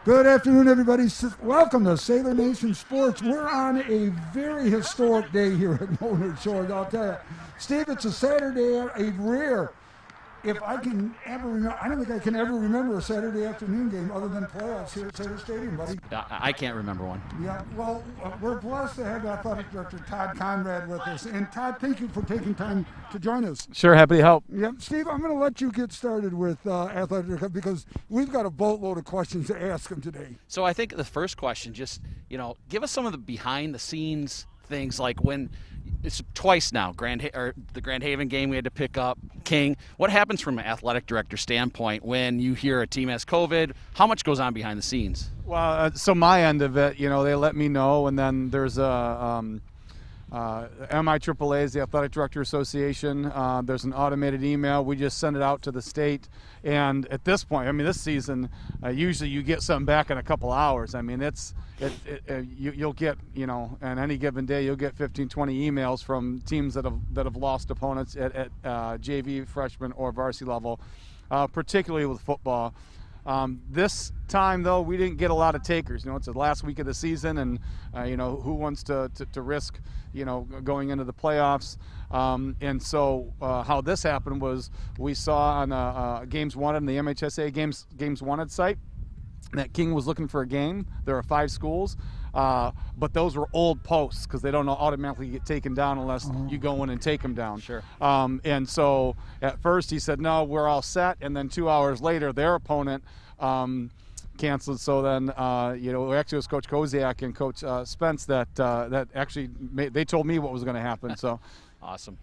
Good afternoon, everybody. Welcome to Sailor Nation Sports. We're on a very historic day here at Mona Shores. I'll tell you, Steve, it's a Saturday, a rare. If I can ever remember, I don't think I can ever remember a Saturday afternoon game other than playoffs here at Sailor Stadium, buddy. I can't remember one. Yeah, well, we're blessed to have Athletic Director Todd Conrad with us. And Todd, thank you for taking time to join us. Sure, happy to help. Yep, Steve, I'm going to let you get started with Athletic Director because we've got a boatload of questions to ask him today. So I think the first question, just give us some of the behind the scenes things, like when it's twice now, the Grand Haven game we had to pick up, King. What happens from an athletic director standpoint when you hear a team has COVID? How much goes on behind the scenes? Well, so my end of it, they let me know, and then there's a MIAAA is the Athletic Director Association. There's an automated email. We just send it out to the state. And at this point, I mean, this season, usually you get something back in a couple hours. I mean, you'll get, on any given day, you'll get 15, 20 emails from teams that have lost opponents at JV, freshman, or varsity level, particularly with football. This time, though, we didn't get a lot of takers. It's the last week of the season, and who wants to risk, going into the playoffs. And so how this happened was we saw on Games Wanted, in the MHSA Games Wanted site, that King was looking for a game. There are 5 schools, but those were old posts because they don't automatically get taken down unless you go in and take them down. Sure. And so at first he said, no, we're all set. And then 2 hours later, their opponent canceled. So then, actually it was Coach Koziak and Coach Spence that actually they told me what was going to happen. So awesome.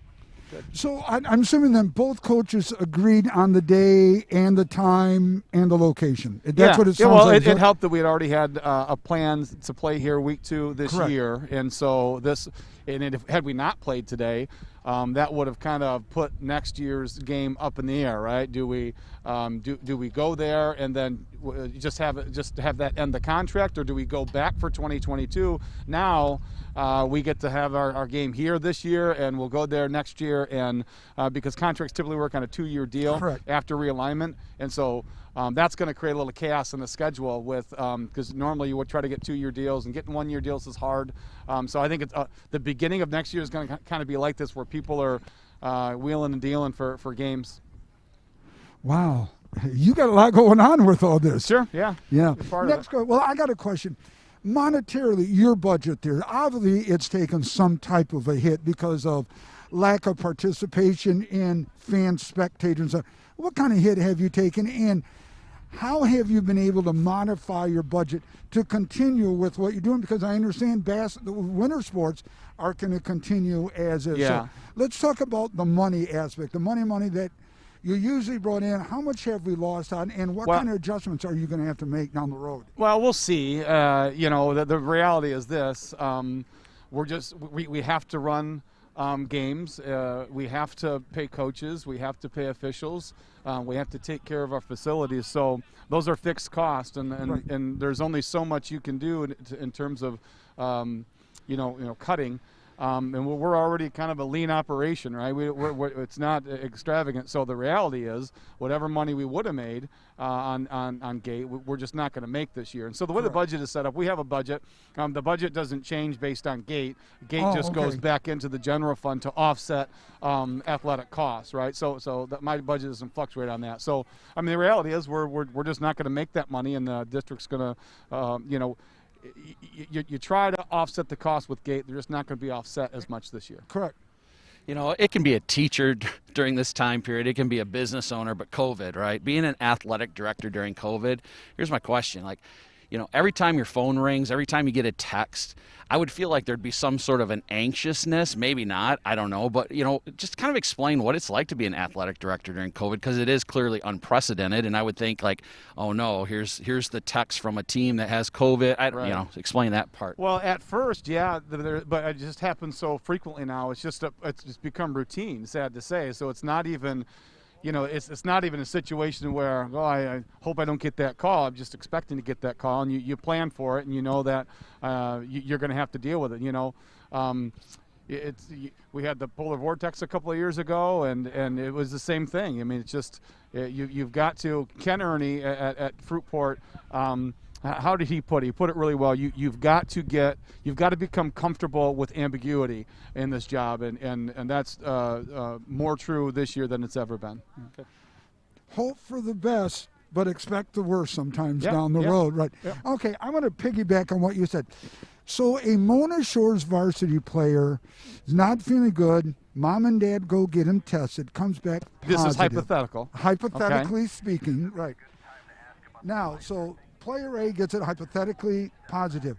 So I'm assuming then both coaches agreed on the day and the time and the location. That's what it sounds like. It helped that we had already had a plan to play here week 2 this Correct. year, and so had we not played today, that would have kind of put next year's game up in the air, right? Do we go there and then just have that end the contract, or do we go back for 2022? Now we get to have our game here this year, and we'll go there next year, and because contracts typically work on a 2-year deal. Correct. After realignment, and so that's going to create a little chaos in the schedule with because normally you would try to get 2-year deals, and getting 1-year deals is hard. So I think it's the beginning of next year is going to kind of be like this, where people are wheeling and dealing for games. Wow. You got a lot going on with all this. Sure, yeah. Yeah. Next, well, I got a question. Monetarily, your budget there, obviously it's taken some type of a hit because of lack of participation in fan spectators. What kind of hit have you taken, and how have you been able to modify your budget to continue with what you're doing? Because I understand the winter sports are going to continue as is. Yeah. So let's talk about the money aspect, the money that you usually brought in. How much have we lost on, and what kind of adjustments are you going to have to make down the road? Well, we'll see. The reality is this: we have to run games. We have to pay coaches. We have to pay officials. We have to take care of our facilities. So those are fixed costs, and Right. and there's only so much you can do in terms of cutting. And we're already kind of a lean operation, right? It's not extravagant. So the reality is, whatever money we would have made on gate, we're just not going to make this year. And so the way the budget is set up, we have a budget. The budget doesn't change based on gate. Gate just goes back into the general fund to offset athletic costs, right? So my budget doesn't fluctuate on that. So I mean, the reality is we're just not going to make that money, and the district's going to you try to offset the cost with gate. They're just not going to be offset as much this year. Correct. It can be a teacher during this time period. It can be a business owner, but COVID, right? Being an athletic director during COVID, here's my question. Every time your phone rings, every time you get a text, I would feel like there'd be some sort of an anxiousness, maybe not, I don't know, but, just kind of explain what it's like to be an athletic director during COVID, because it is clearly unprecedented, and I would think oh no, here's the text from a team that has COVID. Explain that part. Well, at first, yeah, but it just happens so frequently now. It's just become routine, sad to say, so it's not even... it's not even a situation where, I hope I don't get that call. I'm just expecting to get that call, and you plan for it, and you know that you're going to have to deal with it. We had the polar vortex a couple of years ago, and it was the same thing. I mean, it's just you've got to. Ken Ernie at Fruitport how did he put it? He put it really well. You've got to become comfortable with ambiguity in this job, and that's more true this year than it's ever been. Okay. Hope for the best, but expect the worst sometimes Yep, down the yep, road, right? yep. Okay, I want to piggyback on what you said. So a Mona Shores varsity player is not feeling good. Mom and dad go get him tested. Comes back positive. This is hypothetical. Hypothetically speaking, right. Now, so player A gets it hypothetically positive.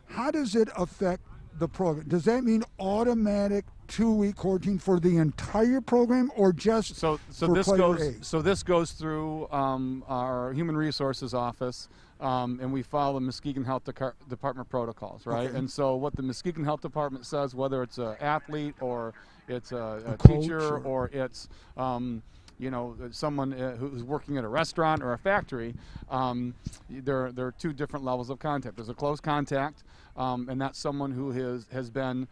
How does it affect the program? Does that mean automatic 2-week quarantine for the entire program, or just so for this player goes A? so this goes through our human resources office, and we follow the Muskegon Health Department protocols, right? Okay. And so what the Muskegon Health Department says, whether it's an athlete or it's a coach teacher or it's someone who's working at a restaurant or a factory, there are two different levels of contact. There's a close contact, and that's someone who has been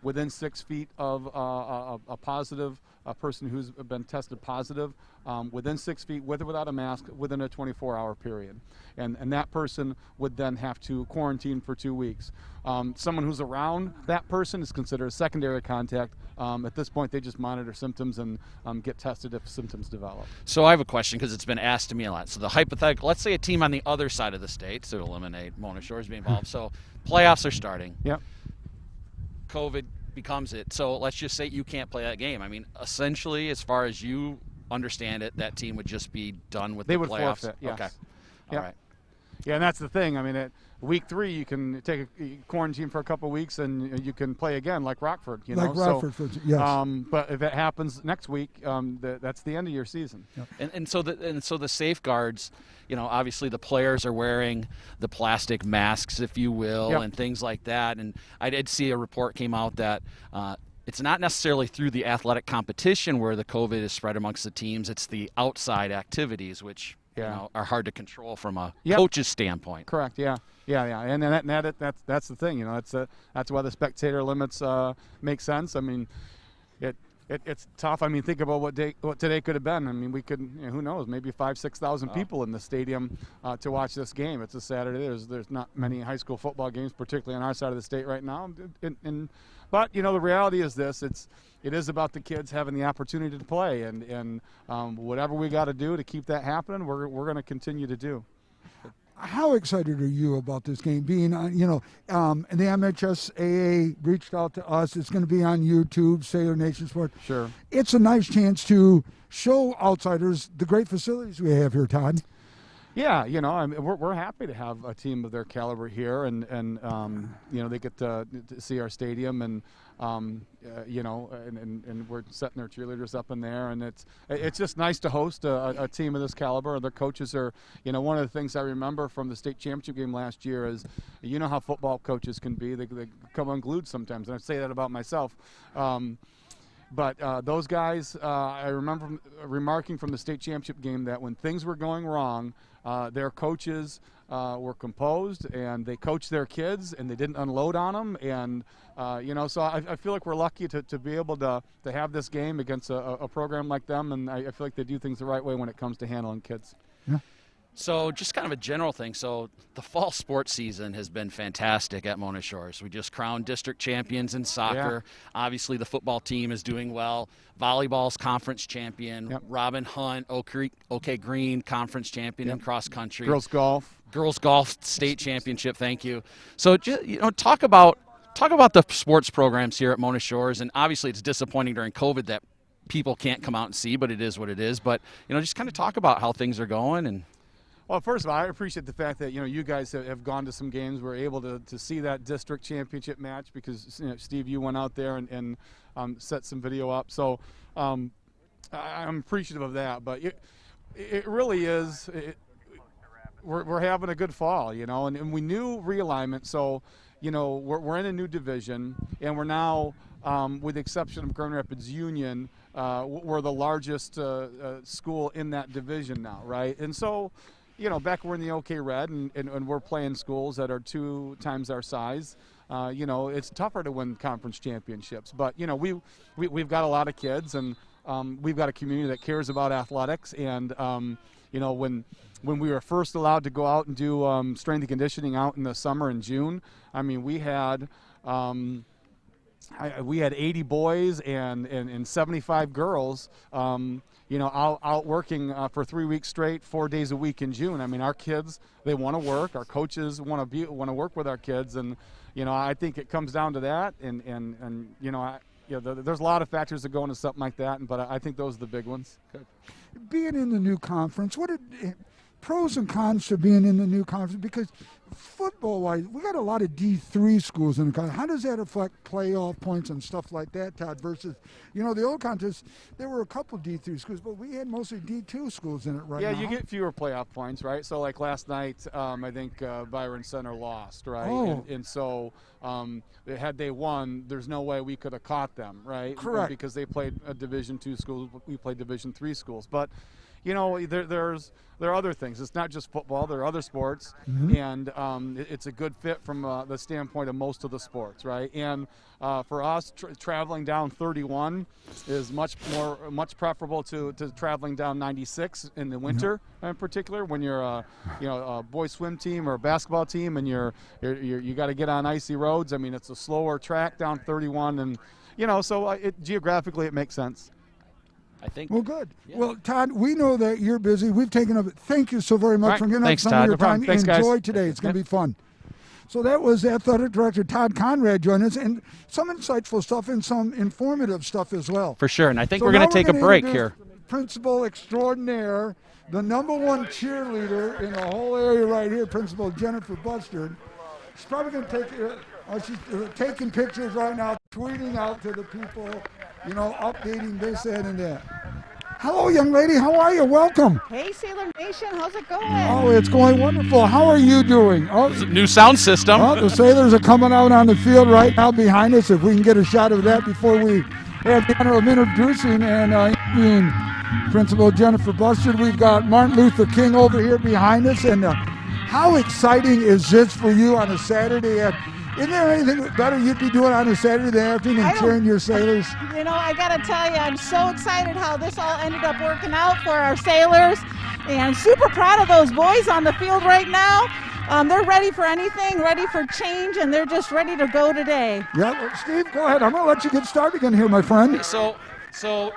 within 6 feet of a person who's been tested positive, within 6 feet, with or without a mask, within a 24-hour period. And that person would then have to quarantine for 2 weeks. Someone who's around that person is considered a secondary contact. At this point, they just monitor symptoms and get tested if symptoms develop. So I have a question, because it's been asked to me a lot. So the hypothetical, let's say a team on the other side of the state to eliminate Mona Shores being involved. So playoffs are starting. Yep. COVID becomes it. So let's just say you can't play that game. I mean, essentially, as far as you understand it, that team would just be done with They the would playoffs. forfeit, yes. Okay. Yep. All right. Yeah, and that's the thing. I mean, at week 3, you can take a quarantine for a couple of weeks, and you can play again, like Rockford. Like Rockford, yes. But if it happens next week, that's the end of your season. Yep. And so the safeguards, obviously the players are wearing the plastic masks, if you will, Yep. and things like that. And I did see a report came out that it's not necessarily through the athletic competition where the COVID is spread amongst the teams. It's the outside activities, which are hard to control from a Yep. coach's standpoint. Correct. Yeah. And that's the thing. That's why the spectator limits make sense. I mean, it's tough. I mean, think about what today could have been. I mean, we could, who knows, maybe 5,000-6,000 people in the stadium to watch this game. It's a Saturday. There's not many high school football games, particularly on our side of the state right now. But the reality is this: it is about the kids having the opportunity to play, and whatever we got to do to keep that happening, we're going to continue to do. How excited are you about this game being on, the MHSAA reached out to us. It's going to be on YouTube, Sailor Nation Sports. Sure. It's a nice chance to show outsiders the great facilities we have here, Todd. Yeah, I mean, we're happy to have a team of their caliber here, and they get to see our stadium, and and we're setting their cheerleaders up in there, and it's just nice to host a team of this caliber. Their coaches are, one of the things I remember from the state championship game last year is, how football coaches can be. They come unglued sometimes, and I say that about myself. But those guys, I remember remarking from the state championship game that when things were going wrong, their coaches were composed, and they coached their kids, and they didn't unload on them. And, so I feel like we're lucky to be able to have this game against a program like them, and I feel like they do things the right way when it comes to handling kids. Yeah. So just kind of a general thing. So the fall sports season has been fantastic at Mona Shores. We just crowned district champions in soccer. Yeah. Obviously, the football team is doing well. Volleyball's conference champion. Yep. Robin Hunt, OK Green, conference champion in cross country. Girls golf state championship. Thank you. So just, talk about the sports programs here at Mona Shores. And obviously, it's disappointing during COVID that people can't come out and see, but it is what it is. But just kind of talk about how things are going. And well, first of all, I appreciate the fact that you guys have gone to some games. We're able to see that district championship match because Steve, you went out there and set some video up. So I'm appreciative of that. But it really is. We're having a good fall, and we knew realignment. So we're in a new division, and we're now, with the exception of Grand Rapids Union, we're the largest school in that division now, right? And so. Back we're in the OK Red, and we're playing schools that are 2 times our size. It's tougher to win conference championships. But, we've got a lot of kids, and we've got a community that cares about athletics. And, when we were first allowed to go out and do strength and conditioning out in the summer in June, I mean, we had 80 boys and 75 girls, out working for 3 weeks straight, 4 days a week in June. I mean, our kids, they want to work. Our coaches want to work with our kids, and I think it comes down to that. There's a lot of factors that go into something like that, but I think those are the big ones. Good. Being in the new conference, what are pros and cons to being in the new conference? Because football-wise, we got a lot of D3 schools in the conference. How does that affect playoff points and stuff like that, Todd, versus, the old contest, there were a couple D3 schools, but we had mostly D2 schools in it right now. Yeah, you get fewer playoff points, right? So, like last night, I think Byron Center lost, right? Oh. And so had they won, there's no way we could have caught them, right? Correct. Because they played a Division II schools, we played Division III schools. But there are other things. It's not just football. There are other sports, and it's a good fit from the standpoint of most of the sports, right? And for us, traveling down 31 is much preferable to traveling down 96 in the winter, in particular, when you're a boys swim team or a basketball team, and you got to get on icy roads. I mean, it's a slower track down 31, and so geographically it makes sense. I think. Well, good. Yeah. Well, Todd, we know that you're busy. We've taken up. Thank you so very much Right. for giving Thanks, up some Todd. of your No problem. time. Thanks, guys. Enjoy today. It's going to be fun. So that was Athletic Director Todd Conrad joining us, and some insightful stuff and some informative stuff as well. For sure, and I think So we're going now to take a break here. Principal extraordinaire, the #1 cheerleader in the whole area right here, Principal Jennifer Bustard. She's probably going to take. She's taking pictures right now, tweeting out to the people, updating this, that, and that. Hello, young lady. How are you? Welcome. Hey, Sailor Nation. How's it going? Oh, it's going wonderful. How are you doing? Oh, New sound system. the Sailors are coming out on the field right now behind us. If we can get a shot of that before we have the honor of introducing and interviewing Principal Jennifer Bustard. We've got Martin Luther King over here behind us. And how exciting is this for you on a Saturday? Isn't there anything better you'd be doing on a Saturday afternoon than cheering your Sailors? I got to tell you, I'm so excited how this all ended up working out for our Sailors. And super proud of those boys on the field right now. They're ready for anything, ready for change, and they're just ready to go today. Yeah, well, Steve, go ahead. I'm going to let you get started again here, my friend. So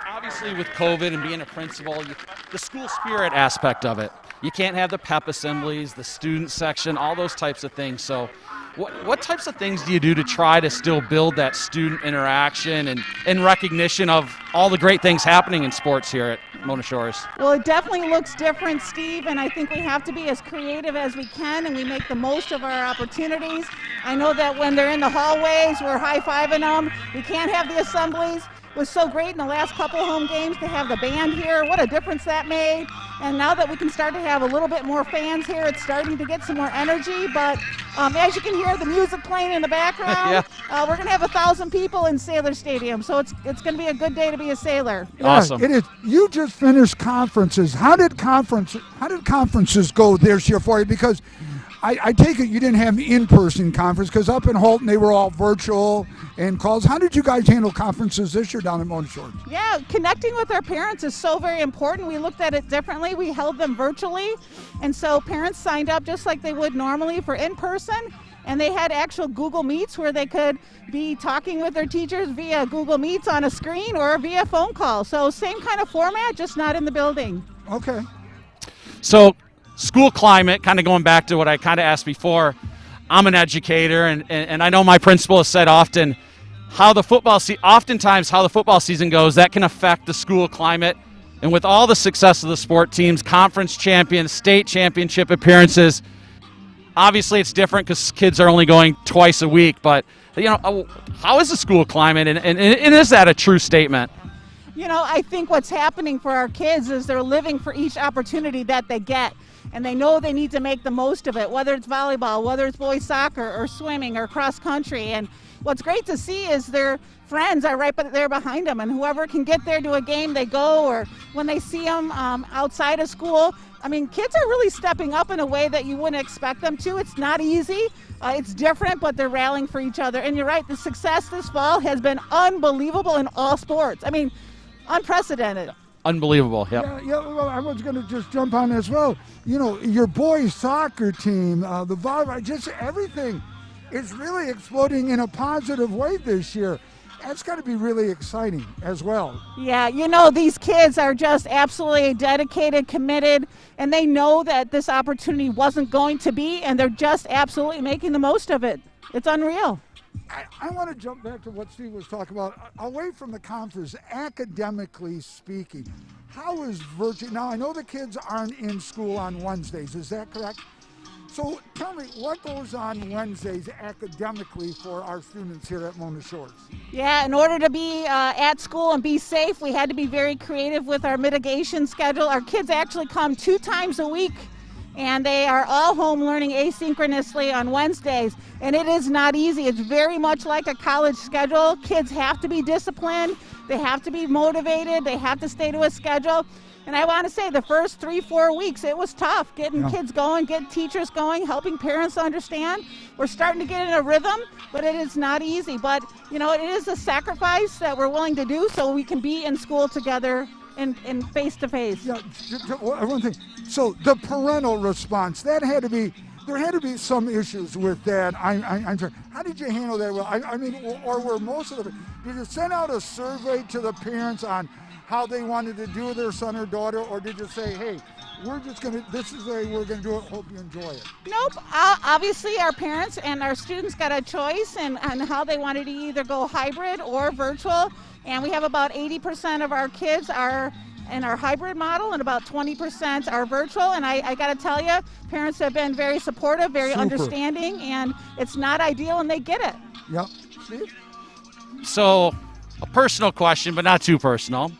obviously with COVID and being a principal, the school spirit aspect of it, you can't have the pep assemblies, the student section, all those types of things. So what types of things do you do to try to still build that student interaction and recognition of all the great things happening in sports here at Mona Shores? Well, it definitely looks different, Steve, and I think we have to be as creative as we can, and we make the most of our opportunities. I know that when they're in the hallways, we're high-fiving them. We can't have the assemblies. It was so great in the last couple of home games to have the band here. What a difference that made. And now that we can start to have a little bit more fans here, it's starting to get some more energy. But as you can hear the music playing in the background, we're going to have 1,000 people in Sailor Stadium. So it's going to be a good day to be a Sailor. Awesome. Yeah, it is. You just finished conferences. How did conferences go this year for you? Because I take it you didn't have in-person conference, because up in Holton they were all virtual and calls. How did you guys handle conferences this year down at Mona Shores? Yeah, connecting with our parents is so very important. We looked at it differently. We held them virtually, and so parents signed up just like they would normally for in-person, and they had actual Google Meets where they could be talking with their teachers via Google Meets on a screen or via phone call. So same kind of format, just not in the building. Okay. So school climate, kind of going back to what I kind of asked before, I'm an educator, and I know my principal has said often oftentimes how the football season goes, that can affect the school climate. And with all the success of the sport teams, conference champions, state championship appearances, obviously it's different because kids are only going twice a week. But, how is the school climate, and is that a true statement? I think what's happening for our kids is they're living for each opportunity that they get. And they know they need to make the most of it, whether it's volleyball, whether it's boys soccer or swimming or cross country. And what's great to see is their friends are right there behind them, and whoever can get there to a game, they go, or when they see them outside of school. I mean, kids are really stepping up in a way that you wouldn't expect them to. It's not easy. It's different, but they're rallying for each other. And you're right, the success this fall has been unbelievable in all sports. I mean, unprecedented. unbelievable. Yep. Yeah, well, I was going to just jump on as well. You know, your boys' soccer team, the volleyball, just everything is really exploding in a positive way this year. That's got to be really exciting as well. Yeah, you know, these kids are just absolutely dedicated, committed, and they know that this opportunity wasn't going to be, and they're just absolutely making the most of it. It's unreal. I want to jump back to what Steve was talking about. Away from the conference, academically speaking, how is virtual? Now, I know the kids aren't in school on Wednesdays. Is that correct? So tell me, what goes on Wednesdays academically for our students here at Mona Shores? Yeah, in order to be at school and be safe, we had to be very creative with our mitigation schedule. Our kids actually come 2 times a week, and they are all home learning asynchronously on Wednesdays. And it is not easy. It's very much like a college schedule. Kids have to be disciplined. They have to be motivated. They have to stay to a schedule. And I want to say the first 3-4 weeks, it was tough getting kids going, getting teachers going, helping parents understand. We're starting to get in a rhythm, but it is not easy. But, you know, it is a sacrifice that we're willing to do so we can be in school together and face-to-face. Yeah, one thing. So the parental response, there had to be some issues with that. I'm sorry. How did you handle that? Well, I mean, or were most of them, did you send out a survey to the parents on how they wanted to do their son or daughter, or did you say, hey, this is the way we're going to do it, hope you enjoy it? Nope. Obviously, our parents and our students got a choice on how they wanted to either go hybrid or virtual, and we have about 80% of our kids are in our hybrid model and about 20% are virtual, and I got to tell you, parents have been very supportive, very understanding, and it's not ideal, and they get it. Yep. Steve? So, a personal question, but not too personal.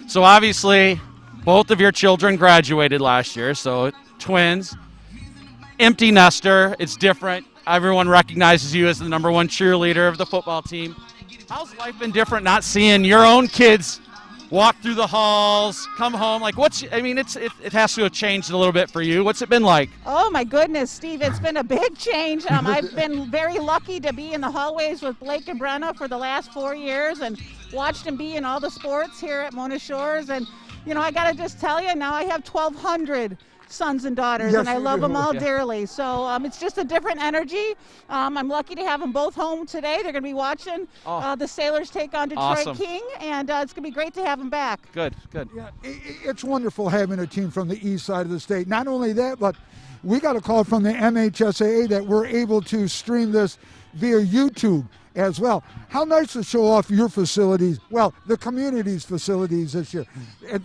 So obviously, both of your children graduated last year, so twins, empty nester, it's different. Everyone recognizes you as the #1 cheerleader of the football team. How's life been different not seeing your own kids walk through the halls, come home? Like, it has to have changed a little bit for you. What's it been like? Oh my goodness, Steve, it's been a big change. I've been very lucky to be in the hallways with Blake and Brenna for the last 4 years and watched them be in all the sports here at Mona Shores. And, you know, I got to just tell you, now I have 1,200 sons and daughters, and I love them all dearly. So it's just a different energy. I'm lucky to have them both home today. They're going to be watching the Sailors take on Detroit King, and it's going to be great to have them back. Good. Yeah, it's wonderful having a team from the east side of the state. Not only that, but we got a call from the MHSAA that we're able to stream this via YouTube as well. How nice to show off your facilities, well, the community's facilities this year,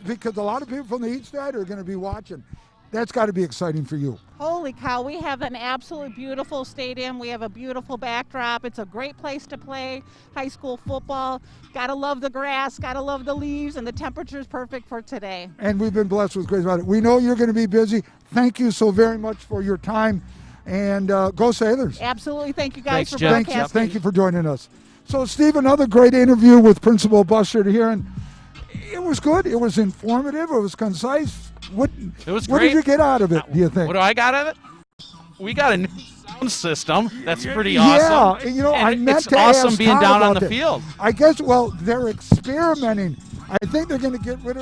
because a lot of people from the east side are going to be watching. That's got to be exciting for you. Holy cow, we have an absolutely beautiful stadium. We have a beautiful backdrop. It's a great place to play high school football. Gotta love the grass, gotta love the leaves, and the temperature's perfect for today. And we've been blessed with great weather. We know you're going to be busy. Thank you so very much for your time, and go Sailors. Absolutely. Thank you guys Thanks, for Jeff. broadcasting. Thank you for joining us. So, Steve, another great interview with Principal Bussard here, and it was good. It was informative. It was concise. It was What great. did you get out of it, do you think? What do I got out of it? We got a new sound system. That's pretty awesome. Yeah, you know, And I meant it's to awesome ask being Todd down on about the that. field. I guess, well, they're experimenting. I think they're going to get rid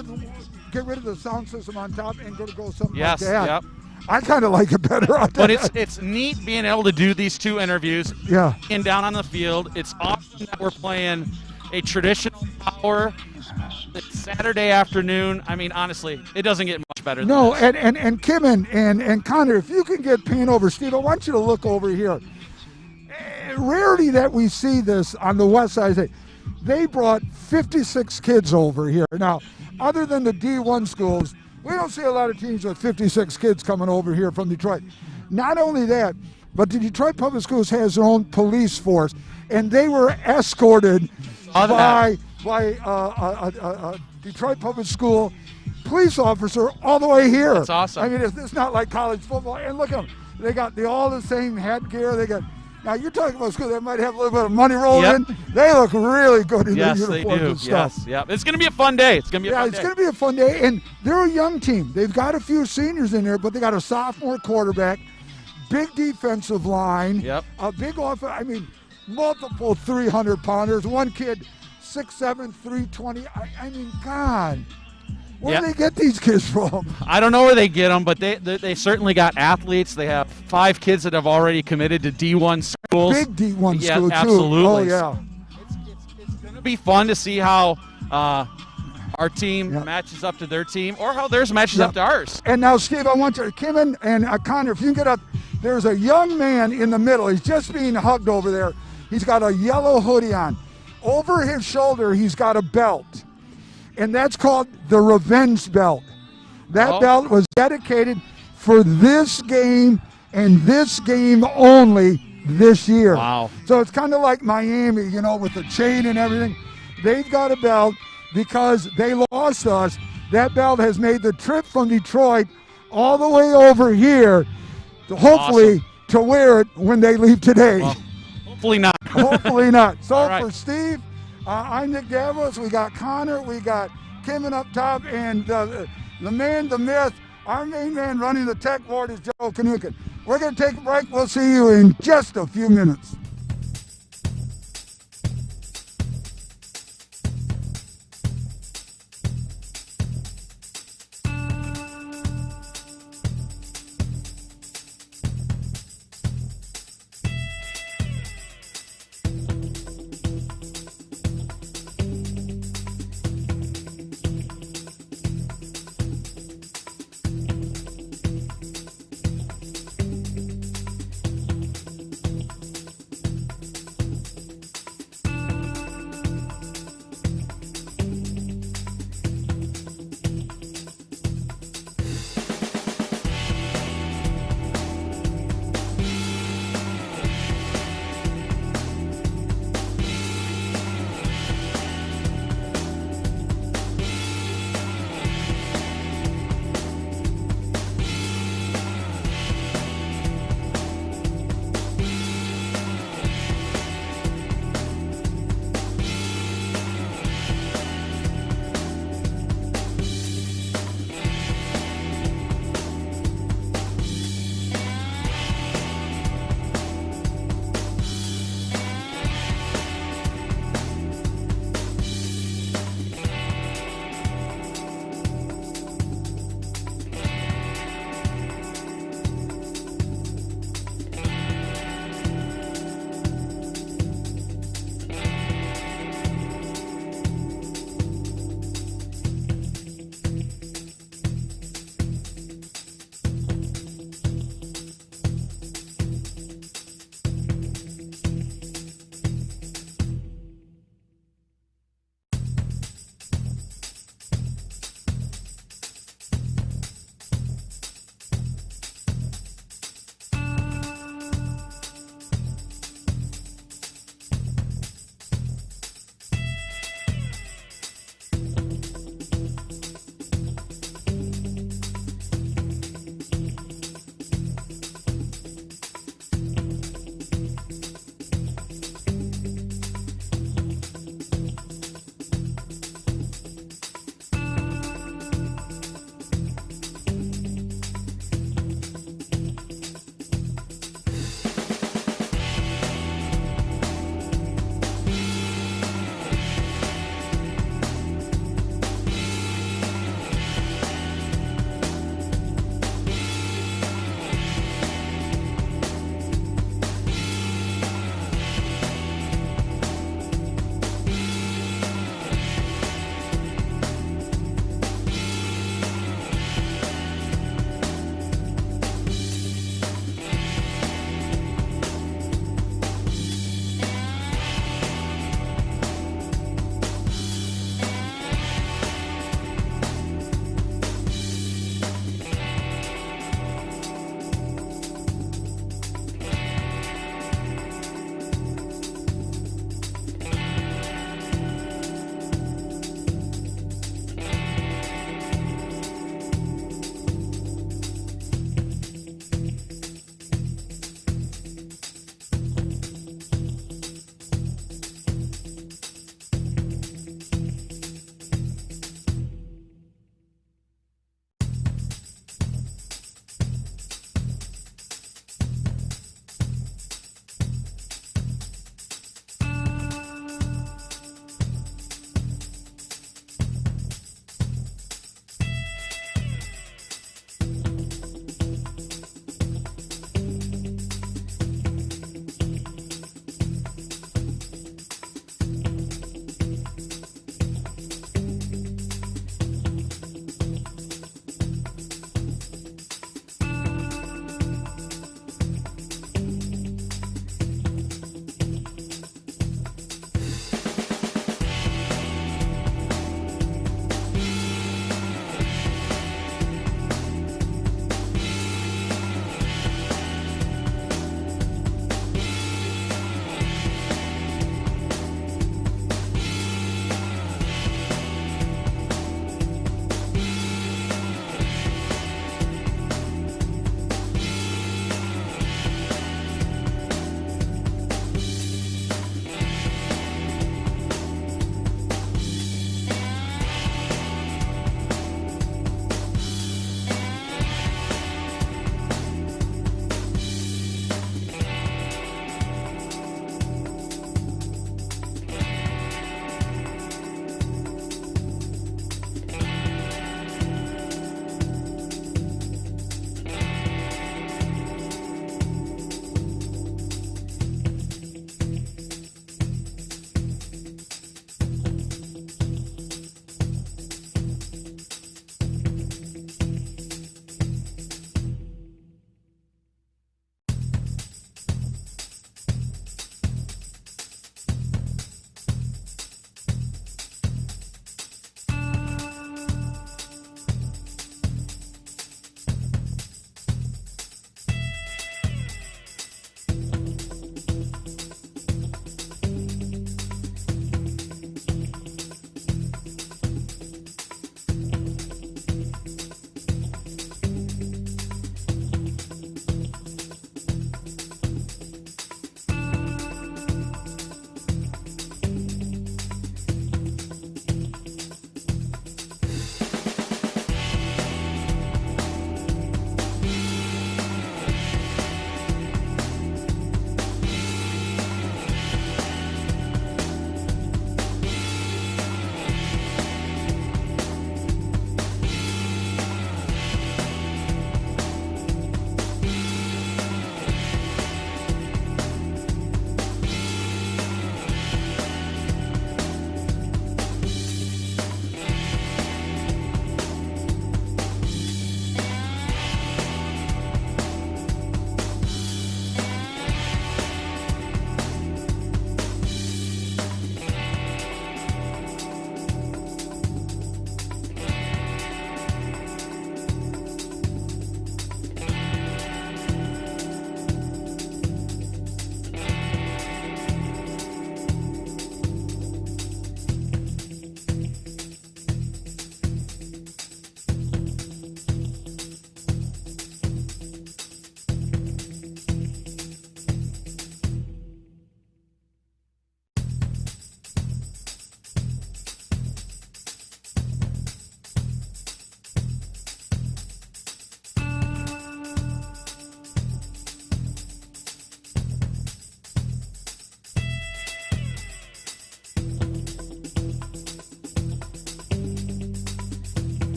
of the sound system on top and going to go something like that. Yep. I kind of like it better on But that. it's neat being able to do these 2 interviews Yeah. and down on the field. It's awesome that we're playing a traditional power. It's Saturday afternoon. I mean, honestly, it doesn't get much better than No, this. and Kim and Connor, if you can get pan over, Steve, I want you to look over here. Rarity that we see this on the west side. They brought 56 kids over here. Now, other than the D1 schools, we don't see a lot of teams with 56 kids coming over here from Detroit. Not only that, but the Detroit Public Schools has their own police force, and they were escorted by a Detroit Public School police officer all the way here. That's awesome. I mean, it's not like college football. And look at them. They got all the same headgear. Now, you're talking about schools that might have a little bit of money rolled in. They look really good in their Yes, they uniforms do. and stuff. Yes, yep. It's going to be a fun day. It's going to be a fun day. It's going to be a fun day. And they're a young team. They've got a few seniors in there, but they got a sophomore quarterback, big defensive line, Yep. a big offense. I mean, multiple 300-pounders. One kid, 6'7", 320. I mean, God. Where Yeah. do they get these kids from? I don't know where they get them, but they certainly got athletes. They have 5 kids that have already committed to D1 schools. Big D1 Yeah, school, too. absolutely. Oh, yeah. It's going to be fun to see how our team Yeah. matches up to their team, or how theirs matches Yeah. up to ours. And now, Steve, I want you, Kim and Connor, if you can get up, there's a young man in the middle. He's just being hugged over there. He's got a yellow hoodie on. Over his shoulder, he's got a belt. And that's called the Revenge Belt. That belt was dedicated for this game and this game only this year. Wow. So it's kind of like Miami, you know, with the chain and everything. They've got a belt because they lost us. That belt has made the trip from Detroit all the way over here to hopefully to wear it when they leave today. Well, hopefully not. Hopefully not. So All right. for Steve, I'm Nick Davos. We got Connor. We got Kim up top. And the man, the myth, our main man running the tech board is Joe Kanukin. We're going to take a break. We'll see you in just a few minutes.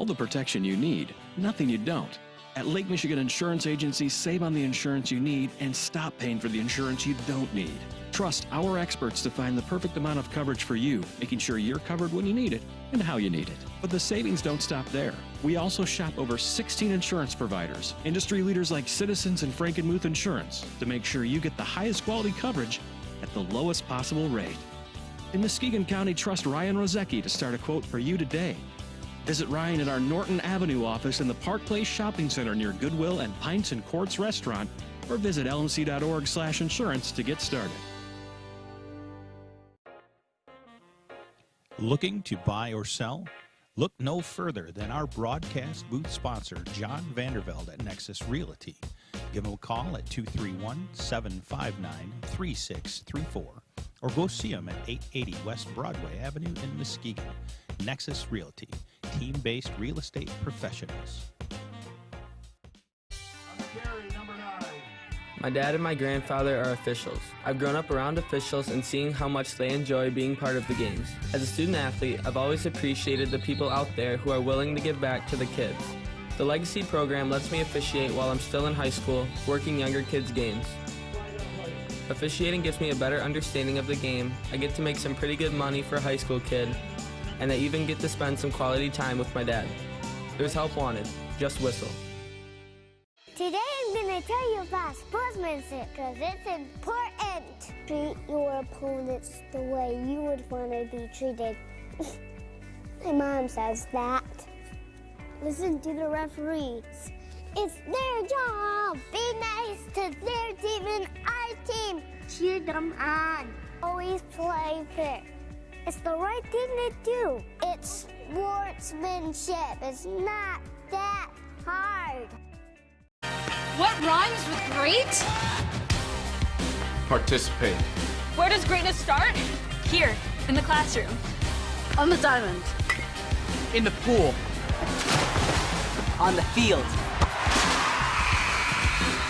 all the protection you need, nothing you don't. At Lake Michigan Insurance Agency, save on the insurance you need and stop paying for the insurance you don't need. Trust our experts to find the perfect amount of coverage for you, making sure you're covered when you need it and how you need it. But the savings don't stop there. We also shop over 16 insurance providers, industry leaders like Citizens and Frankenmuth Insurance, to make sure you get the highest quality coverage at the lowest possible rate. In Muskegon County, trust Ryan Rozecki to start a quote for you today. Visit Ryan at our Norton Avenue office in the Park Place Shopping Center near Goodwill and Pints and Courts Restaurant, or visit lmc.org/insurance to get started. Looking to buy or sell? Look no further than our broadcast booth sponsor, John Vandervelde at Nexus Realty. Give him a call at 231-759-3634 or go see him at 880 West Broadway Avenue in Muskegon. Nexus Realty, team-based real estate professionals. My dad and my grandfather are officials. I've grown up around officials and seeing how much they enjoy being part of the games. As a student athlete, I've always appreciated the people out there who are willing to give back to the kids. The Legacy program lets me officiate while I'm still in high school, working younger kids' games. Officiating gives me a better understanding of the game. I get to make some pretty good money for a high school kid, and I even get to spend some quality time with my dad. There's help wanted. Just whistle. Today I'm going to tell you about sportsmanship because it's important. Treat your opponents the way you would want to be treated. My mom says that. Listen to the referees. It's their job. Be nice to their team and our team. Cheer them on. Always play fair. It's the right thing to do. It's sportsmanship. It's not that hard. What rhymes with great? Participate. Where does greatness start? Here, in the classroom. On the diamond. In the pool. On the field.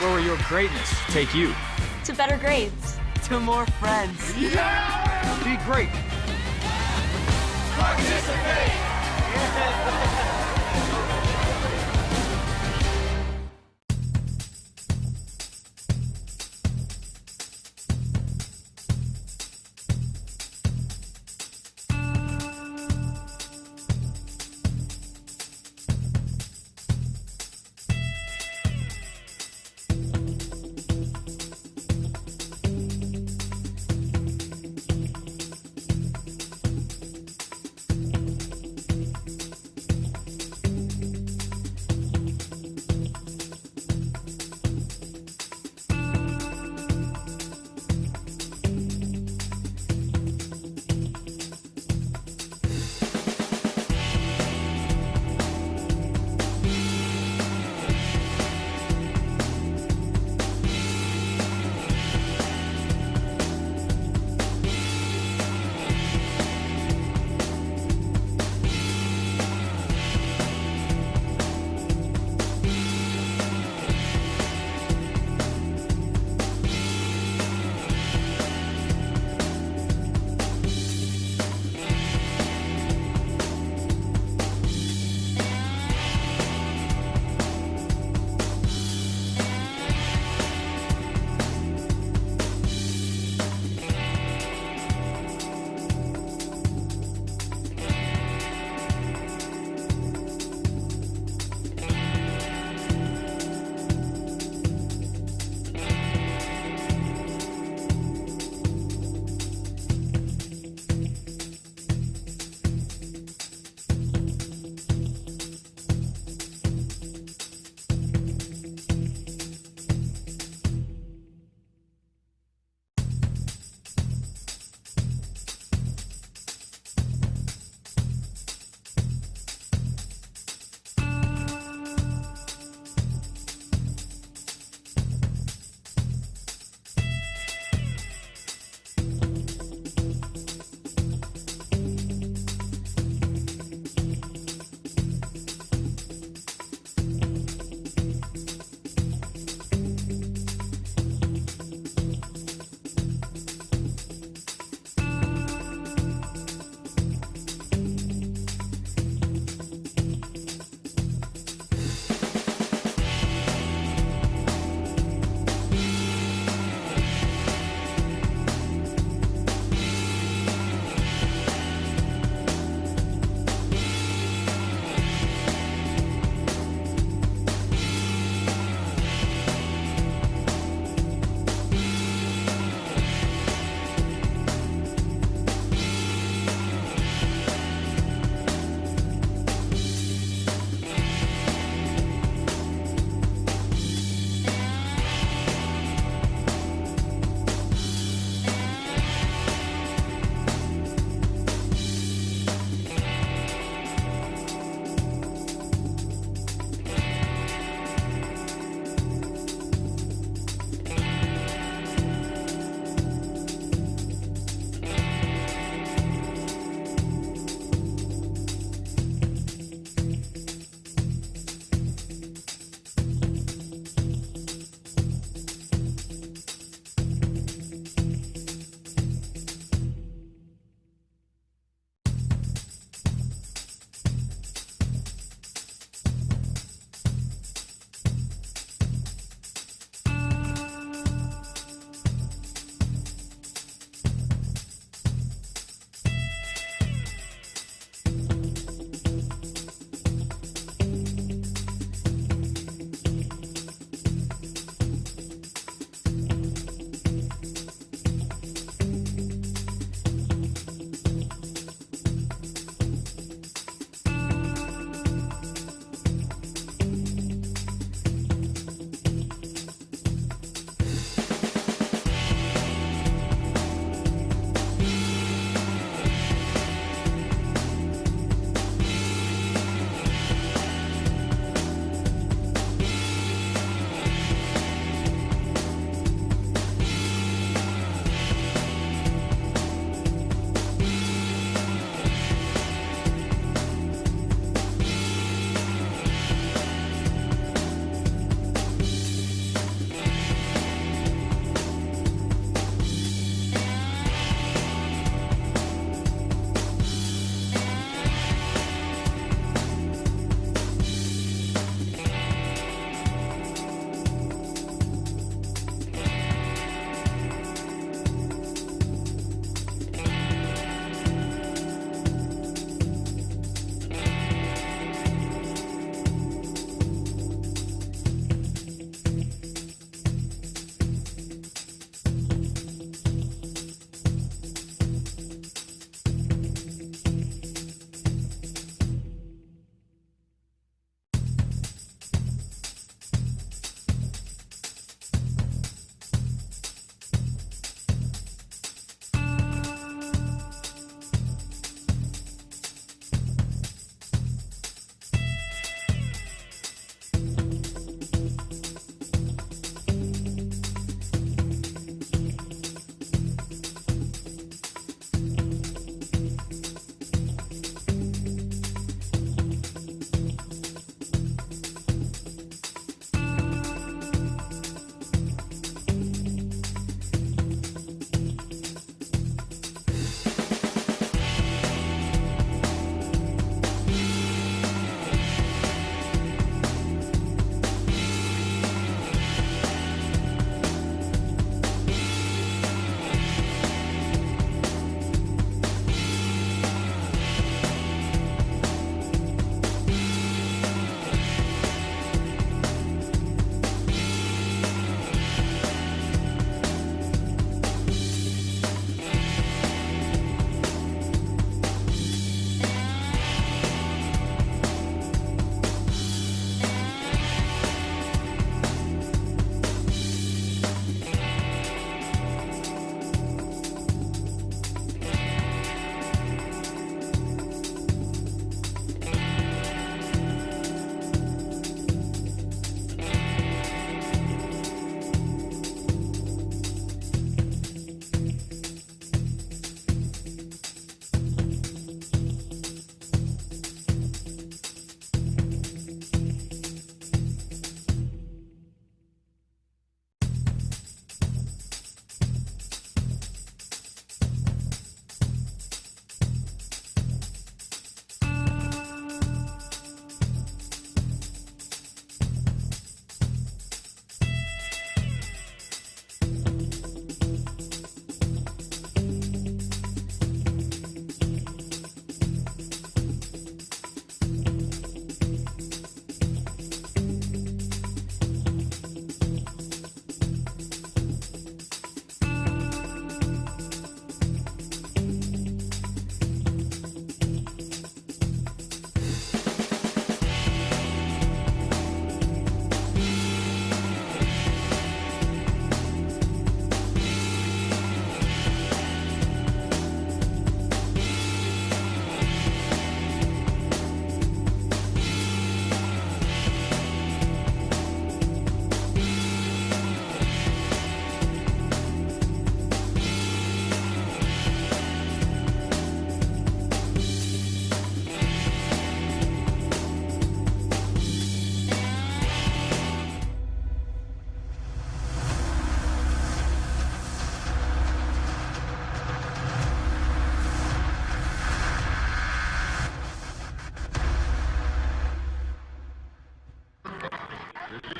Where will your greatness take you? To better grades. To more friends. Yeah! Be great. Participate!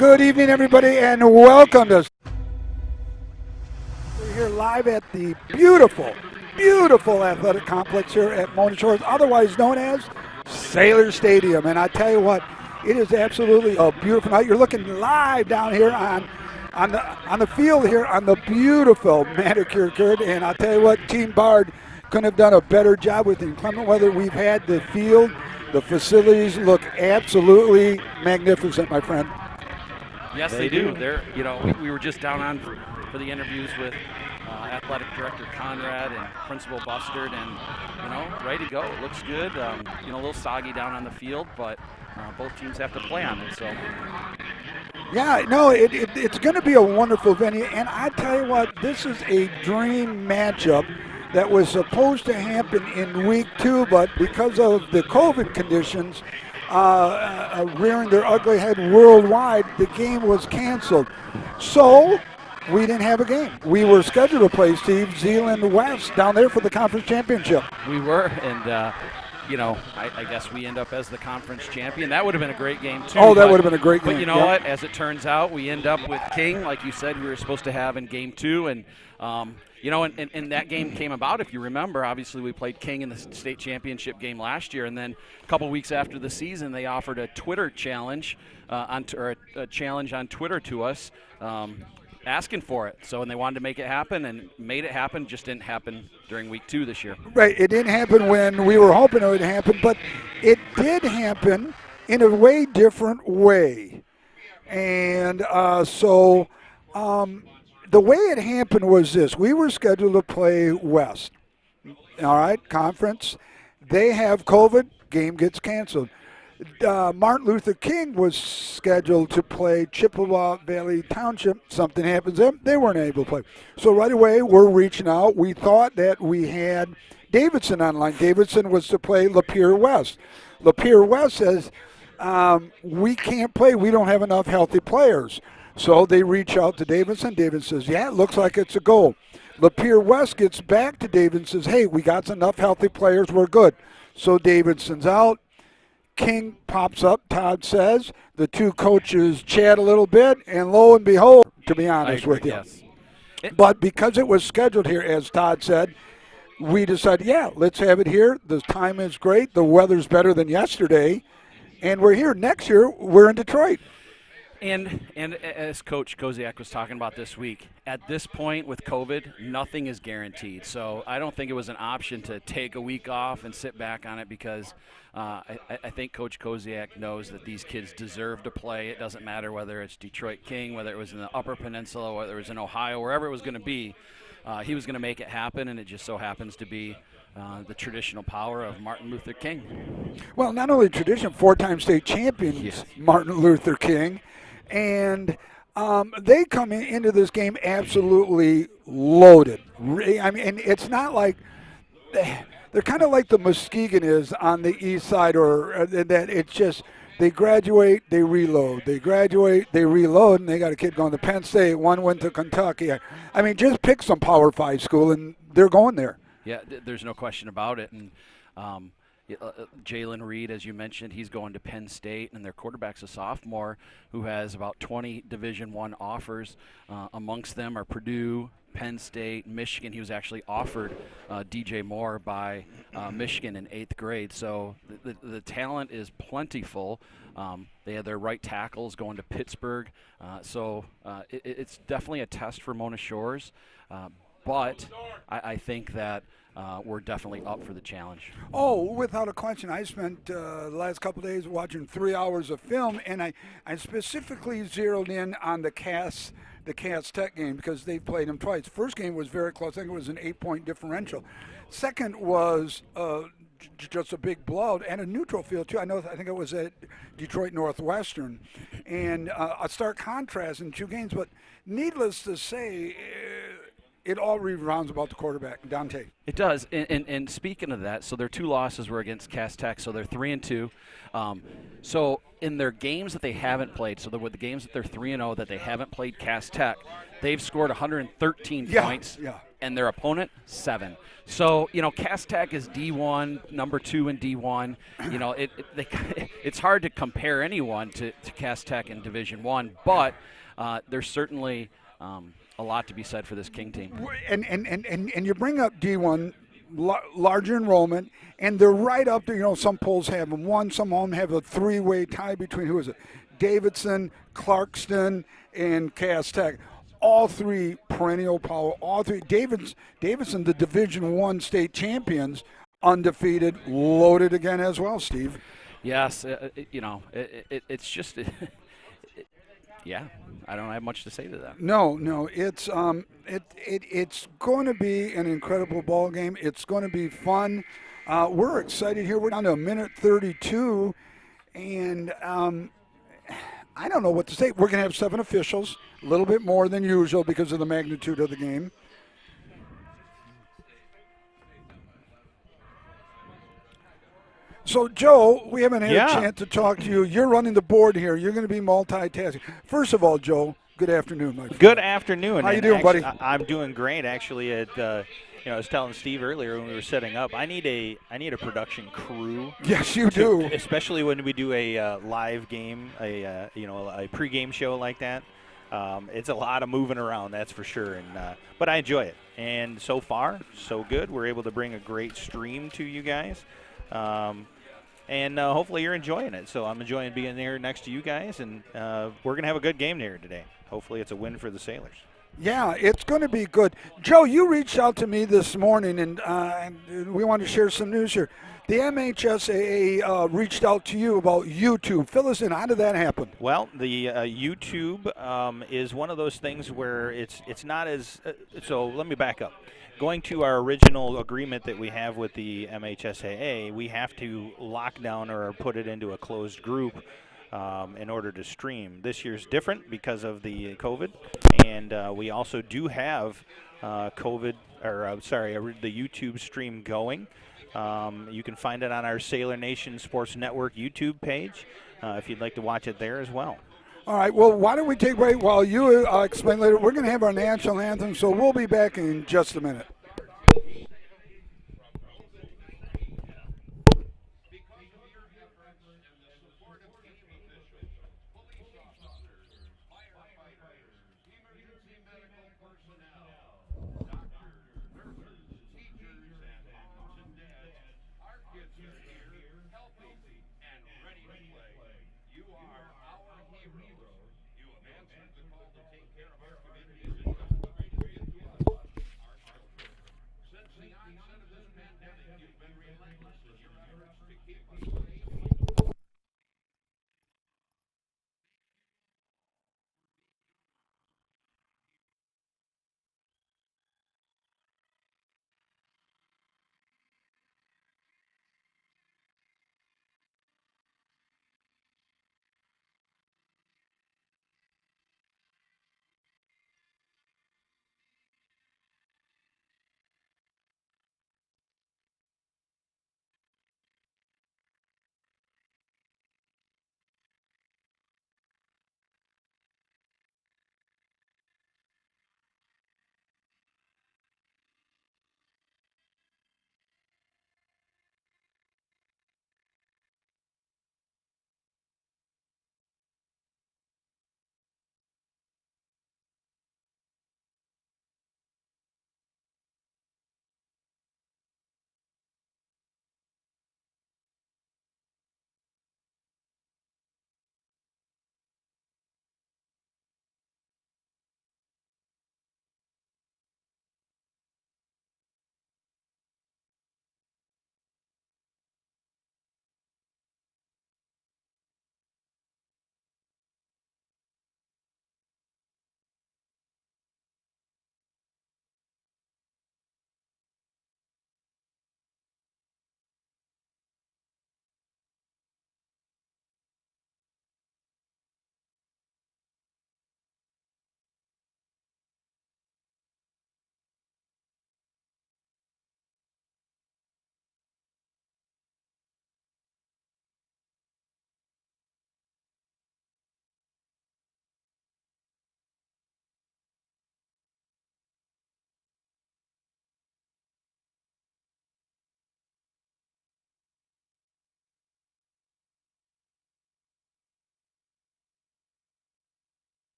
Good evening, everybody, and welcome to. We're here live at the beautiful, beautiful athletic complex here at Mona Shores, otherwise known as Sailor Stadium. And I tell you what, it is absolutely a beautiful night. You're looking live down here on the field here on the beautiful manicure court. And I tell you what, Team Bard couldn't have done a better job with the inclement weather we've had. The field, the facilities look absolutely magnificent, my friend. Yes, they do. They're, we were just down on for the interviews with athletic director Conrad and principal Bustard, and ready to go. It looks good. A little soggy down on the field, but both teams have to play on it. So. Yeah, no, it's going to be a wonderful venue, and I tell you what, this is a dream matchup that was supposed to happen in week 2, but because of the COVID conditions rearing their ugly head worldwide, the game was canceled. So we didn't have a game. We were scheduled to play Steve Zeeland West down there for the conference championship. We were, and I guess we end up as the conference champion. That would have been a great game too. Oh, that would have been a great game. But you know what? As it turns out, we end up with King, like you said, we were supposed to have in game 2, and and that game came about, if you remember. Obviously, we played King in the state championship game last year, and then a couple weeks after the season, they offered a Twitter challenge, or a challenge on Twitter to us, asking for it. So, and they wanted to make it happen, and made it happen. Just didn't happen during week 2 this year. Right, it didn't happen when we were hoping it would happen, but it did happen in a way different way. And the way it happened was this. We were scheduled to play West, all right, conference. They have COVID, game gets canceled. Martin Luther King was scheduled to play Chippewa Valley Township. Something happens there. They weren't able to play. So right away, we're reaching out. We thought that we had Davidson online. Davidson was to play Lapeer West. Lapeer West says, we can't play. We don't have enough healthy players. So they reach out to Davidson. Davidson says, yeah, it looks like it's a goal. Lapeer West gets back to Davidson and says, hey, we got enough healthy players. We're good. So Davidson's out. King pops up, Todd says. The two coaches chat a little bit, and lo and behold, to be honest with you. Yes. But because it was scheduled here, as Todd said, we decided, yeah, let's have it here. The time is great. The weather's better than yesterday. And we're here. Next year, we're in Detroit. And as Coach Koziak was talking about this week, at this point with COVID, nothing is guaranteed. So I don't think it was an option to take a week off and sit back on it, because I think Coach Koziak knows that these kids deserve to play. It doesn't matter whether it's Detroit King, whether it was in the Upper Peninsula, whether it was in Ohio, wherever it was going to be. He was going to make it happen, and it just so happens to be the traditional power of Martin Luther King. Well, not only tradition, 4-time state champions, yes. Martin Luther King. And they come into this game absolutely loaded. I mean, and it's not like they're kind of like the Muskegon is on the east side, or that it's just they graduate, they reload. They graduate, they reload, and they got a kid going to Penn State. One went to Kentucky. I mean, just pick some Power 5 school, and they're going there. Yeah, there's no question about it. And Jalen Reed, as you mentioned, he's going to Penn State, and their quarterback's a sophomore who has about 20 Division I offers. Amongst them are Purdue, Penn State, Michigan. He was actually offered DJ Moore by Michigan in 8th grade. So the talent is plentiful. They had their right tackles going to Pittsburgh. So it's definitely a test for Mona Shores. But I think that we're definitely up for the challenge. Oh, without a question. I spent the last couple of days watching 3 hours of film, and I specifically zeroed in on the Cass Tech game because they played them twice. First game was very close. I think it was an 8-point differential. Second was just a big blowout and a neutral field too. I think it was at Detroit Northwestern, and a stark contrast in 2 games. But needless to say, it all revolves about the quarterback, Dante. It does. And speaking of that, so their 2 losses were against Cass Tech, so they're 3-2. So in their games that they haven't played, so with the games that they're 3-0 that they haven't played Cass Tech, they've scored 113 points. Yeah. and their opponent 7. So Cass Tech is D1, number 2 in D1. It's hard to compare anyone to Cass Tech in Division 1, but there's certainly a lot to be said for this King team. And you bring up D1, larger enrollment, and they're right up there. Some polls have them 1, some of them have a 3-way tie between, who is it? Davidson, Clarkston, and Cass Tech. All 3 perennial power. All 3. Davidson, the Division 1 state champions, undefeated, loaded again as well, Steve. Yes, it's just. Yeah, I don't have much to say to that. No, it's it's going to be an incredible ball game. It's going to be fun. We're excited here. We're down to 1:32, and I don't know what to say. We're going to have 7 officials, a little bit more than usual because of the magnitude of the game. So, Joe, we haven't had a chance to talk to you. You're running the board here. You're going to be multitasking. First of all, Joe, good afternoon, my friend. Good afternoon. How you doing, buddy? I'm doing great, actually. I was telling Steve earlier when we were setting up, I need a production crew. Yes, you do. Especially when we do a live game, a pregame show like that. It's a lot of moving around, that's for sure. But I enjoy it. And so far, so good. We're able to bring a great stream to you guys. And hopefully you're enjoying it. So I'm enjoying being there next to you guys, and we're going to have a good game here today. Hopefully it's a win for the Sailors. Yeah, it's going to be good. Joe, you reached out to me this morning, and we want to share some news here. The MHSAA reached out to you about YouTube. Fill us in. How did that happen? Well, the YouTube is one of those things where it's not as so let me back up. Going to our original agreement that we have with the MHSAA, we have to lock down or put it into a closed group in order to stream. This year's different because of the COVID, and we also do have the YouTube stream going. You can find it on our Sailor Nation Sports Network YouTube page if you'd like to watch it there as well. All right, well, why don't we take a break while you explain later. We're going to have our national anthem, so we'll be back in just a minute.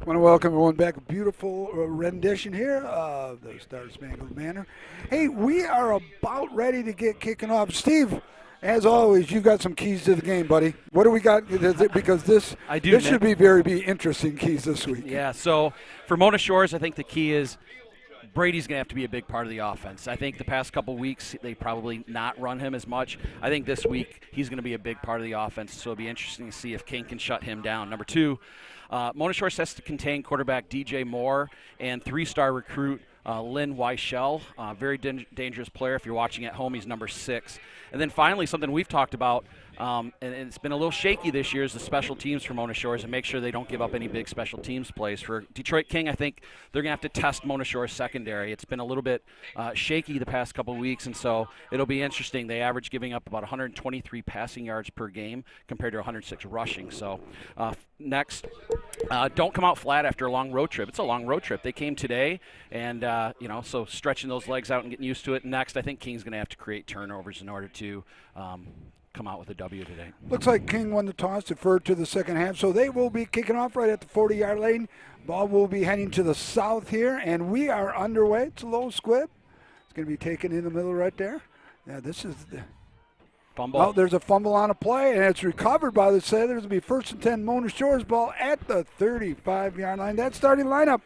I want to welcome everyone back. A beautiful rendition here of the Star Spangled Banner. Hey, we are about ready to get kicking off. Steve, as always, you've got some keys to the game, buddy. What do we got? Because this should be interesting keys this week. Yeah, so for Mona Shores, I think the key is Brady's going to have to be a big part of the offense. I think the past couple weeks, they probably not run him as much. I think this week he's going to be a big part of the offense, so it'll be interesting to see if King can shut him down. Number two, Mona Shores has to contain quarterback DJ Moore and three-star recruit Lynn Weichel, very dangerous player. If you're watching at home, he's number 6. And then finally, something we've talked about, and it's been a little shaky this year, is the special teams for Mona Shores, and make sure they don't give up any big special teams plays. For Detroit King, I think they're going to have to test Mona Shores secondary. It's been a little bit shaky the past couple of weeks, and so it'll be interesting. They average giving up about 123 passing yards per game compared to 106 rushing. So next, don't come out flat after a long road trip. It's a long road trip. They came today, and so stretching those legs out and getting used to it. Next, I think King's going to have to create turnovers in order to come out with a W today. Looks like King won the toss, deferred to the second half, so they will be kicking off right at the 40-yard lane. Ball will be heading to the south here, and we are underway. It's a low squib. It's going to be taken in the middle right there. Yeah, this is the fumble. Well, there's a fumble on a play, and it's recovered by the Sailors. It'll be 1st and 10 Mona Shores ball at the 35-yard line. That starting lineup: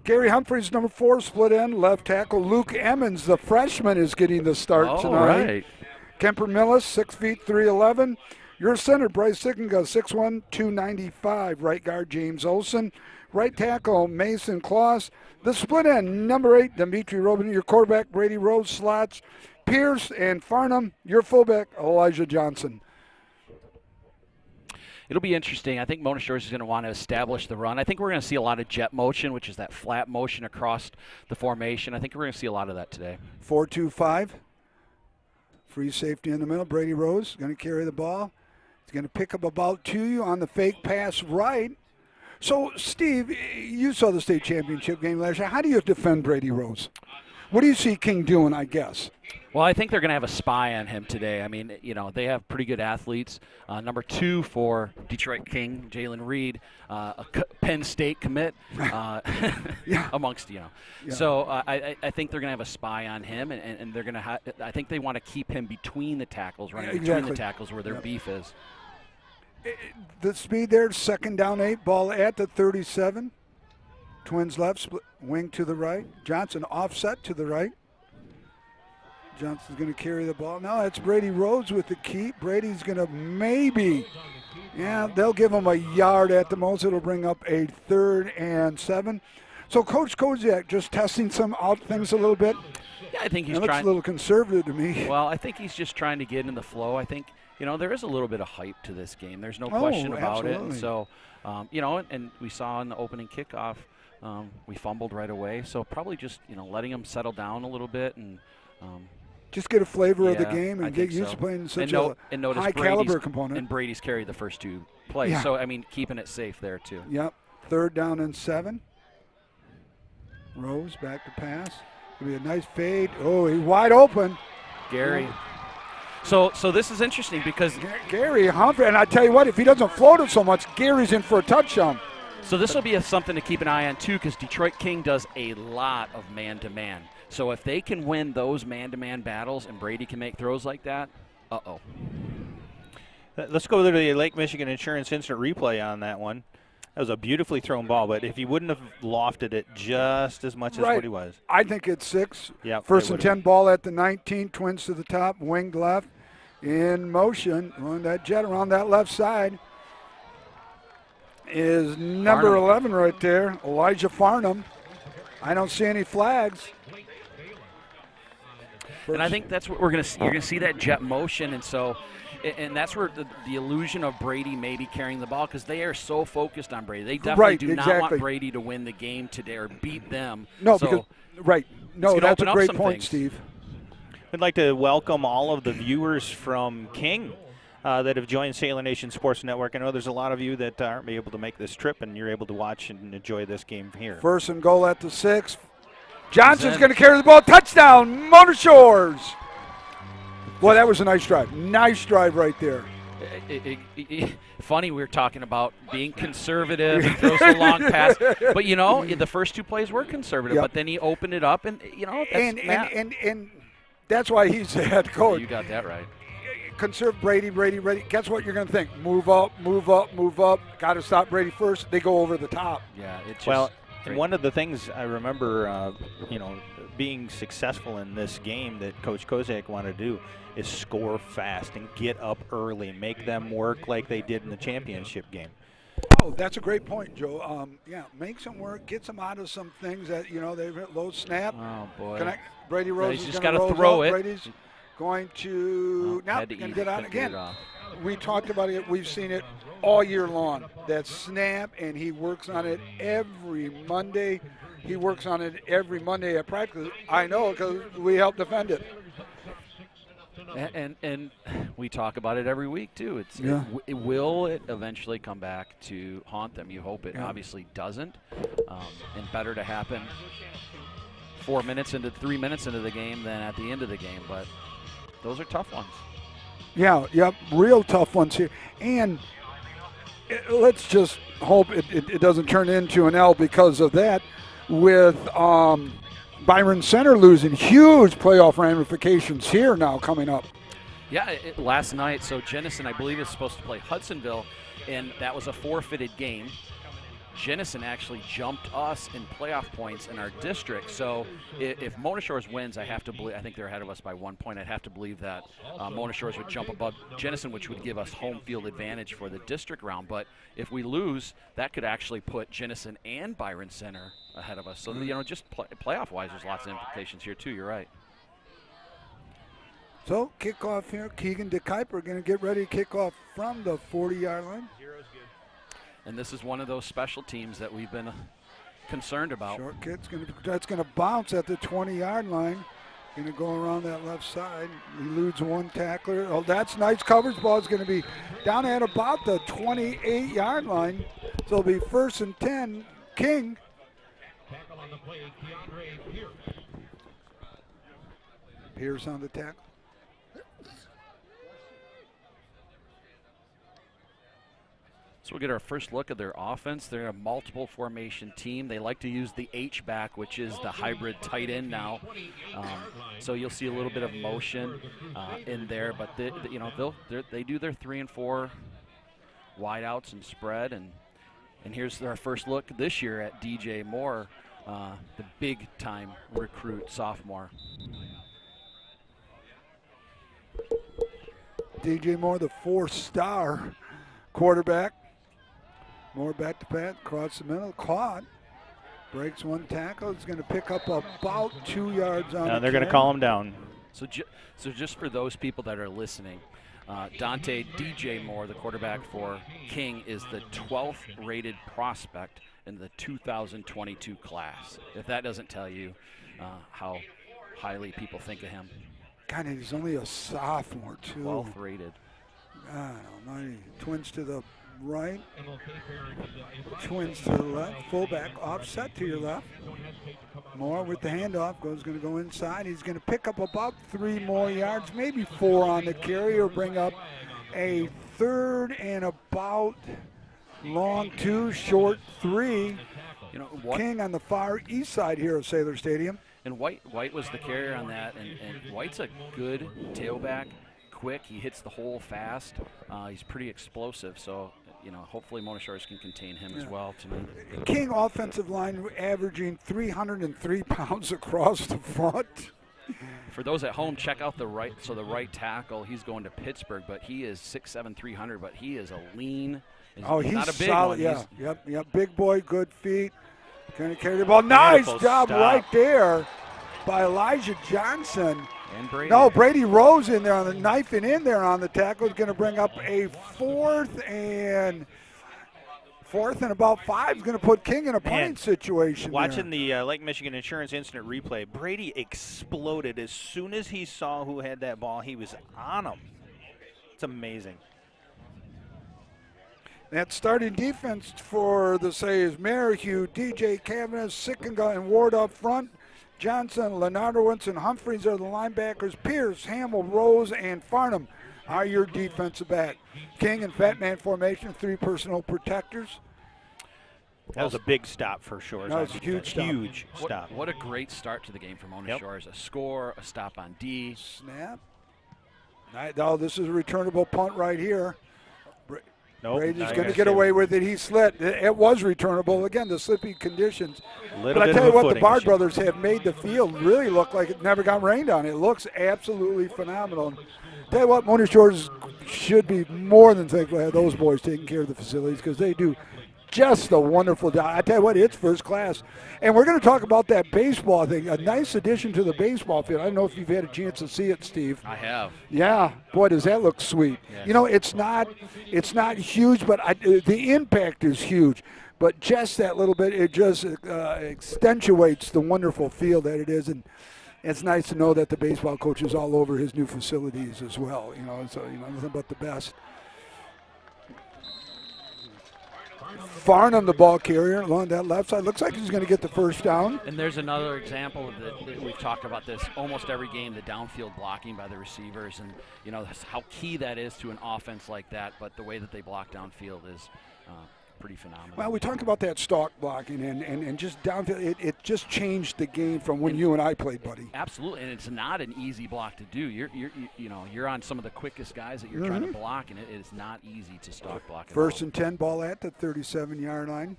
Gary Humphreys, number 4, split end, left tackle. Luke Emmons, the freshman, is getting the start tonight. Right. Kemper Millis, 6 feet 3'11". Your center, Bryce Sickinga, 6'1", 295. Right guard, James Olson. Right tackle, Mason Kloss. The split end, number 8, Dimitri Robin. Your quarterback, Brady Rose. Slots, Pierce and Farnham. Your fullback, Elijah Johnson. It'll be interesting. I think Mona Shores is going to want to establish the run. I think we're going to see a lot of jet motion, which is that flat motion across the formation. I think we're going to see a lot of that today. 4-2-5. Free safety in the middle. Brady Rose going to carry the ball. He's going to pick up about 2 on the fake pass right. So, Steve, you saw the state championship game last year. How do you defend Brady Rose? What do you see King doing, I guess? Well, I think they're going to have a spy on him today. I mean, they have pretty good athletes. Number 2 for Detroit King, Jalen Reed, a Penn State commit, amongst. Yeah. So I think they're going to have a spy on him, and they're going to. I think they want to keep him between the tackles, running between the tackles where their beef is. The speed there, 2nd down 8, ball at the 37. Twins left, split wing to the right. Johnson offset to the right. Johnson's going to carry the ball. Now it's Brady Rhodes with the keep. Brady's going to they'll give him a yard at the most. It'll bring up a 3rd and 7. So Coach Koziak just testing some out things a little bit. Yeah, I think he's looks a little conservative to me. Well, I think he's just trying to get in the flow. I think, there is a little bit of hype to this game. There's no question about it. And so, and we saw in the opening kickoff, we fumbled right away. So probably just, letting him settle down a little bit and just get a flavor of the game and get used to playing such a high-caliber component. And Brady's carried the first 2 plays. Yeah. So, keeping it safe there, too. Yep. 3rd down and 7. Rose back to pass. It'll be a nice fade. Oh, he's wide open. Gary. So this is interesting because Gary Humphrey, and I tell you what, if he doesn't float it so much, Gary's in for a touchdown. So this will be something to keep an eye on, too, because Detroit King does a lot of man-to-man. So if they can win those man-to-man battles and Brady can make throws like that, Let's go to the Lake Michigan Insurance Instant Replay on that one. That was a beautifully thrown ball, but if he wouldn't have lofted it just as much as what he was. I think it's 6. Yep, 1st and 10 ball at the 19. Twins to the top, winged left, in motion. On that jet around that left side is number 11 right there, Elijah Farnham. I don't see any flags. And I think that's what we're going to see. You're going to see that jet motion, and so – and that's where the illusion of Brady maybe carrying the ball, because they are so focused on Brady. They definitely do not want Brady to win the game today or beat them. No, that's a great point, Steve. I'd like to welcome all of the viewers from King that have joined Sailor Nation Sports Network. I know there's a lot of you that aren't able to make this trip, and you're able to watch and enjoy this game here. 1st and goal at the 6. Johnson's going to carry the ball. Touchdown, Mona Shores. Boy, that was a nice drive. Nice drive right there. Funny, we were talking about being conservative and throws a long pass, but the first 2 plays were conservative. Yep. But then he opened it up, and that's and that's why he's the head coach. You got that right. Conserve Brady. Guess what you're going to think? Move up. Got to stop Brady first. They go over the top. Yeah, it's well. And one of the things I remember, being successful in this game that Coach Kozak wanted to do is score fast and get up early, make them work like they did in the championship game. Oh, that's a great point, Joe. Make some work, get some out of some things that they've hit low snap. Oh boy! Brady Rose He's is just going got to to throw it. Brady's going to get out again. We talked about it. We've seen it all year long. That snap, and he works on it every Monday. He works on it every Monday at practice. I know because we help defend it. And we talk about it every week too. Will it eventually come back to haunt them? You hope it obviously doesn't. And better to happen 3 minutes into the game than at the end of the game. But those are tough ones. Yeah, real tough ones here. And let's just hope it doesn't turn into an L because of that. With Byron Center losing, huge playoff ramifications here now coming up. Yeah, last night, so Jennison, I believe, is supposed to play Hudsonville, and that was a forfeited game. Jennison actually jumped us in playoff points in our district. So if Mona Shores wins, I think they're ahead of us by 1 point. I'd have to believe that Mona Shores would jump above Jennison, which would give us home field advantage for the district round. But if we lose, that could actually put Jennison and Byron Center ahead of us. So, just playoff-wise, there's lots of implications here, too. You're right. So, kickoff here. Keegan DeKuyper going to get ready to kick off from the 40-yard line. And this is one of those special teams that we've been concerned about. Short kick's that's going to bounce at the 20-yard line. Going to go around that left side. Eludes one tackler. Oh, that's nice coverage. Ball's going to be down at about the 28-yard line. So it'll be 1st and 10. King. Pierce on the tackle. So we'll get our first look at their offense. They're a multiple formation team. They like to use the H-back, which is the hybrid tight end now. So you'll see a little bit of motion in there, but they do their 3 and 4 wideouts and spread. And here's our first look this year at DJ Moore, the big-time recruit sophomore. DJ Moore, the 4-star quarterback. Moore back to pass, across the middle, caught. Breaks one tackle. He's going to pick up about 2 yards on the they're going to call him down. So just for those people that are listening, Dante DJ Moore, the quarterback for King, is the 12th rated prospect in the 2022 class. If that doesn't tell you how highly people think of him. God, he's only a sophomore, too. 12th rated. God almighty. Twins to the right. Twins to the left. Fullback offset to your left. Moore with the handoff. Going to go inside. He's going to pick up about 3 more yards, maybe 4 on the carry, or bring up a 3rd and about long 2, short 3. King on the far east side here of Sailor Stadium. And White was the carrier on that, and White's a good tailback, quick. He hits the hole fast. He's pretty explosive, so hopefully Mona Shores can contain him as well tonight. King offensive line averaging 303 pounds across the front. For those at home, check out the right tackle. He's going to Pittsburgh, but he is 6'7", 300, but he is a lean. He's not a big solid. one. Yeah, yep. Big boy, good feet. Going to carry the ball. Nice job right there by Elijah Johnson. And Brady. No, Brady Rose in there on the knifing in there on the tackle. Is going to bring up a 4th and about 5. Is going to put King in a punting situation. Watching the Lake Michigan Insurance Incident replay, Brady exploded as soon as he saw who had that ball. He was on him. It's amazing. That starting defense for the Sayers Merrihew, DJ Kavanaugh, Sickinga, and Ward up front. Johnson, Leonardowitz, and Humphreys are the linebackers. Pierce, Hamill, Rose, and Farnham Are your defensive back. King and Fat Man formation, 3 personal protectors. That was a big stop for Shores. That was a huge stop. Huge stop. What a great start to the game for Mona Shores. A score, a stop on D. Snap. Oh, this is a returnable punt right here. Brady's going to get away with it. He slid. It was returnable. Again, the slippy conditions. But I tell you what, the Bard brothers have made the field really look like it never got rained on. It looks absolutely phenomenal. Tell you what, Mona Shores should be more than thankful to have those boys taking care of the facilities because they do just a wonderful job. I tell you what, it's first class. And we're going to talk about that baseball thing, a nice addition to the baseball field. I don't know if you've had a chance to see it, Steve. I have. Yeah, boy, does that look sweet. Yes. You know, it's not huge, but the impact is huge. But just that little bit, it just accentuates the wonderful field that it is. And it's nice to know that the baseball coach is all over his new facilities as well. You know, so nothing but the best. Farnham, the ball carrier, along that left side. Looks like he's going to get the first down. And there's another example of that we've talked about this almost every game, the downfield blocking by the receivers. And, you know, how key that is to an offense like that. But the way that they block downfield is pretty phenomenal. Well, we talked about that stalk blocking and just downfield. It just changed the game from when you and I played, buddy. Absolutely, and it's not an easy block to do. You're on some of the quickest guys that you're trying to block, and it is not easy to stalk block. First and 10, ball at the 37-yard line.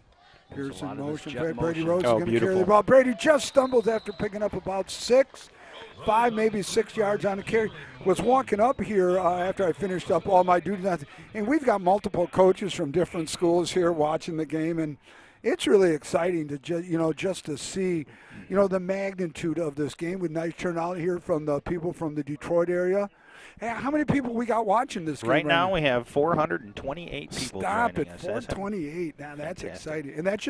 Pearson motion. Brady Rose is Oh, going to carry the ball. Brady just stumbles after picking up about 5, maybe 6 yards on the carry. Was walking up here after I finished up all my duties. And we've got multiple coaches from different schools here watching the game. And it's really exciting to just to see, the magnitude of this game with nice turnout here from the people from the Detroit area. Hey, how many people we got watching this game? Right now we have 428 people Stop joining it, us. 428. Now that's Fantastic. exciting. And that's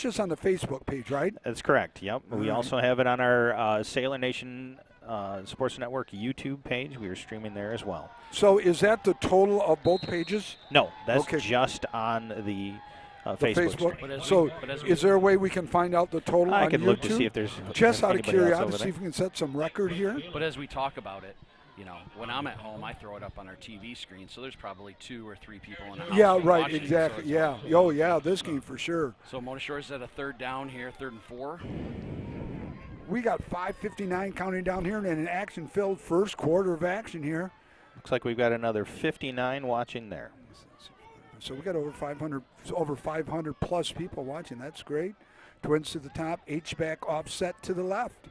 just on the Facebook page, right? That's correct, yep. We also have it on our Sailor Nation Sports Network YouTube page. We are streaming there as well. So is that the total of both pages? No, that's just on the Facebook. So is there a way we can find out the total on YouTube? I can look to see if there's just out of anybody else over curiosity, there. see if we can set some record here. But as we talk about it, when I'm at home, I throw it up on our TV screen, so there's probably 2 or 3 people in the house. Yeah, right, watching, exactly. so Yeah. Oh, yeah, this game for sure. So Mona Shores at a 3rd down here, 3rd and 4. We got 5:59 counting down here and an action-filled first quarter of action here. Looks like we've got another 59 watching there. So we got over 500 plus people watching. That's great. Twins to the top, H-back offset to the left.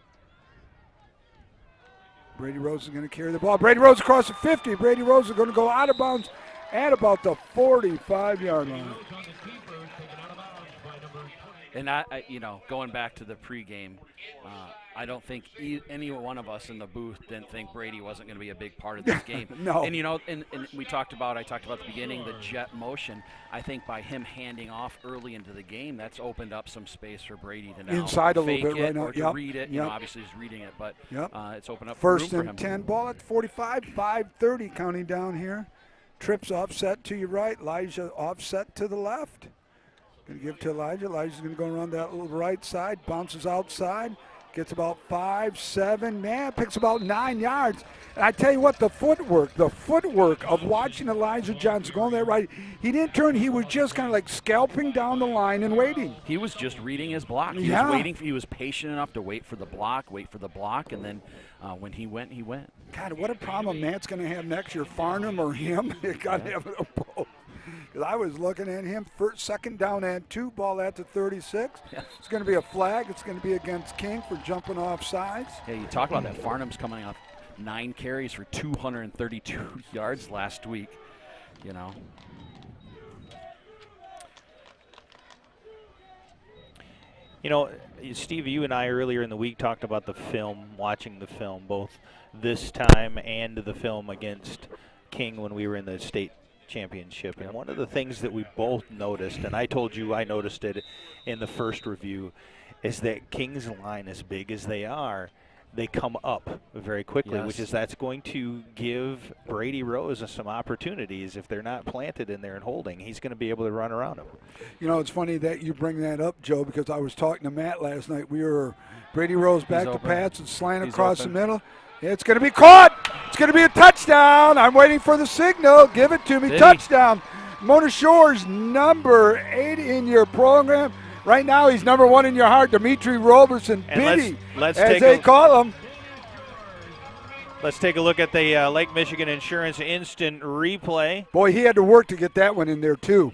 Brady Rose is going to carry the ball. Brady Rose across the 50. Brady Rose is going to go out of bounds at about the 45-yard line. And going back to the pregame, I don't think any one of us in the booth didn't think Brady wasn't going to be a big part of this game. No. And and I talked about at the beginning the jet motion. I think by him handing off early into the game, that's opened up some space for Brady to now inside a fake little bit it right now. or to read it. Obviously he's reading it, but it's opened up First room for and him. 10, ball at 45, 5:30 counting down here. Trips offset to your right, Elijah offset to the left. Going to give to Elijah. Elijah's going to go around that little right side, bounces outside, gets about 5, 7, picks about 9 yards. And I tell you what, the footwork of watching Elijah Johnson going that right, he didn't turn, he was just kind of like scalping down the line and waiting. He was just reading his block. He was waiting. He was patient enough to wait for the block, and then when he went, he went. God, what a problem Matt's going to have next year, Farnham or him. You got to have them both. Because I was looking at him, second down and 2, ball at the 36. Yeah. It's going to be a flag. It's going to be against King for jumping off sides. Yeah, you talk about that. Farnham's coming off 9 carries for 232 yards last week. Steve, you and I earlier in the week talked about the film, watching the film, both this time and the film against King when we were in the state championship. And one of the things that we both noticed, and I told you I noticed it in the first review, is that King's line, as big as they are, they come up very quickly, which is that's going to give Brady Rose some opportunities. If they're not planted in there and holding, he's going to be able to run around them. It's funny that you bring that up, Joe, because I was talking to Matt last night. We were Brady Rose back to pass and slant across the middle. It's going to be caught. going to be a touchdown. I'm waiting for the signal. Give it to me. Did Touchdown. Mona Shores, number 8 in your program. Right now, he's number 1 in your heart. Dimitri Roberson, And Biddy, let's as take they call him. Let's take a look at the Lake Michigan Insurance instant replay. Boy, he had to work to get that one in there, too.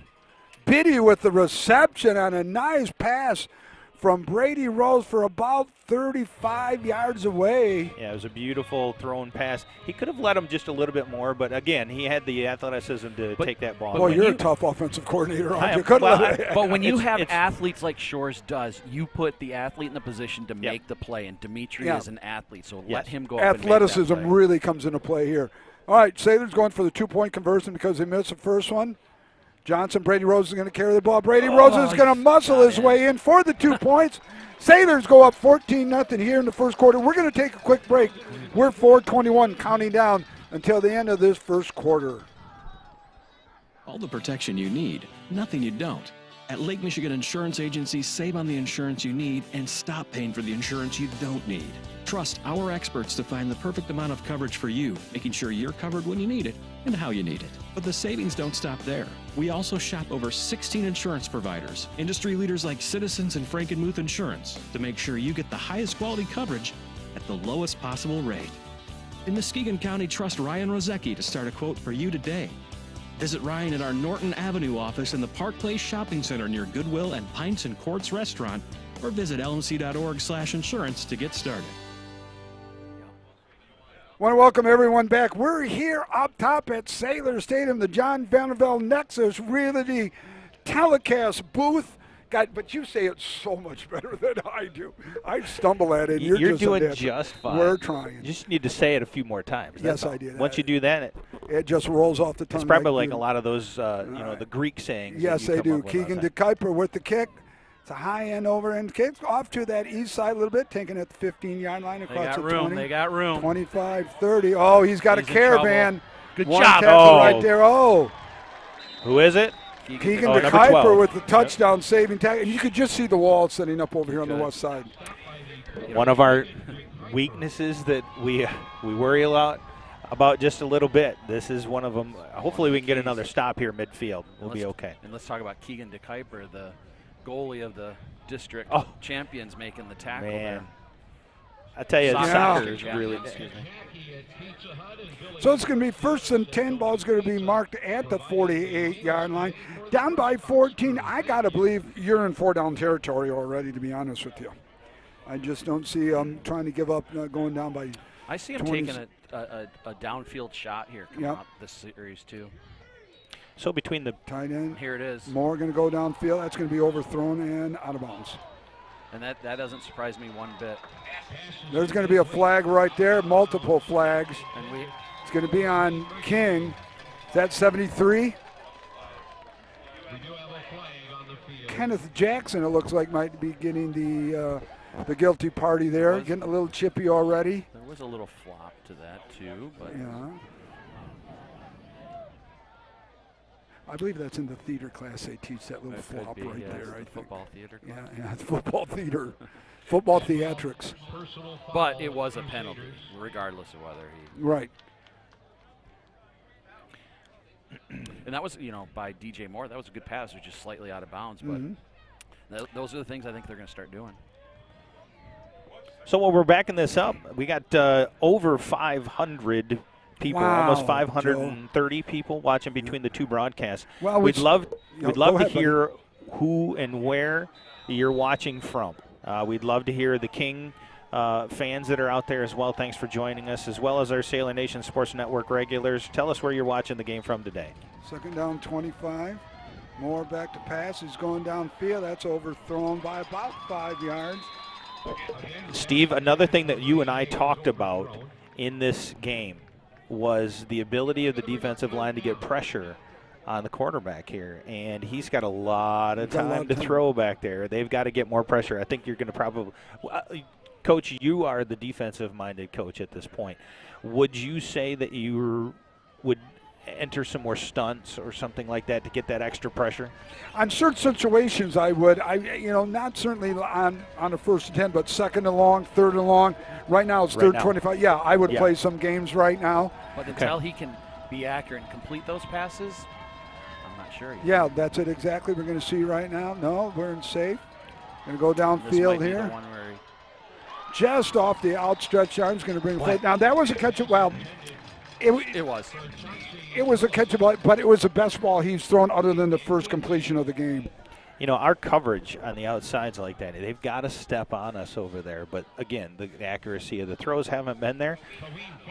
Biddy with the reception on a nice pass from Brady Rose for about 35 yards away. Yeah, it was a beautiful thrown pass. He could have let him just a little bit more, but again, he had the athleticism to take that ball. Boy, you're a tough offensive coordinator, aren't you? But when you have athletes like Shores does, you put the athlete in the position to make the play, and Dimitri is an athlete, so let him go up and make that athleticism play. really comes into play here. All right, Sailors going for the 2-point conversion because they missed the first one. Johnson, Brady Rose is going to carry the ball. Brady Rose is going to muscle his way in for the 2 points. Sailors go up 14-0 here in the first quarter. We're going to take a quick break. We're 4:21 counting down until the end of this first quarter. All the protection you need, nothing you don't. At Lake Michigan Insurance Agency, save on the insurance you need and stop paying for the insurance you don't need. Trust our experts to find the perfect amount of coverage for you, making sure you're covered when you need it and how you need it. But the savings don't stop there. We also shop over 16 insurance providers, industry leaders like Citizens and Frankenmuth Insurance, to make sure you get the highest quality coverage at the lowest possible rate. In Muskegon County, trust Ryan Rozecki to start a quote for you today. Visit Ryan at our Norton Avenue office in the Park Place Shopping Center near Goodwill and Pints and Courts Restaurant, or visit lmc.org/insurance to get started. Want to welcome everyone back. We're here up top at Sailor Stadium, the John Vanderbilt Nexus Realty telecast booth. God, but you say it so much better than I do. I stumble at it. You're just doing a just fine. We're trying. You just need to say it a few more times. Yes, I did. Once you do that, it just rolls off the tongue. It's probably like a lot of those, the Greek sayings. Yes, they do. Keegan DeKuyper with the kick. It's a high end over end kick off to that east side a little bit, taking it the 15-yard line across the 20. They got room. 25, 30. Oh, he's got a caravan. Good One job. tackle right there. Oh. Who is it? Keegan DeKuyper with the touchdown saving tackle. And you could just see the wall setting up over here on the west side. One of our weaknesses that we worry about just a little bit. This is one of them. Hopefully we can get another stop here midfield. We'll be okay. And let's talk about Keegan DeKuyper, the goalie of the district champions, making the tackle there. I tell you, soccer is really. So it's going to be 1st and 10. Ball's going to be marked at the 48-yard line. Down by 14. I got to believe you're in 4-down territory already, to be honest with you. I just don't see them trying to give up going down by I see him 20. taking a downfield shot here coming up this series, too. So between the tight end, here it is. Moore going to go downfield. That's going to be overthrown and out of bounds. And that doesn't surprise me one bit. There's going to be a flag right there, multiple flags. And it's going to be on King. Is that 73? Kenneth Jackson, it looks like, might be getting the guilty party there, getting a little chippy already. There was a little flop to that, too. But yeah. I believe that's in the theater class they teach that little flop right there. I think. Football theater class. Yeah, it's football theater. Football theatrics. But it was a penalty, regardless of whether he. Right. And that was, by DJ Moore. That was a good pass. It was just slightly out of bounds. But those are the things I think they're going to start doing. So while we're backing this up, we got over 500 people, almost 530 people watching between the two broadcasts. Well, we'd love to hear who and where you're watching from. We'd love to hear the King fans that are out there as well. Thanks for joining us, as well as our Sailor Nation Sports Network regulars. Tell us where you're watching the game from today. 2nd down, 25. Moore back to pass. He's going downfield. That's overthrown by about 5 yards. Steve, another thing that you and I talked about in this game was the ability of the defensive line to get pressure on the quarterback here, and he's got a lot of time to throw back there. They've got to get more pressure. I think you're going to probably Coach, you are the defensive-minded coach at this point. Would you say that you would enter some more stunts or something like that to get that extra pressure? On certain situations, I would. Not certainly on a 1st and 10, but 2nd and long, 3rd and long. Right now it's 3rd 25. Yeah, I would play some games right now. But until he can be accurate and complete those passes, I'm not sure. Yeah, that's it exactly. We're going to see right now. No, we're in safe. Going to go downfield here. Just off the outstretched arms, going to bring it forward. Now that was a catch. It was. It was a catchable, but it was the best ball he's thrown other than the first completion of the game. Our coverage on the outsides like that, they've got to step on us over there. But, again, the accuracy of the throws haven't been there.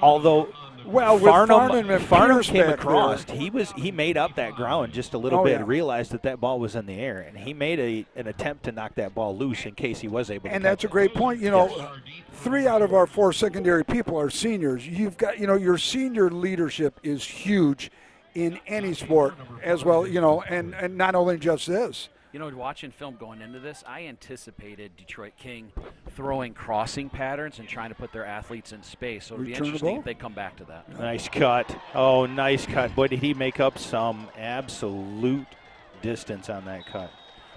Although, Farnham came across, he made up that ground just a little bit and realized that ball was in the air. And he made an attempt to knock that ball loose in case he was able to. And that's a great point. 3 out of our 4 secondary people are seniors. You've got, your senior leadership is huge in any sport as well, and not only just this. Watching film going into this, I anticipated Detroit King throwing crossing patterns and trying to put their athletes in space. So it'll be interesting if they come back to that. Nice cut. Oh, nice cut. Boy, did he make up some absolute distance on that cut.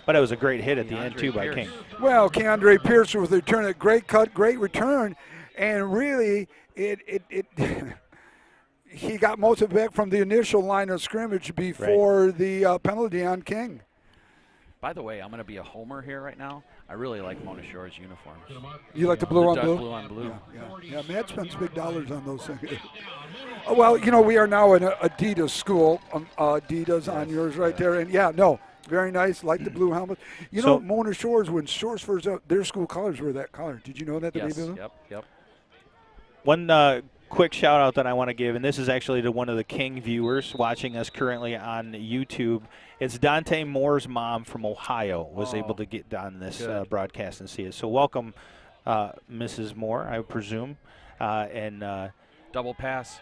But it was a great hit at the end, too, by King. Well, Keandre Pierce with the return, a great cut, great return. And really, he got most of it back from the initial line of scrimmage before the penalty on King. By the way, I'm going to be a homer here right now. I really like Mona Shore's uniforms. You like the blue on blue? Blue on blue. Yeah, Matt spends big dollars on those things. Well, we are now in an Adidas school. Adidas on yours right there. And, very nice. Like the blue helmet. Mona Shore's, when Shores first out, their school colors were that color. Did you know that? Yes, yep. One quick shout out that I want to give, and this is actually to one of the King viewers watching us currently on YouTube. It's Dante Moore's mom from Ohio was able to get on this broadcast and see it. So welcome, Mrs. Moore, I presume. Double pass.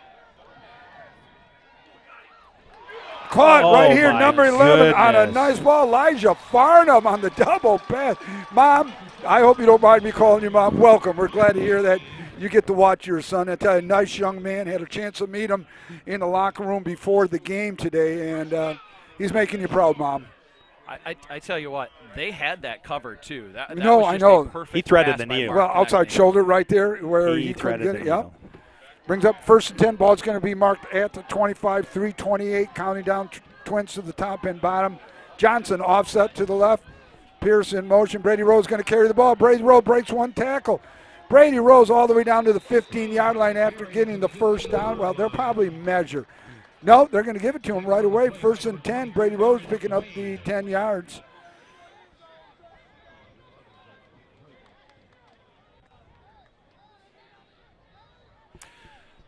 Caught right here, number 11 on a nice ball. Elijah Farnham on the double pass. Mom, I hope you don't mind me calling you Mom. Welcome. We're glad to hear that. You get to watch your son. I tell you, nice young man. Had a chance to meet him in the locker room before the game today, and he's making you proud, Mom. I tell you what, they had that covered too. That no, was just I know. A perfect he threaded pass the knee. Well, outside shoulder right there where he couldn't get it. Yep. Brings up 1st and 10. Ball's going to be marked at the 25, 3:28, counting down Twins to the top and bottom. Johnson offset to the left. Pierce in motion. Brady Rose going to carry the ball. Brady Rose breaks one tackle. Brady Rose all the way down to the 15-yard line after getting the first down. Well, they'll probably measure. No, they're going to give it to him right away. 1st and 10. Brady Rose picking up the 10 yards.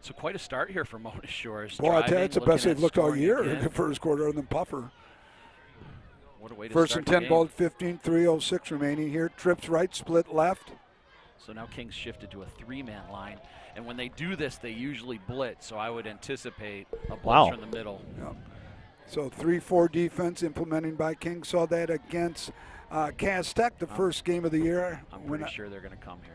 So quite a start here for Mona Shores. Boy, I tell you, it's the best they've looked all year in the first quarter, other than Puffer. What a way to 1st and 10, ball at 15, 3:06 remaining here. Trips right, split left. So now King's shifted to a 3-man line. And when they do this, they usually blitz. So I would anticipate a blitz from the middle. Yep. So 3-4 defense implementing by King. Saw that against Cass Tech, the first game of the year. I'm pretty sure they're going to come here.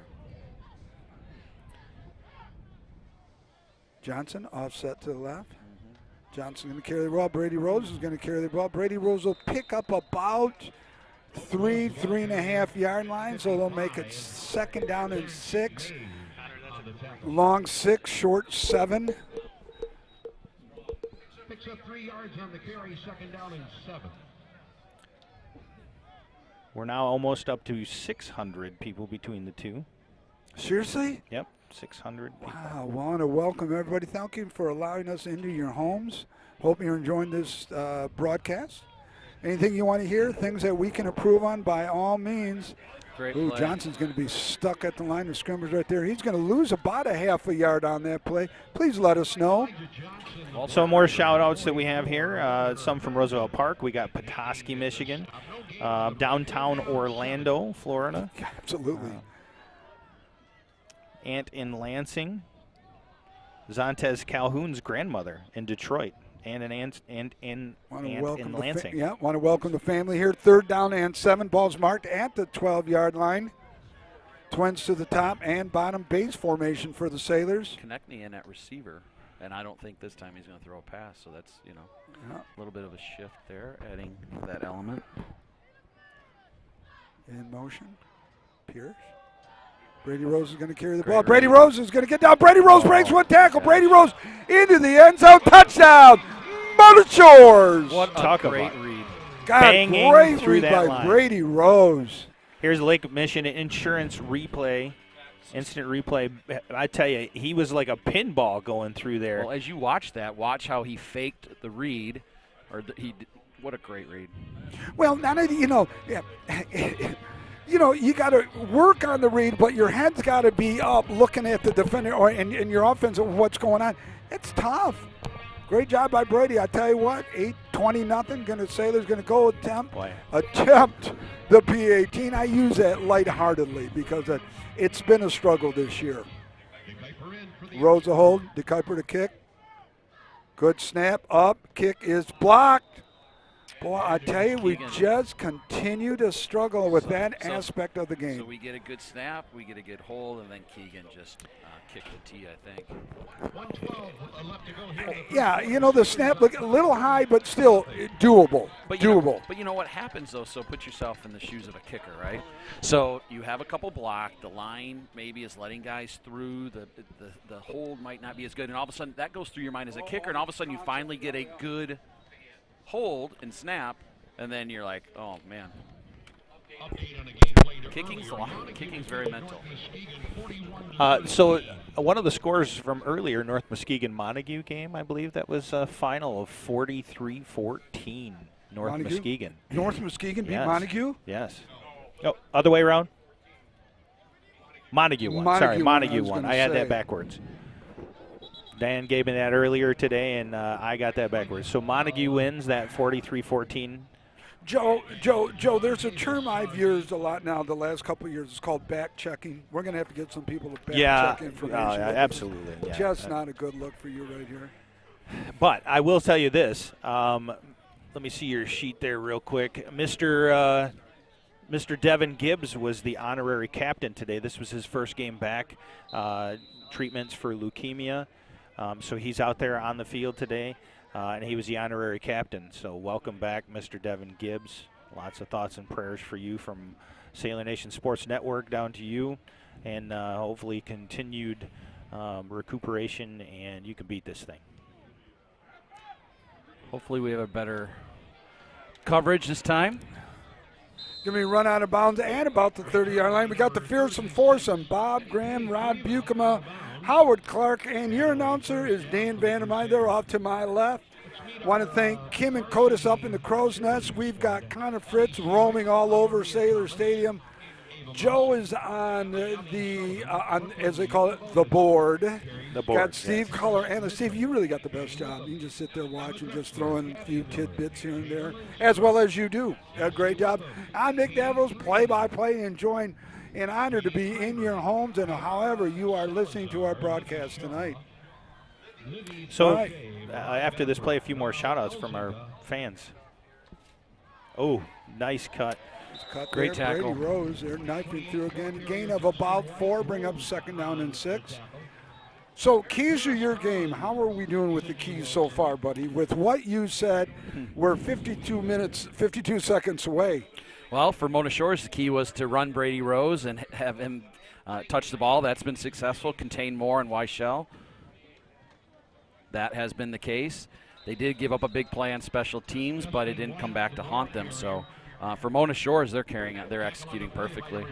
Johnson offset to the left. Johnson going to carry the ball. Brady Rose is going to carry the ball. Brady Rose will pick up about 3.5 yard line, so they'll make it 2nd down and 6. Long 6, short 7. Picks up 3 yards on the carry, 2nd down and 7. We're now almost up to 600 people between the two. Seriously? Yep, 600 people. Wow, I want to welcome everybody. Thank you for allowing us into your homes. Hope you're enjoying this broadcast. Anything you want to hear, things that we can improve on, by all means. Great play. Johnson's going to be stuck at the line of scrimmage right there. He's going to lose about a half a yard on that play. Please let us know. Some more shout-outs that we have here. Some from Roosevelt Park. We got Petoskey, Michigan. Downtown Orlando, Florida. Absolutely. Aunt in Lansing. Zontez Calhoun's grandmother in Detroit. And an aunt in Lansing. Want to welcome the family here. 3rd down and 7. Ball's marked at the 12-yard line. Twins to the top and bottom, base formation for the Sailors. Konechny in at receiver. And I don't think this time he's going to throw a pass. So that's, Yeah. a little bit of a shift there, adding that element. In motion. Pierce. Brady Rose is going to carry the Great ball. Brady read. Rose is going to get down. Brady Rose breaks one tackle. gosh. Brady Rose into the end zone. Touchdown. Mother Shores. What Talk a great about read. God, banging great through read that by line. Brady Rose. Here's Lake Michigan Insurance replay, instant replay. I tell you, he was like a pinball going through there. Well, as you watch that, watch how he faked the read. What a great read. Well, now that you got to work on the read, but your head's got to be up looking at the defender or in your offense of what's going on. It's tough. Great job by Brady. I tell you what, 8-20-0. Sailors going to go attempt the P18. I use that lightheartedly because it's been a struggle this year. Rose a hold, DeKuyper to kick. Good snap, up, kick is blocked. Boy, I tell you, we just continue to struggle with that aspect of the game. So we get a good snap, we get a good hold, and then Keegan just kicked the tee, I think. Yeah, the snap look a little high, but still doable. Doable. But you know what happens, though? So put yourself in the shoes of a kicker, right? So you have a couple blocked. The line maybe is letting guys through. The hold might not be as good. And all of a sudden, that goes through your mind as a kicker, and all of a sudden you finally get a good hold and snap, and then you're like, oh, man. Kicking's very mental. So one of the scores from earlier, North Muskegon-Montague game, I believe that was a final of 43-14, North Muskegon. North Muskegon beat Montague? Yes. Oh, other way around? Montague won. Montague won. I had that backwards. Dan gave me that earlier today, and I got that backwards. So Montague wins that 43-14. Joe, there's a term I've used a lot now the last couple of years. It's called back checking. We're going to have to get some people to back check information. Absolutely. Yeah. Just not a good look for you right here. But I will tell you this. Let me see your sheet there real quick. Mr. Devin Gibbs was the honorary captain today. This was his first game back. Treatments for leukemia. So he's out there on the field today. And he was the honorary captain. So welcome back, Mr. Devin Gibbs. Lots of thoughts and prayers for you from Sailor Nation Sports Network down to you. And hopefully continued recuperation, and you can beat this thing. Hopefully we have a better coverage this time. Going to be run out of bounds at about the 30-yard line. We got the fearsome foursome, Bob Graham, Rod Bukema, Howard Clark, and your announcer is Dan Vandermeyer. They're off to my left. Want to thank Kim and Cotis up in the Crow's Nest. We've got Connor Fritz roaming all over Sailor Stadium. Joe is on as they call it, the board. Got Steve Culler. And Steve, you really got the best job. You can just sit there watching, just throwing a few tidbits here and there, as well as you do. A great job. I'm Nick Davros, play-by-play, enjoying an honor to be in your homes and however you are listening to our broadcast tonight. So after this play, a few more shout-outs from our fans. Oh, nice cut. Great tackle. Brady Rose, they're knifing through again. Gain of about 4, bring up 2nd down and 6. So keys to your game, how are we doing with the keys so far, buddy? With what you said, we're 52 seconds away. Well, for Mona Shores, the key was to run Brady Rose and have him touch the ball. That's been successful. Contain Moore and Weichel. That has been the case. They did give up a big play on special teams, but it didn't come back to haunt them. So for Mona Shores, they're executing perfectly.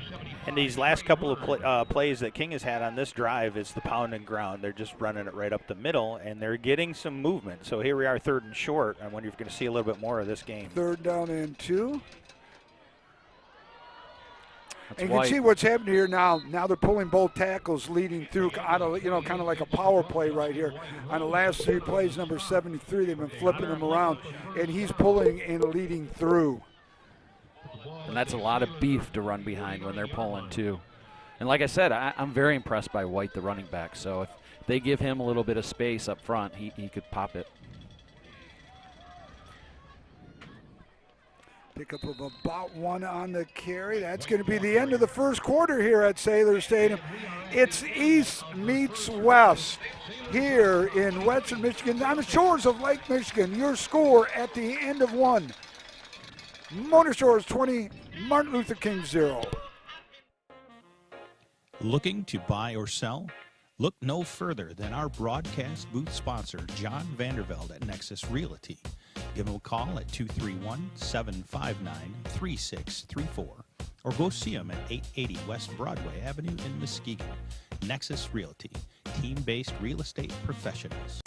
And these last couple of plays that King has had on this drive is the pound and ground. They're just running it right up the middle, and they're getting some movement. So here we are, 3rd and short. I wonder if you're going to see a little bit more of this game. 3rd down and 2. That's and you can see what's happening here now. Now they're pulling both tackles leading through out of, kind of like a power play right here. On the last 3 plays, number 73, they've been flipping him around, and he's pulling and leading through. And that's a lot of beef to run behind when they're pulling, too. And like I said, I'm very impressed by White, the running back. So if they give him a little bit of space up front, he could pop it. Pickup of about 1 on the carry. That's going to be the end of the first quarter here at Saylor Stadium. It's East meets West here in Western Michigan, on the shores of Lake Michigan. Your score at the end of 1. Motor Shores 20, Martin Luther King 0. Looking to buy or sell? Look no further than our broadcast booth sponsor, John Vandervelde at Nexus Realty. Give him a call at 231-759-3634 or go see him at 880 West Broadway Avenue in Muskegon. Nexus Realty, team-based real estate professionals.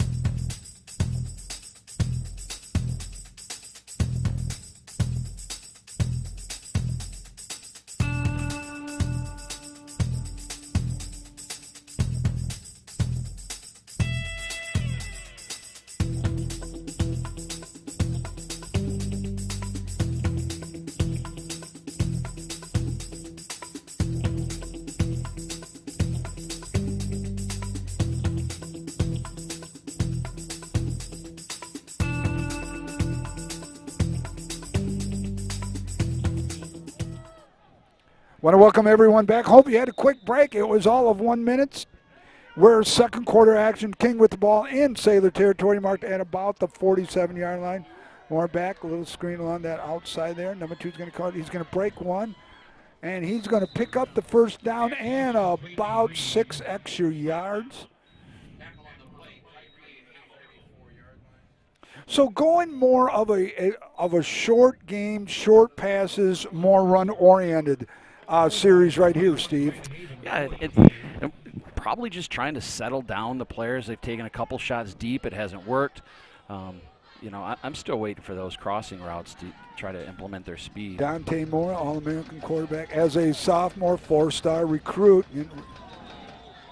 Want to welcome everyone back. Hope you had a quick break. It was all of 1 minute. We're second quarter action. King with the ball in Saylor territory, marked at about the 47-yard line. More back, a little screen along that outside there. Number 2 is going to call it. He's going to break one, and he's going to pick up the first down and about 6 extra yards. So going more of a short game, short passes, more run-oriented series right here, Steve. Yeah, it probably just trying to settle down the players. They've taken a couple shots deep. It hasn't worked. I'm still waiting for those crossing routes to try to implement their speed. Dante Moore, All-American quarterback, as a sophomore, 4-star recruit.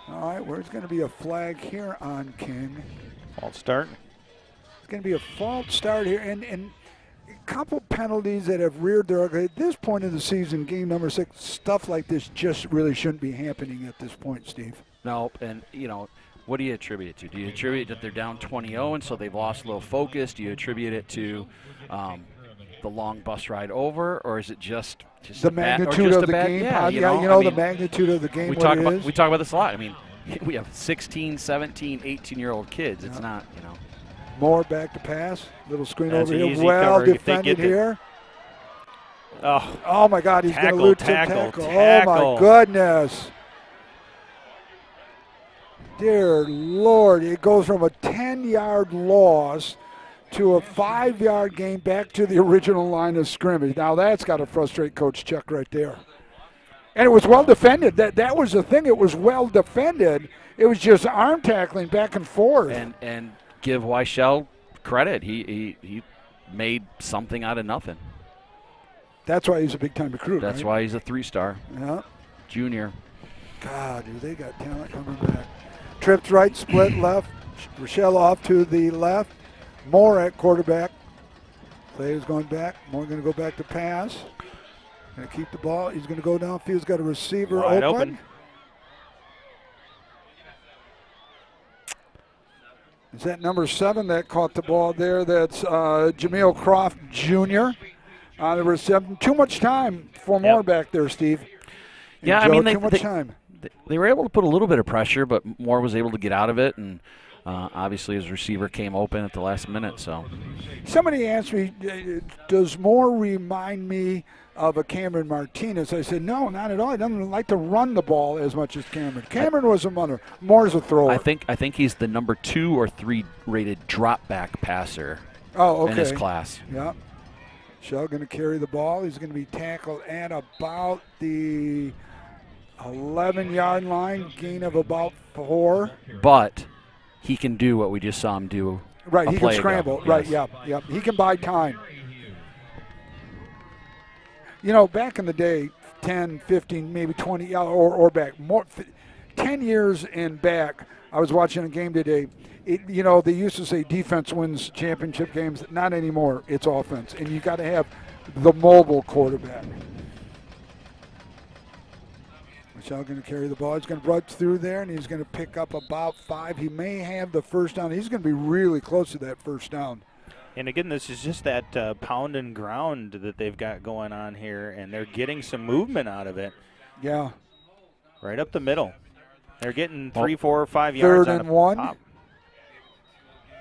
All right, where's going to be a flag here on King? False start. It's going to be a false start here, and a couple penalties that have reared their ugly. At this point in the season, game number 6, stuff like this just really shouldn't be happening at this point, Steve. No, and what do you attribute it to? Do you attribute it that they're down 20-0 and so they've lost a little focus? Do you attribute it to the long bus ride over, or is it just the magnitude of the game? The magnitude of the game. We talk about this a lot. I mean, we have 16, 17, 18-year-old kids. It's not, Moore back to pass. Little screen That's over here. easy Well cover if they defended get here. Oh my God, he's going to lose some tackle. Tackle. Oh, my goodness. Dear Lord, it goes from a 10-yard loss to a 5-yard gain back to the original line of scrimmage. Now that's got to frustrate Coach Chuck right there. And it was well defended. That was the thing. It was well defended. It was just arm tackling back and forth. And give Weichel credit. He made something out of nothing. That's why he's a big-time recruit. That's right? why he's a 3-star. Yeah. Junior. God, dude, they got talent coming back. Trips right, split left. Rochelle off to the left. Moore at quarterback. Player's going back. Moore going to go back to pass. Going to keep the ball. He's going to go downfield. He's got a receiver wide open. Is that number 7 that caught the ball there? That's Jameel Croft Jr. There was too much time for Moore back there, Steve. Yeah, Joe, too much time. They were able to put a little bit of pressure, but Moore was able to get out of it, and obviously his receiver came open at the last minute. So, somebody asked me, does Moore remind me of a Cameron Martinez? I said, no, not at all. He doesn't like to run the ball as much as Cameron. Cameron was a runner. Moore's a thrower. I think he's the number 2 or 3 rated drop back passer in his class. Yeah. Shell going to carry the ball. He's going to be tackled at about the 11-yard line, gain of about 4. But he can do what we just saw him do. Right, he can scramble. Yes. Right, yeah. He can buy time. Back in the day, 10, 15, maybe 20, or back, 10 years and back, I was watching a game today. They used to say defense wins championship games. Not anymore. It's offense. And you got to have the mobile quarterback. Michelle going to carry the ball. He's going to run through there, and he's going to pick up about 5. He may have the first down. He's going to be really close to that first down. And again, this is just that pound and ground that they've got going on here, and they're getting some movement out of it. Yeah. Right up the middle. They're getting 3, 4, or 5 yards on Third and a 1. pop.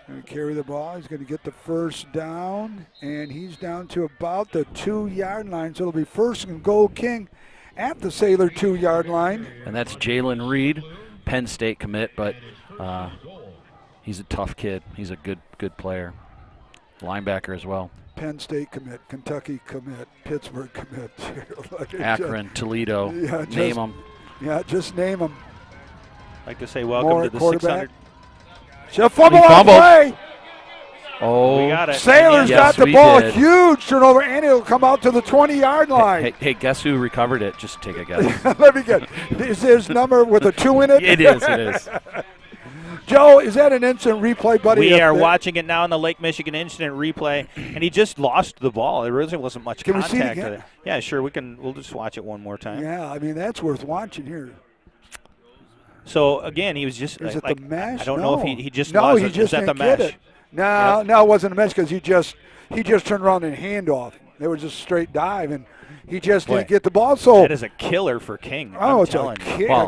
Going to carry the ball. He's going to get the first down, and he's down to about the 2-yard line. So it'll be first and goal King at the Sailor 2-yard line. And that's Jalen Reed, Penn State commit, but he's a tough kid. He's a good player. Linebacker as well. Penn State commit, Kentucky commit, Pittsburgh commit. Akron, Toledo, yeah, name them. Yeah, just name them. I'd like to say welcome to the 600. She'll fumble on the play. Oh, we got it. Sailors got the ball. Huge turnover, and it'll come out to the 20-yard line. Hey, guess who recovered it? Just take a guess. Let me get. Is his number with a 2 in it? It is. Joe, is that an instant replay, buddy? We are watching it now in the Lake Michigan instant replay, and he just lost the ball. There really wasn't much contact. Can we see it again? Yeah, sure. We'll just watch it one more time. Yeah, I mean, that's worth watching here. So, again, he was just Is it like, the mesh? I don't know if he just no, lost he it. just Is that didn't the mesh? get it. No, it wasn't a mesh because he just turned around and handoff. It was just a straight dive, and he just didn't get the ball. So that is a killer for King. Oh, it's a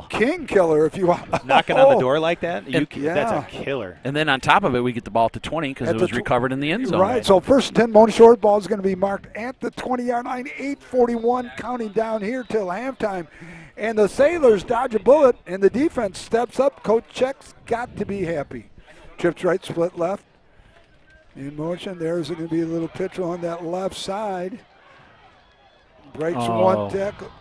king killer if you want. Knocking on the door like that, that's yeah. a killer. And then on top of it, we get the ball to 20 because it was recovered in the end zone. Right, so first and 10, Mona Shores ball is going to be marked at the 20-yard line, 8:41 counting down here till halftime. And the Sailors dodge a bullet, and the defense steps up. Coach Check's got to be happy. Trips right, split left. In motion, there's going to be a little pitch on that left side. Breaks one tackle.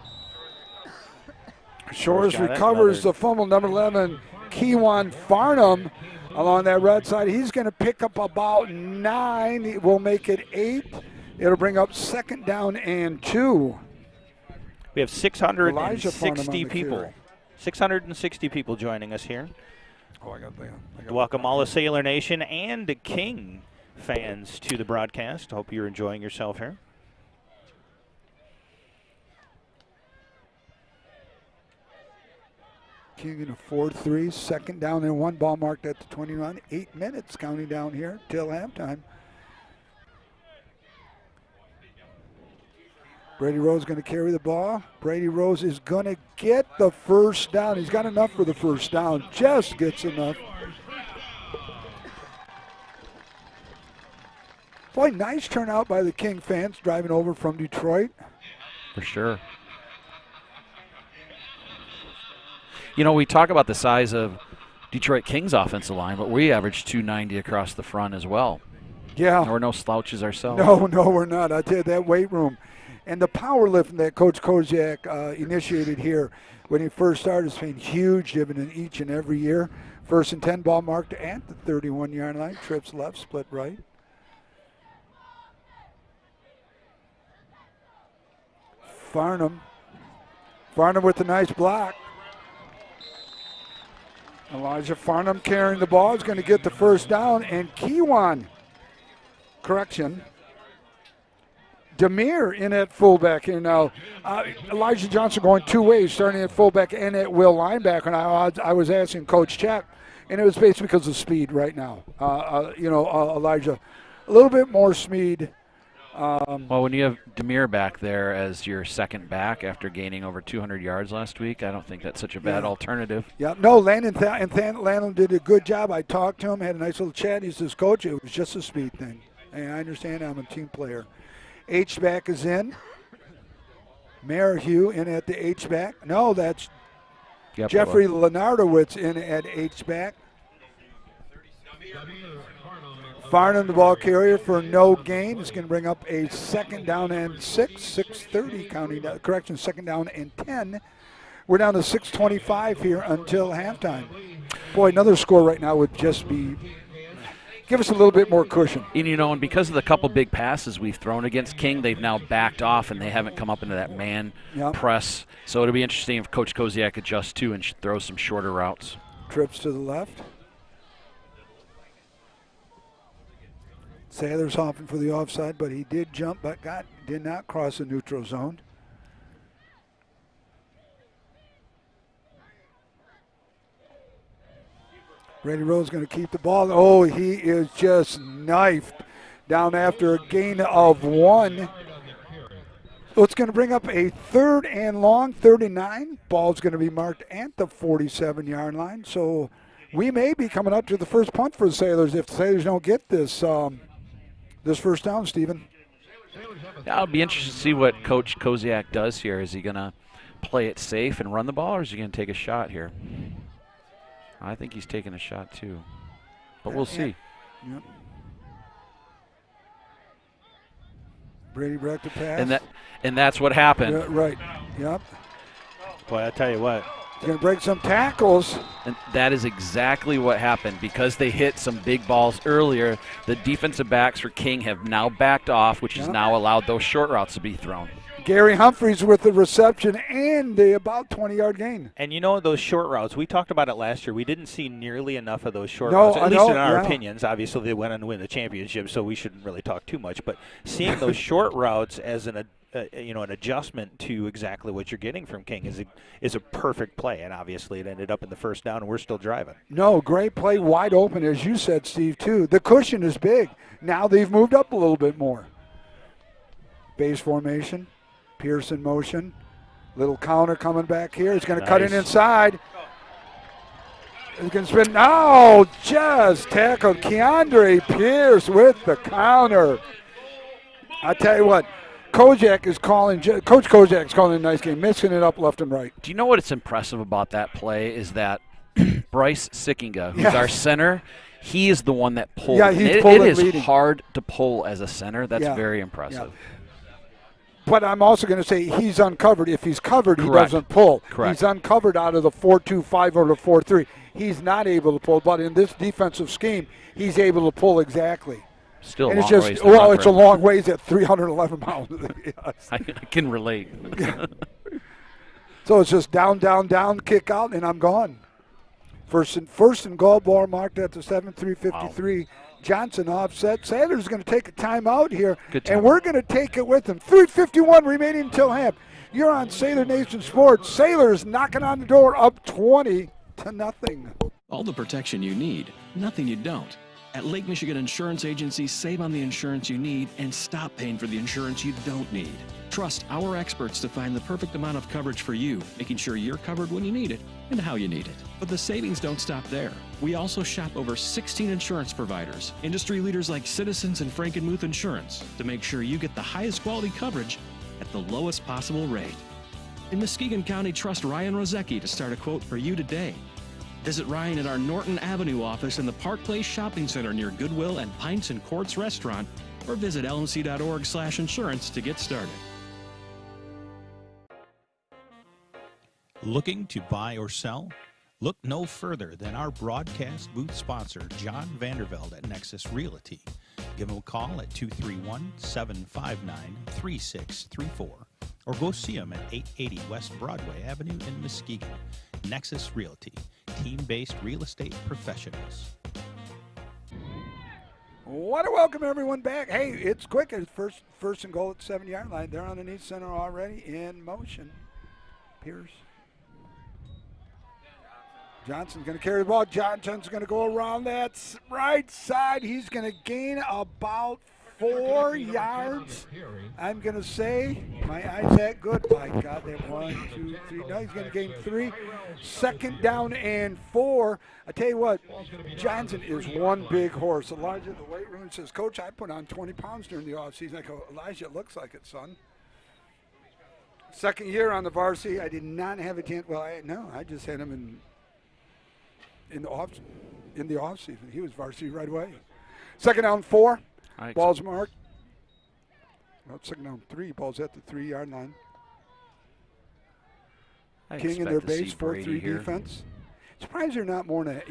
Shores recovers the fumble, number 11, Kewan Farnham along that right side. He's going to pick up about 9. We'll make it 8. It'll bring up second down and 2. We have 660 people. 660 people joining us here. Oh, I got welcome all the Sailor Nation and the King fans to the broadcast. Hope you're enjoying yourself here. King in a 4-3, second down and 1, ball marked at the 21. 8 minutes counting down here till halftime. Brady Rose going to carry the ball. Brady Rose is going to get the first down. He's got enough for the first down. Just gets enough. Boy, nice turnout by the King fans driving over from Detroit. For sure. You know, we talk about the size of Detroit Kings offensive line, but we average 290 across the front as well. Yeah. We're no slouches ourselves. No, we're not. I tell you, that weight room. And the powerlifting that Coach Koziak initiated here when he first started is paying huge dividend each and every year. First and 10, ball marked at the 31-yard line. Trips left, split right. Farnham with a nice block. Elijah Farnham carrying the ball is going to get the first down. And Kewan, Demir in at fullback here now. Elijah Johnson going 2 ways, starting at fullback and at will linebacker. And I was asking Coach Chat, and it was basically because of speed right now. Elijah, a little bit more speed. Well, when you have Demir back there as your second back after gaining over 200 yards last week, I don't think that's such a bad alternative. Yeah, no, Landon did a good job. I talked to him, had a nice little chat. He says, Coach, it was just a speed thing. And I understand I'm a team player. H-back is in. Merrihew in at the H-back. No, that's Jeffrey Lenardowitz in at H-back. Farnham, the ball carrier for no gain. It's going to bring up a second down and 6, 6:30 counting. Correction, second down and 10. We're down to 6:25 here until halftime. Boy, another score right now would just be give us a little bit more cushion. And because of the couple big passes we've thrown against King, they've now backed off and they haven't come up into that man press. So it'll be interesting if Coach Koziak adjusts too and throws some shorter routes. Trips to the left. Sailors hopping for the offside, but he did jump, but did not cross the neutral zone. Brady Rose going to keep the ball. Oh, he is just knifed down after a gain of 1. So it's going to bring up a 3rd and long, 39. Ball's going to be marked at the 47-yard line. So we may be coming up to the first punt for the Sailors if the Sailors don't get this this first down, Stephen. Yeah, I'll be interested to see what Coach Koziak does here. Is he going to play it safe and run the ball, or is he going to take a shot here? I think he's taking a shot too, but we'll see. Yep. Brady Breck to pass. And that's what happened. Yeah, right. Yep. Boy, I tell you what. He's going to break some tackles. And that is exactly what happened. Because they hit some big balls earlier, the defensive backs for King have now backed off, which has now allowed those short routes to be thrown. Gary Humphreys with the reception and the about 20-yard gain. And you know, those short routes, we talked about it last year. We didn't see nearly enough of those short routes, at least in our opinions. Obviously, they went on to win the championship, so we shouldn't really talk too much. But seeing those short routes as an adjustment to exactly what you're getting from King is a perfect play. And obviously, it ended up in the first down, and we're still driving. No, great play, wide open, as you said, Steve, too. The cushion is big. Now they've moved up a little bit more. Base formation. Pearson motion. Little counter coming back here. He's going to cut in inside. He's going to spin. Oh, just tackled Keandre Pierce with the counter. I tell you what, Coach Koziak is calling a nice game, mixing it up left and right. Do you know what is impressive about that play is that Bryce Sickinga, who's our center, he is the one that pulled. Yeah, he's it is hard to pull as a center. That's very impressive. Yeah. But I'm also going to say he's uncovered. If he's covered, he doesn't pull. Correct. He's uncovered out of the 4-2-5 or the 4-3. He's not able to pull. But in this defensive scheme, he's able to pull exactly. Still and a long ways. Well, it's a long ways at 311 pounds. Yes. I can relate. So it's just down, kick out, and I'm gone. First and goal, ball marked at the 7, 3:53. Wow. Johnson offset. Sanders is going to take a timeout here, and we're going to take it with him. 3:51 remaining until half. You're on Sailor Nation Sports. Sailors knocking on the door, up 20-0. All the protection you need, nothing you don't. At Lake Michigan Insurance Agency, save on the insurance you need and stop paying for the insurance you don't need. Trust our experts to find the perfect amount of coverage for you, making sure you're covered when you need it and how you need it. But the savings don't stop there. We also shop over 16 insurance providers, industry leaders like Citizens and Frankenmuth Insurance, to make sure you get the highest quality coverage at the lowest possible rate. In Muskegon County, trust Ryan Rozecki to start a quote for you today. Visit Ryan at our Norton Avenue office in the Park Place Shopping Center near Goodwill and Pints and Courts Restaurant, or visit lmc.org/insurance to get started. Looking to buy or sell? Look no further than our broadcast booth sponsor, John Vandervelde at Nexus Realty. Give him a call at 231-759-3634 or go see him at 880 West Broadway Avenue in Muskegon. Nexus Realty, team-based real estate professionals. Want to welcome everyone back. Hey, it's quick. It's first and goal at the 7-yard line. They're underneath center already in motion. Pierce. Johnson's going to carry the ball. Johnson's going to go around that right side. He's going to gain about 4 yards. I'm going to say, my eyes that good. My God, that 1, 2, 3. No, he's going to gain 3. Second down and 4. I tell you what, Johnson is one big horse. Elijah, the weight room, says, Coach, I put on 20 pounds during the offseason. I go, Elijah, it looks like it, son. Second year on the varsity. I did not have a chance. Well, I just had him in the off season. He was varsity right away. Second down 4. Ball's marked. Well, second down 3. Ball's at the 3-yard line. King in their base 4-3 defense. Surprised they're not more than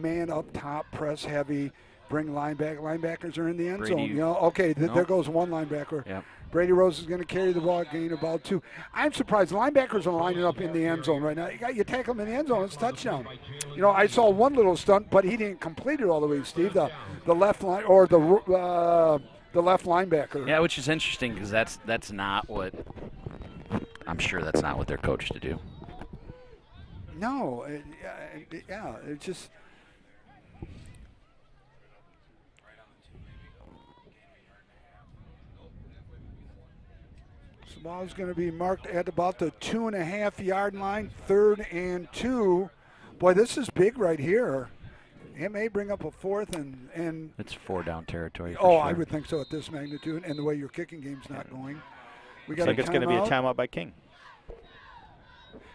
man up top, press heavy, bring linebackers are in the end zone. There goes one linebacker. Yep. Brady Rose is going to carry the ball, gain about 2. I'm surprised. Linebackers are lining up in the end zone right now. You tackle them in the end zone, it's a touchdown. I saw one little stunt, but he didn't complete it all the way, Steve. The left line or the left linebacker. Yeah, which is interesting because that's not what I'm sure that's not what they're coached to do. No, it's just. The ball is going to be marked at about the 2.5-yard line, 3rd and 2. Boy, this is big right here. It may bring up a 4th and It's 4-down territory. For oh, sure. I would think so at this magnitude and the way your kicking game's not going. We got Looks like it's going to be a timeout by King.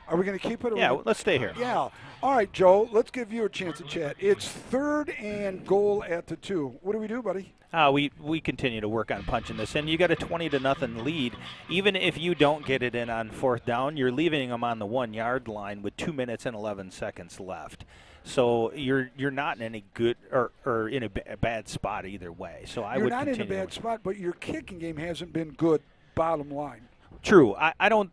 Are we going to keep it? Yeah, let's stay here. Yeah. All right, Joe, let's give you a chance to chat. It's 3rd and goal at the 2. What do we do, buddy? We continue to work on punching this in. You got a 20-0 lead. Even if you don't get it in on 4th down, you're leaving them on the 1-yard line with 2 minutes and 11 seconds left. So you're not in any good or in a bad spot either way. So I You're would not in a continue. bad spot, but your kicking game hasn't been good. Bottom line. True. I don't.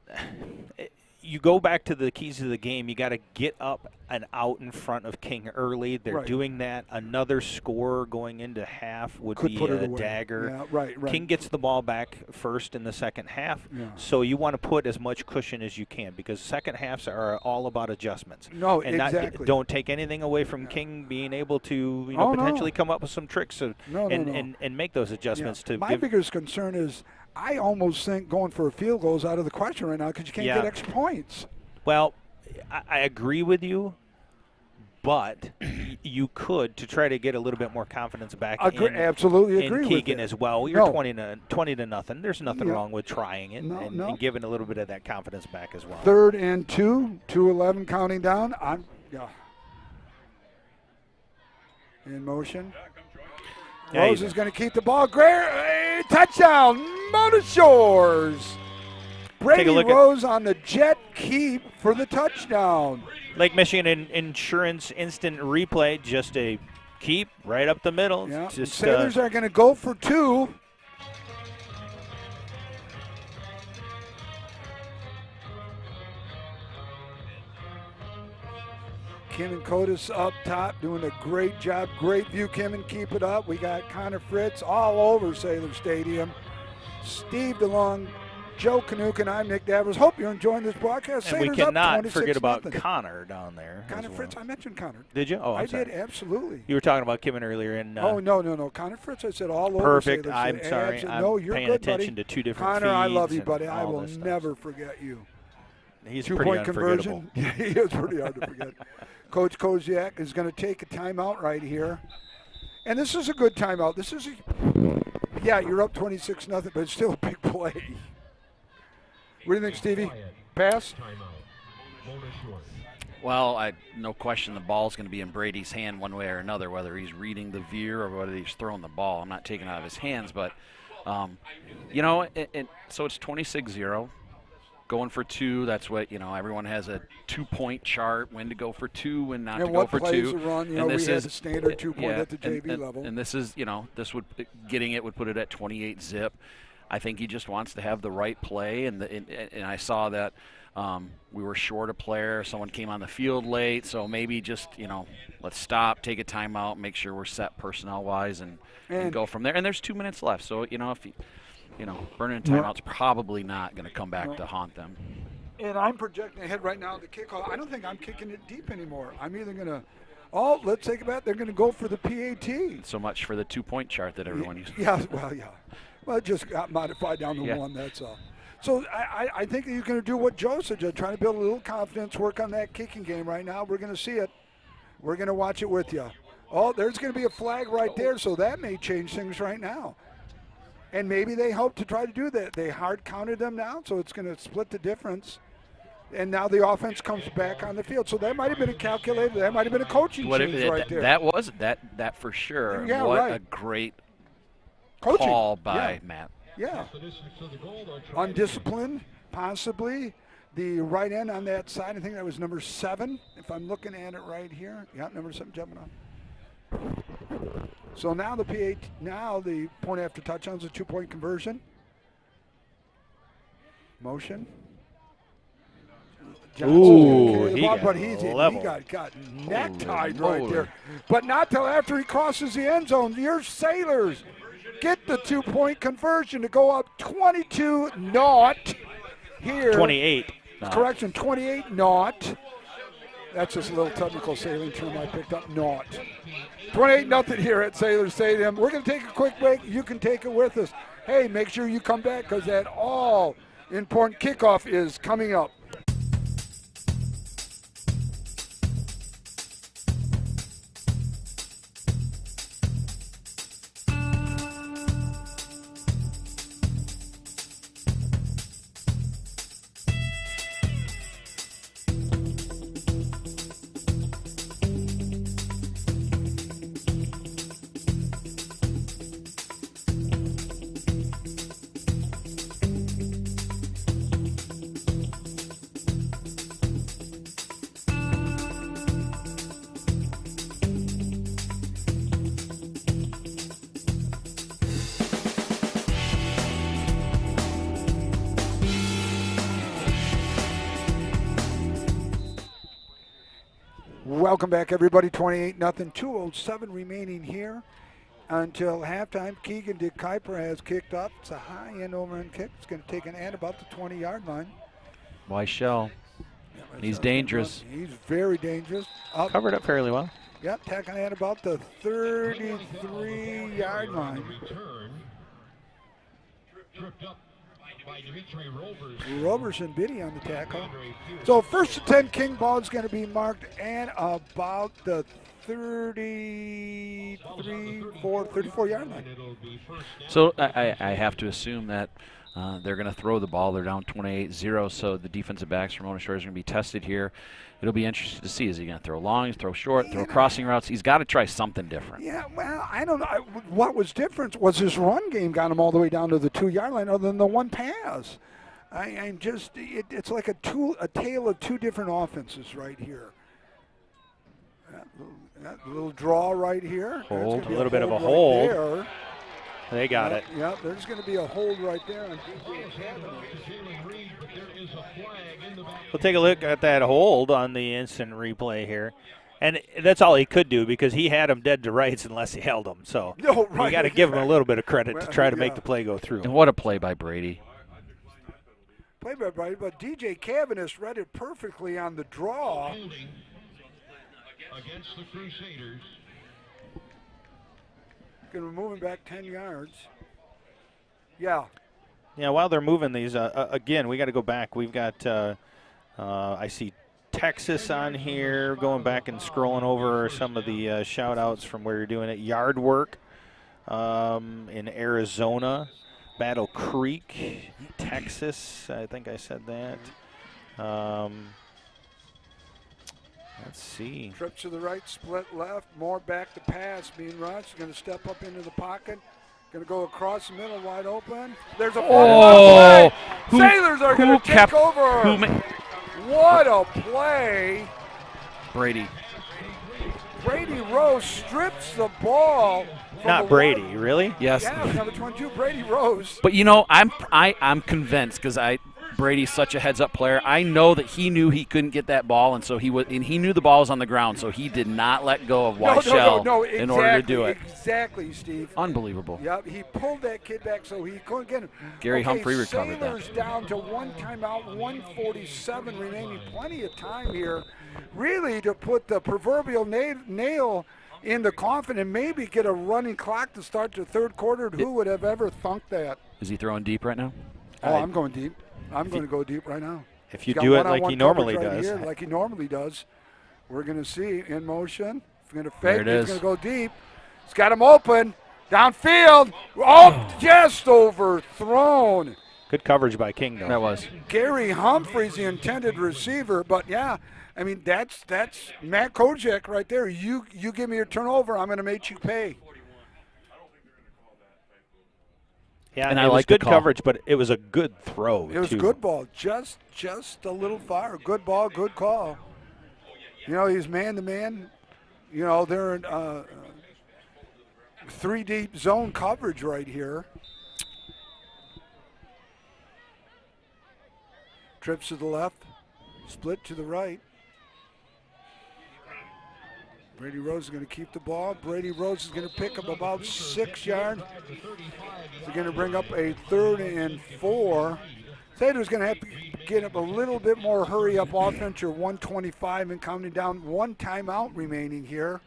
You go back to the keys of the game. You got to get up and out in front of King early. They're Right. doing that. Another score going into half would Could be put it a away. dagger. Yeah, right. King gets the ball back first in the second half. Yeah. So you want to put as much cushion as you can because second halves are all about adjustments. No, and exactly. Don't take anything away from King being able to Oh, no. potentially come up with some tricks and No. and make those adjustments to My give. biggest concern is I almost think going for a field goal is out of the question right now because you can't Yeah. get extra points. Well, I agree with you, but you could to try to get a little bit more confidence back Absolutely agree in with Keegan it. as well. You're No. 20 to nothing. There's nothing Yeah. wrong with trying it and giving a little bit of that confidence back as well. 3rd and 2, 2:11 counting down. In motion. Yeah, Rose is going to keep the ball. Great touchdown, Mona Shores. Brady look at- Rose on the jet keep for the touchdown. Lake Michigan Insurance instant replay, just a keep right up the middle. Yeah. Just, Sailors are going to go for 2. Kim and Codis up top doing a great job. Great view, Kim, and keep it up. We got Connor Fritz all over Sailor Stadium. Steve DeLong, Joe Canuck, and I'm Nick Davers. Hope you're enjoying this broadcast. and we Sailors up cannot forget about 26-0. Connor down there. as Connor well. Fritz, I mentioned Connor. Did you? Oh, I I'm sorry. did, absolutely. You were talking about Kim earlier. And, no. Connor Fritz, I said all over. Perfect. Sailor I'm Stadium. sorry. Absolutely. I'm No, you're paying good, attention buddy. to two different Connor, I love feeds you, buddy. and I all will this stuff. never forget you. He's Two-point pretty unforgettable. conversion. He is pretty hard to forget. Coach Koziak is going to take a timeout right here. And this is a good timeout. This is you're up 26-0, but it's still a big play. What do you think, Stevie? Pass? Well, no question the ball's going to be in Brady's hand one way or another, whether he's reading the veer or whether he's throwing the ball. I'm not taking it out of his hands, but, so it's 26-0. Going for 2, that's what, everyone has a 2-point chart, when to go for 2, when not And to go what for plays 2. to run, and we this had is the standard 2-point at the JV and, level. And this is, this would, getting it would put it at 28 zip. I think he just wants to have the right play, and I saw that we were short a player. Someone came on the field late, so maybe just, let's stop, take a timeout, make sure we're set personnel-wise, and go from there. And there's 2 minutes left, so, if burning a timeout's probably not going to come back to haunt them. And I'm projecting ahead right now the kickoff. I don't think I'm kicking it deep anymore. I'm either going to, let's take it back. They're going to go for the PAT. So much for the 2-point chart that everyone used. Yeah. Well, it just got modified down to 1, that's all. So I think that you're going to do what Joe said, just trying to build a little confidence, work on that kicking game right now. We're going to see it. We're going to watch it with you. Oh, there's going to be a flag right there, so that may change things right now. And maybe they hope to try to do that. They hard counted them now, so it's going to split the difference. And now the offense comes back on the field. So that might have been a calculator. That might have been a coaching change right there. That for sure. Yeah, what right. a great Coaching. call by Matt. Yeah. Undisciplined, possibly. The right end on that side, I think that was number 7, if I'm looking at it right here. Yeah, number 7 jumping on. So now the point after touchdown's a 2-point conversion. Motion. Ooh, he got necktied right there. But not till after he crosses the end zone. Your Sailors get the 2-point conversion to go up 22-0 here. 28. Correction, 28-0. That's just a little technical sailing term I picked up, naught. 28-0 here at Sailor Stadium. We're going to take a quick break. You can take it with us. Hey, make sure you come back because that all important kickoff is coming up. Welcome back, everybody. 28-0, 2:07 remaining here until halftime. Keegan De Kuiper has kicked up. It's a high end overhand kick. It's going to take an at about the 20-yard line. Weichel. He's dangerous. He's very dangerous. Up. Covered up fairly well. Yep, tackling at about the 33-yard line. Roberson Biddy on the tackle. So first and 10, King ball is going to be marked at about the 34-yard line. So I have to assume that they're going to throw the ball. They're down 28-0, so the defensive backs from Mona Shores are going to be tested here. It'll be interesting to see. Is he going to throw long, throw short, throw crossing routes? He's got to try something different. Yeah, well, I don't know. What was different was his run game got him all the way down to the 2-yard line other than the one pass. It's like a tale of two different offenses right here. That little draw right here. Hold, a little bit of a hold. Right, they got it. Yeah, there's going to be a hold right there on DJ Academy. We'll take a look at that hold on the instant replay here. And that's all he could do because he had him dead to rights unless he held him. So you got to give him a little bit of credit to try to make the play go through. And what a play by Brady. Play by Brady, but DJ Cavaness read it perfectly on the draw. Against the Crusaders. Going to be moving back 10 yards. Yeah. Yeah, while they're moving these, again, we got to go back. We've got, I see Texas on here, going back and scrolling over some of the shout-outs from where you're doing it. Yard work in Arizona. Battle Creek, Texas. I think I said that. Let's see. Trip to the right, split left, more back to pass being rushed. Going to step up into the pocket. Going to go across the middle, wide open. There's a play. Sailors are going to take over. What a play. Brady. Brady Rose strips the ball. Not Brady, really? Yes. Yeah, number 22, Brady Rose. But you know, I'm convinced because Brady's such a heads-up player. I know that he knew he couldn't get that ball, and so he knew the ball was on the ground, so he did not let go of Weichel exactly, in order to do it. Exactly, Steve. Unbelievable. Yep, he pulled that kid back so he couldn't get him. Gary Humphrey recovered Sailors that. Down to one timeout, 1:47 remaining. Plenty of time here, really, to put the proverbial nail in the coffin and maybe get a running clock to start the third quarter. Who would have ever thunk that? Is he throwing deep right now? Oh, I'm going deep. I'm going to go deep right now. If you do it like he normally does. Here, like he normally does. We're going to see in motion. He's going to fake. There it is. He's going to go deep. He's got him open. Downfield. Oh, just overthrown. Good coverage by King, though. That was. Gary Humphreys, the intended receiver. But, yeah, I mean, that's Matt Kojak right there. You give me your turnover, I'm going to make you pay. Yeah, and it I was like good the call. coverage, but it was a good throw. It was a good ball, just a little far. Good ball, good call. You know, he's man-to-man. You know, they're in 3-deep zone coverage right here. Trips to the left, split to the right. Brady Rose is going to keep the ball. Brady Rose is going to pick up about 6 yards. They're going to bring up a 3rd and 4. Sailors going to have to get up a little bit more hurry-up offense. You're 125 and counting down. 1 timeout remaining here.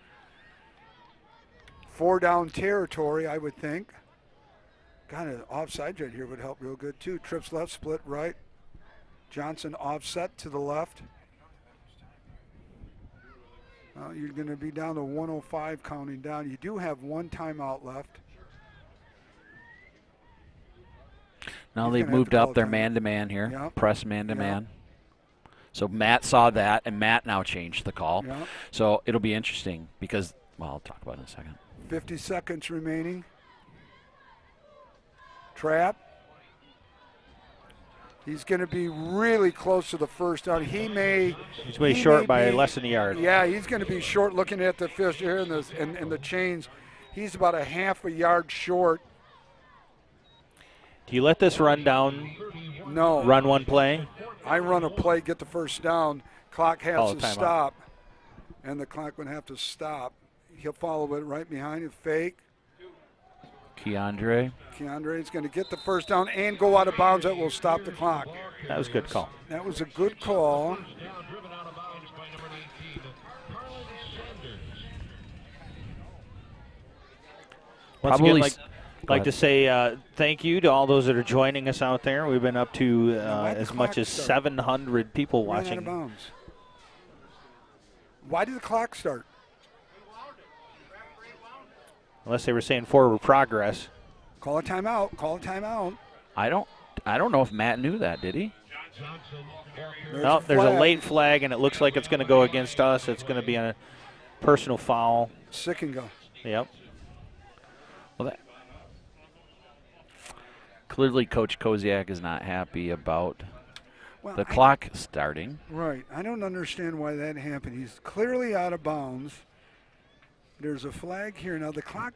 4 down territory, I would think. Kind of offside right here would help real good too. Trips left, split right. Johnson offset to the left. Well, you're going to be down to 105 counting down. You do have one timeout left. Now they've moved up their man-to-man here, Yep. press man-to-man. So Matt saw that, and Matt now changed the call. Yep. So it'll be interesting because, well, I'll talk about it in a second. 50 seconds remaining. Trap. He's going to be really close to the first down. He's way short by less than a yard. Yeah, he's going to be short looking at the fish here and the chains. He's about a half a yard short. Do you let this run down? No. Run one play? I run a play, get the first down. Clock has to timeout. stop. And the clock would have to stop. He'll follow it right behind it. Fake. Keandre's going to get the first down and go out of bounds. That will stop the clock. That was a good call. That was a good call. Once again, like to say thank you to all those that are joining us out there. We've been up to as much as 700 people Ran out of watching. bounds. Why did the clock start? Unless they were saying forward progress. Call a timeout. Call a timeout. I don't know if Matt knew that, did he? There's a late flag, and it looks like it's going to go against us. It's going to be a personal foul. Sick and go. Yep. Well, that clearly Coach Koziak is not happy about the clock starting. Right. I don't understand why that happened. He's clearly out of bounds. There's a flag here. Now the clock.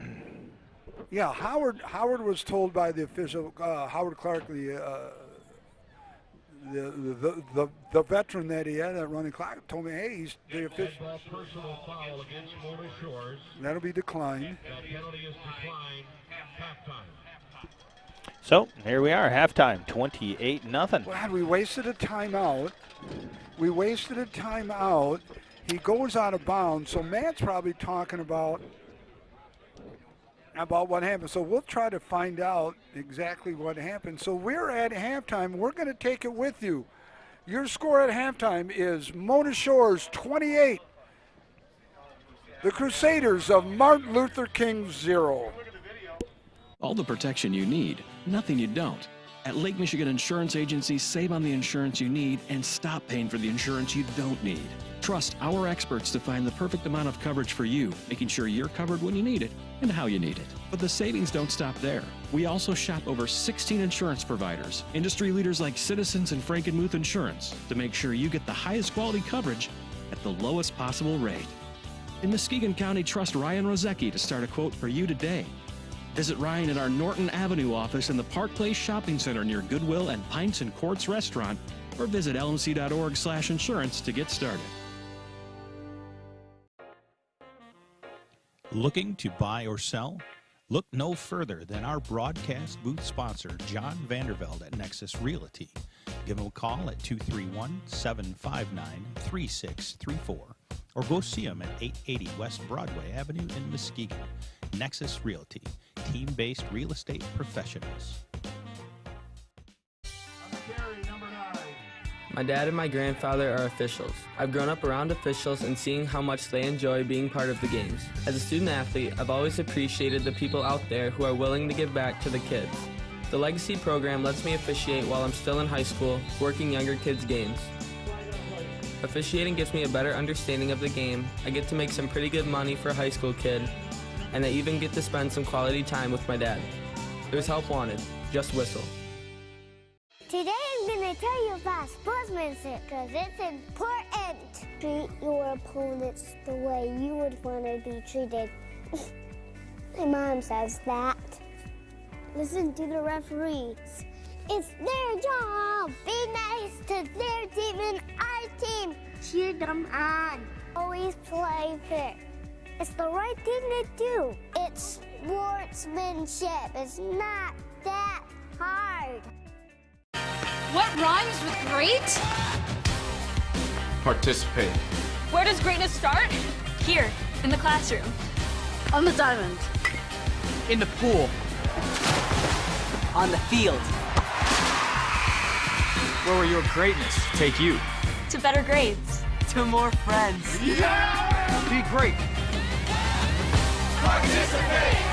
Yeah, Howard was told by the official, Howard Clark, the veteran that he had that running clock, told me, hey, he's the official. Personal foul against Mona Shores. That'll be declined. That penalty is declined. Halftime. So here we are, halftime, 28-0. Well, we wasted a timeout. He goes out of bounds, so Matt's probably talking about what happened. So we'll try to find out exactly what happened. So we're at halftime. We're going to take it with you. Your score at halftime is Mona Shores 28. The Crusaders of Martin Luther King 0. All the protection you need, nothing you don't. At Lake Michigan Insurance Agency, save on the insurance you need and stop paying for the insurance you don't need. Trust our experts to find the perfect amount of coverage for you, making sure you're covered when you need it and how you need it. But the savings don't stop there. We also shop over 16 insurance providers, industry leaders like Citizens and Frankenmuth Insurance, to make sure you get the highest quality coverage at the lowest possible rate. In Muskegon County, trust Ryan Rozecki to start a quote for you today. Visit Ryan at our Norton Avenue office in the Park Place Shopping Center near Goodwill and Pints and Courts Restaurant, or visit lmc.org/insurance to get started. Looking to buy or sell? Look no further than our broadcast booth sponsor, John Vandervelde at Nexus Realty. Give him a call at 231-759-3634 or go see him at 880 West Broadway Avenue in Muskegon. Nexus Realty, team-based real estate professionals. My dad and my grandfather are officials. I've grown up around officials and seeing how much they enjoy being part of the games. As a student athlete, I've always appreciated the people out there who are willing to give back to the kids. The Legacy program lets me officiate while I'm still in high school, working younger kids' games. Officiating gives me a better understanding of the game. I get to make some pretty good money for a high school kid, and I even get to spend some quality time with my dad. There's help wanted. Just whistle. Today I'm going to tell you about sportsmanship because it's important. Treat your opponents the way you would want to be treated. My mom says that. Listen to the referees. It's their job. Be nice to their team and our team. Cheer them on. Always play fair. It's the right thing to do. It's sportsmanship. It's not that hard. What rhymes with great? Participate. Where does greatness start? Here, in the classroom. On the diamond. In the pool. on the field. Where will your greatness take you? To better grades. To more friends. Be great. Participate!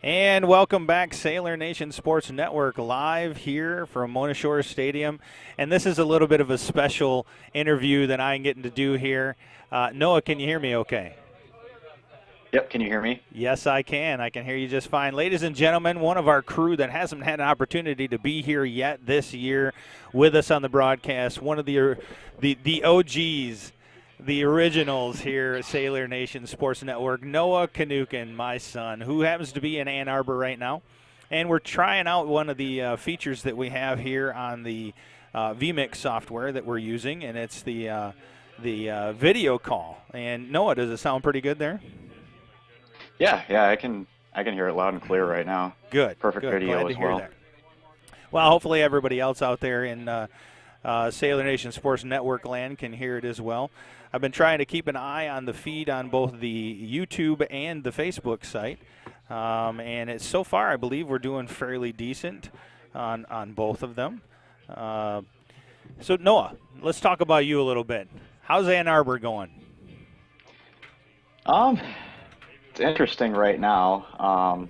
And welcome back, Sailor Nation Sports Network, live here from Mona Shores Stadium. And this is a little bit of a special interview that I'm getting to do here. Noah, can you hear me okay? Yep, can you hear me? Yes, I can. I can hear you just fine. Ladies and gentlemen, one of our crew that hasn't had an opportunity to be here yet this year with us on the broadcast, one of the OGs, the originals here at Sailor Nation Sports Network, Noah Kanukin, my son, who happens to be in Ann Arbor right now. And we're trying out one of the features that we have here on the vMix software that we're using, and it's the video call. And Noah, does it sound pretty good there? Yeah, I can hear it loud and clear right now. Good. Perfect good. video Glad to as hear well. that. Well, hopefully everybody else out there in Sailor Nation Sports Network land can hear it as well. I've been trying to keep an eye on the feed on both the YouTube and the Facebook site. And it's so far, I believe we're doing fairly decent on both of them. So, Noah, let's talk about you a little bit. How's Ann Arbor going? It's interesting right now.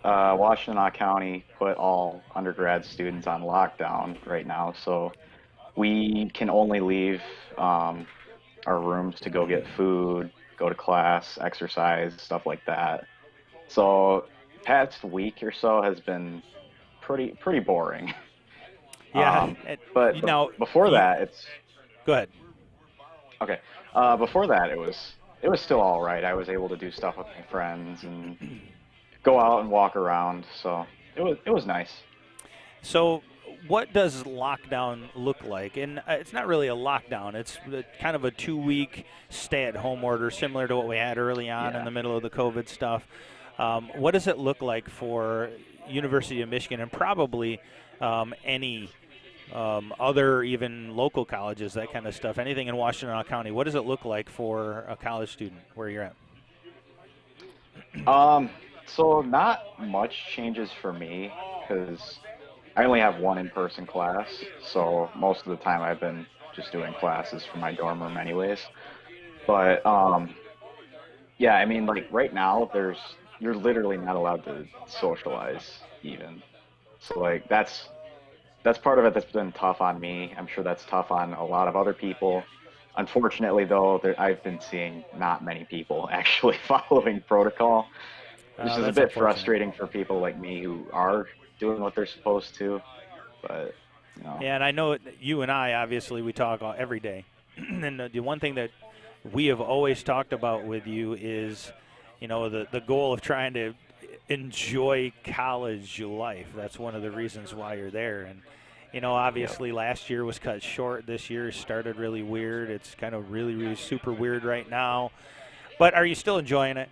Washtenaw County put all undergrad students on lockdown right now, so we can only leave our rooms to go get food, go to class, exercise, stuff like that. So past week or so has been pretty boring. Yeah, but before that, it's go ahead. Okay, before that it was still all right. I was able to do stuff with my friends and go out and walk around, so it was nice. So what does lockdown look like? And it's not really a lockdown. It's kind of a 2-week stay-at-home order, similar to what we had early on in the middle of the COVID stuff. What does it look like for University of Michigan and probably any other even local colleges, that kind of stuff, anything in Washtenaw County? What does it look like for a college student where you're at? So not much changes for me because I only have one in-person class, so most of the time I've been just doing classes from my dorm room anyways. But yeah, I mean, like right now you're literally not allowed to socialize even. So like that's part of it that's been tough on me. I'm sure that's tough on a lot of other people. Unfortunately, though, I've been seeing not many people actually following protocol, which is a bit frustrating for people like me who are doing what they're supposed to. But you know. Yeah, and I know you and I, obviously, we talk every day. And the one thing that we have always talked about with you is, you know, the goal of trying to enjoy college life. That's one of the reasons why you're there. And you know, obviously last year was cut short. This year started really weird. It's kind of really super weird right now. But are you still enjoying it?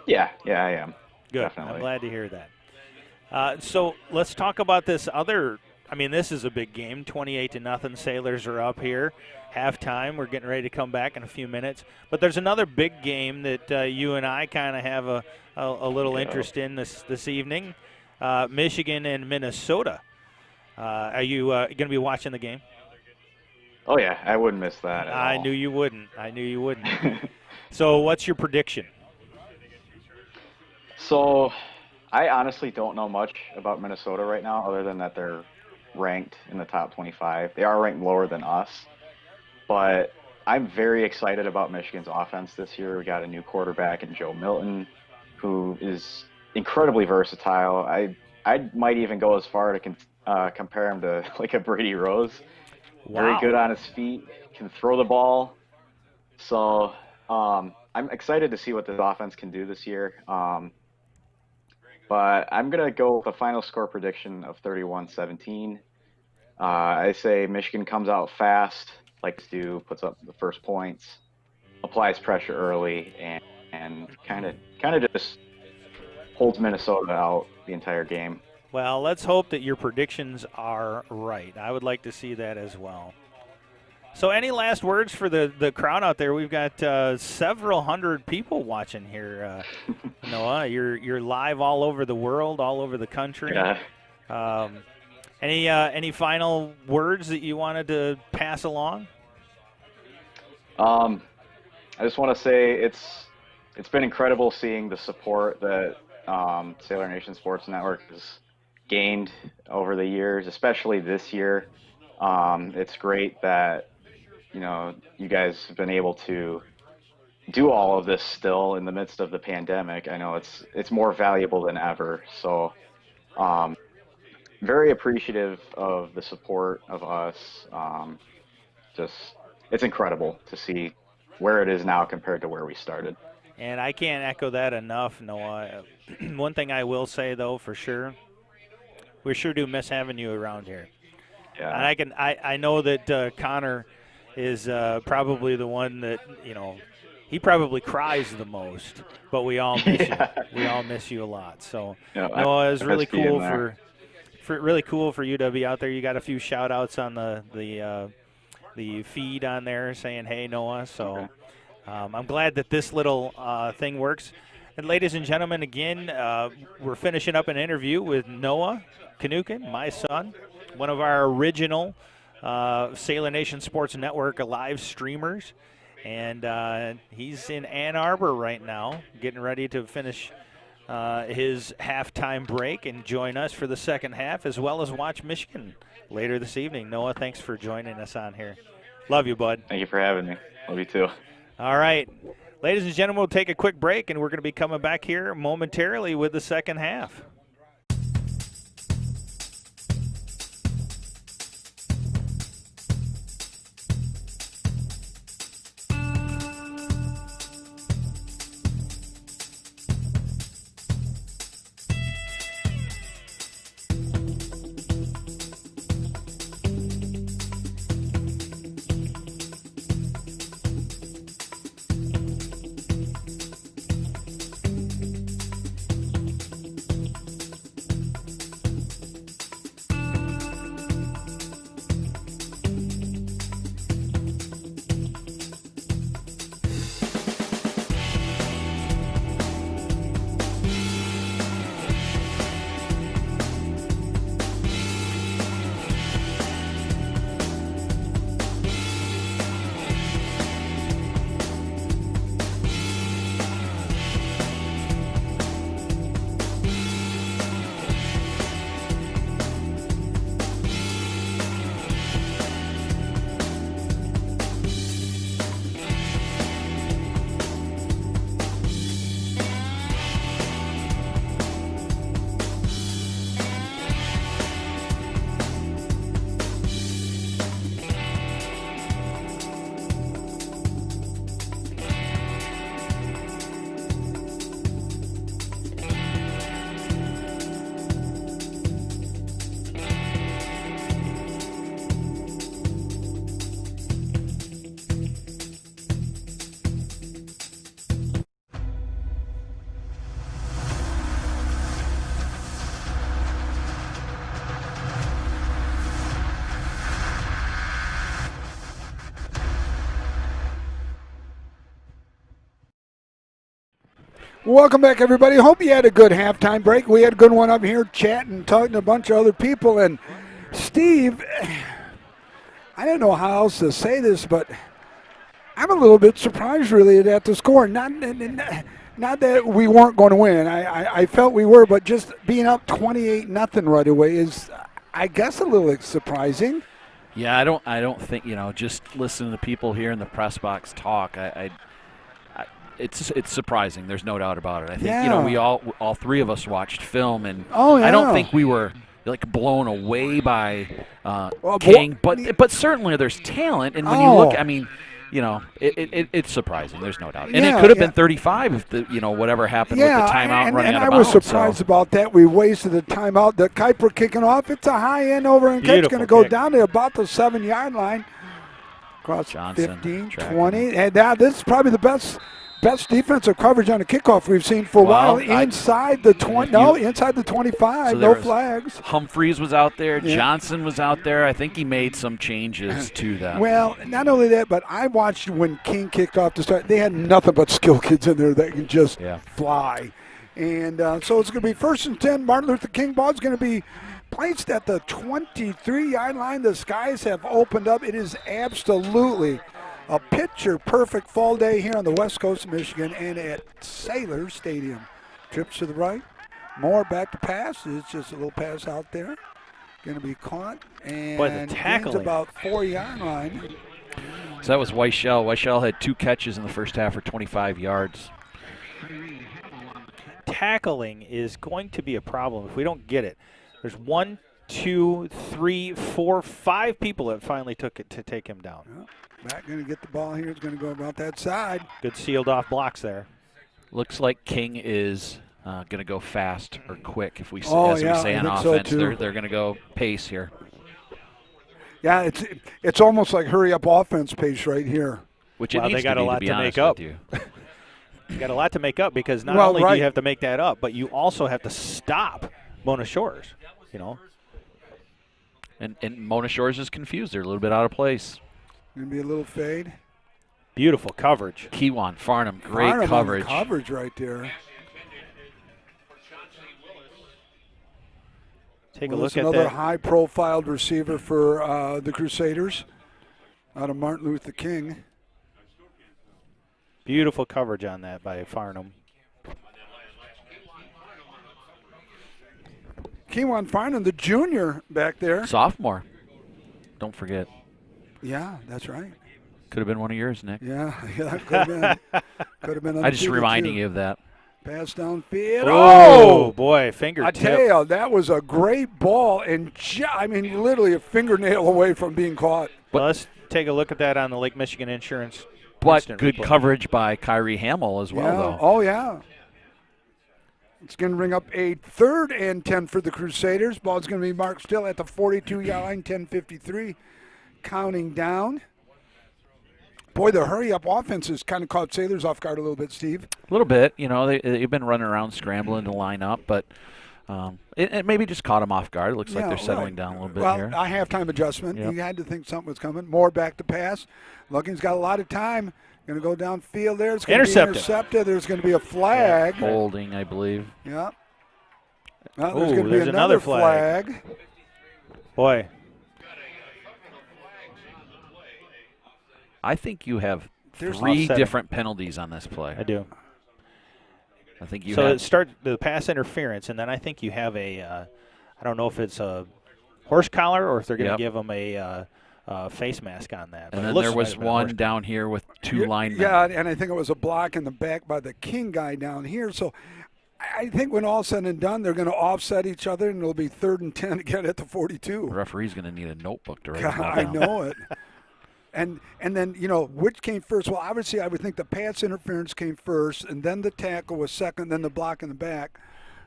Yeah, I am. Good. Definitely. I'm glad to hear that. So let's talk about this other. I mean, this is a big game. 28-0. Sailors are up here. Halftime. We're getting ready to come back in a few minutes. But there's another big game that you and I kind of have a little interest in this evening. Michigan and Minnesota. Are you going to be watching the game? Oh, yeah. I wouldn't miss that at I all. knew you wouldn't. So what's your prediction? So I honestly don't know much about Minnesota right now other than that they're ranked in the top 25. They are ranked lower than us. But I'm very excited about Michigan's offense this year. We got a new quarterback in Joe Milton, who is incredibly versatile. I might even go as far to compare him to like a Brady Rose. Wow. Very good on his feet, can throw the ball. So I'm excited to see what this offense can do this year. But I'm going to go with a final score prediction of 31-17. I say Michigan comes out fast, likes to, puts up the first points, applies pressure early, and kind of just holds Minnesota out the entire game. Well, let's hope that your predictions are right. I would like to see that as well. So any last words for the crowd out there? We've got several hundred people watching here. Noah, you're live all over the world, all over the country. Yeah. Any final words that you wanted to pass along? I just want to say it's it's been incredible seeing the support that Sailor Nation Sports Network has gained over the years, especially this year. It's great that, you guys have been able to do all of this still in the midst of the pandemic. I know it's more valuable than ever. So, very appreciative of the support of us. Just, it's incredible to see where it is now compared to where we started. And I can't echo that enough, Noah. One thing I will say, though, for sure, we sure do miss having you around here. Yeah. And I know that Connor is probably the one that, he probably cries the most, but we all miss you. We all miss you a lot. So, Noah, it's really cool really cool for you to be out there. You got a few shout outs on the feed on there saying, hey, Noah. So I'm glad that this little thing works. And ladies and gentlemen, again, we're finishing up an interview with Noah Kanukin, my son, one of our original Sailor Nation Sports Network live streamers. And he's in Ann Arbor right now, getting ready to finish his halftime break and join us for the second half, as well as watch Michigan later this evening. Noah, thanks for joining us on here. Love you, bud. Thank you for having me. Love you too. All right. Ladies and gentlemen, we'll take a quick break, and we're going to be coming back here momentarily with the second half. Welcome back, everybody. Hope you had a good halftime break. We had a good one up here chatting, talking to a bunch of other people. And Steve, I don't know how else to say this, but I'm a little bit surprised, really, at the score. Not that we weren't going to win. I felt we were, but just being up 28-0 right away is, I guess, a little surprising. Yeah, I don't think, just listening to people here in the press box talk, it's surprising. There's no doubt about it. I think we all three of us watched film, and I don't think we were like blown away by King, but certainly there's talent. And when you look, I mean, it's surprising. There's no doubt. And it could have been 35 if whatever happened with the timeout running out of bounds. I was surprised about that. We wasted the timeout. The Kuiper kicking off. It's a high end over, and it's going to go down to about the 7-yard line. Across Johnson, 15, 20, and now this is probably the best defensive coverage on a kickoff we've seen for a while. Inside the 20, inside the 25, so no flags. Humphreys was out there. Yeah. Johnson was out there. I think he made some changes to that. Well, not only that, but I watched when King kicked off to start. They had nothing but skill kids in there that can just fly. And so it's going to be 1st and 10. Martin Luther King ball is going to be placed at the 23-yard line. The skies have opened up. It is absolutely A picture-perfect fall day here on the west coast of Michigan and at Sailor Stadium. Trips to the right. Moore back to pass. It's just a little pass out there. Going to be caught. And Boy, the tackling. about 4-yard line. So that was Weichel. Weichel had 2 catches in the first half for 25 yards. Tackling is going to be a problem if we don't get it. There's 1, 2, 3, 4, 5 people that finally took it to take him down. Well, back going to get the ball here. It's going to go about that side. Good sealed off blocks there. Looks like King is going to go fast or quick. If we, as yeah, we say on offense, they're going to go pace here. Yeah, it's almost like hurry up offense pace right here. Which it needs they got to be, a lot to, to make up. up. You got a lot to make up because not only do you have to make that up, but you also have to stop Mona Shores. You know. And Mona Shores is confused. They're a little bit out of place. Going to be a little fade. Beautiful coverage. Kewan, Farnham, great Farnham coverage. On the coverage right there. Take a look at another that. high-profiled receiver for the Crusaders out of Martin Luther King. Beautiful coverage on that by Farnham. Kewan Farnham, the junior back there. Sophomore. Don't forget. Yeah, that's right. Could have been one of yours, Nick. Yeah, that could have been. Could have been. I just reminding you of that. Pass downfield. Oh, boy, fingertip. I tell you, that was a great ball, and I mean, literally a fingernail away from being caught. Well, let's take a look at that on the Lake Michigan Insurance. But good coverage by Kyrie Hamill as well, though. Oh, yeah. It's going to bring up a 3rd and 10 for the Crusaders. Ball's going to be marked still at the 42-yard line, 10:53, counting down. Boy, the hurry-up offense has kind of caught Sailors off guard a little bit, Steve. A little bit. You know, they've been running around scrambling to line up, but it maybe just caught them off guard. It looks like they're settling down a little bit here. Well, a halftime adjustment. Yep. You had to think something was coming. Moore back to pass. Lucking's got a lot of time. Going to go downfield there. It's going to be intercepted. There's going to be a flag. Yeah, holding, I believe. Yeah. Well, there's going to be another flag. Boy. I think you have 3 different penalties on this play. I do. I think you so have. It start the pass interference, and then I think you have a, I don't know if it's a horse collar or if they're going to give them a face mask on that. And then there was one down here with 2 linemen. Yeah, and I think it was a block in the back by the King guy down here. So I think when all's said and done, they're going to offset each other, and it'll be 3rd and 10 again at the 42. The referee's going to need a notebook to write God, that I down. know it. And then, you know, which came first? Well, obviously, I would think the pass interference came first, and then the tackle was second, then the block in the back.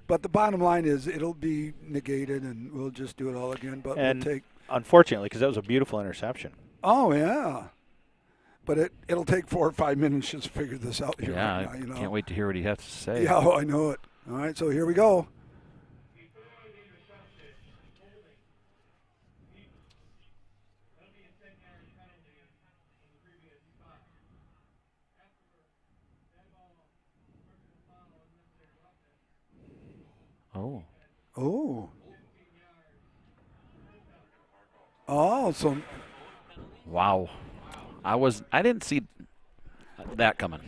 But the bottom line is it'll be negated, and we'll just do it all again. But we'll take. Unfortunately, because that was a beautiful interception. Oh, yeah. But it'll take 4 or 5 minutes just to figure this out here. Yeah, right now, you know. Can't wait to hear what he has to say. Yeah, I know it. All right, so here we go. Oh. Oh. Oh, so. Wow. I didn't see that coming.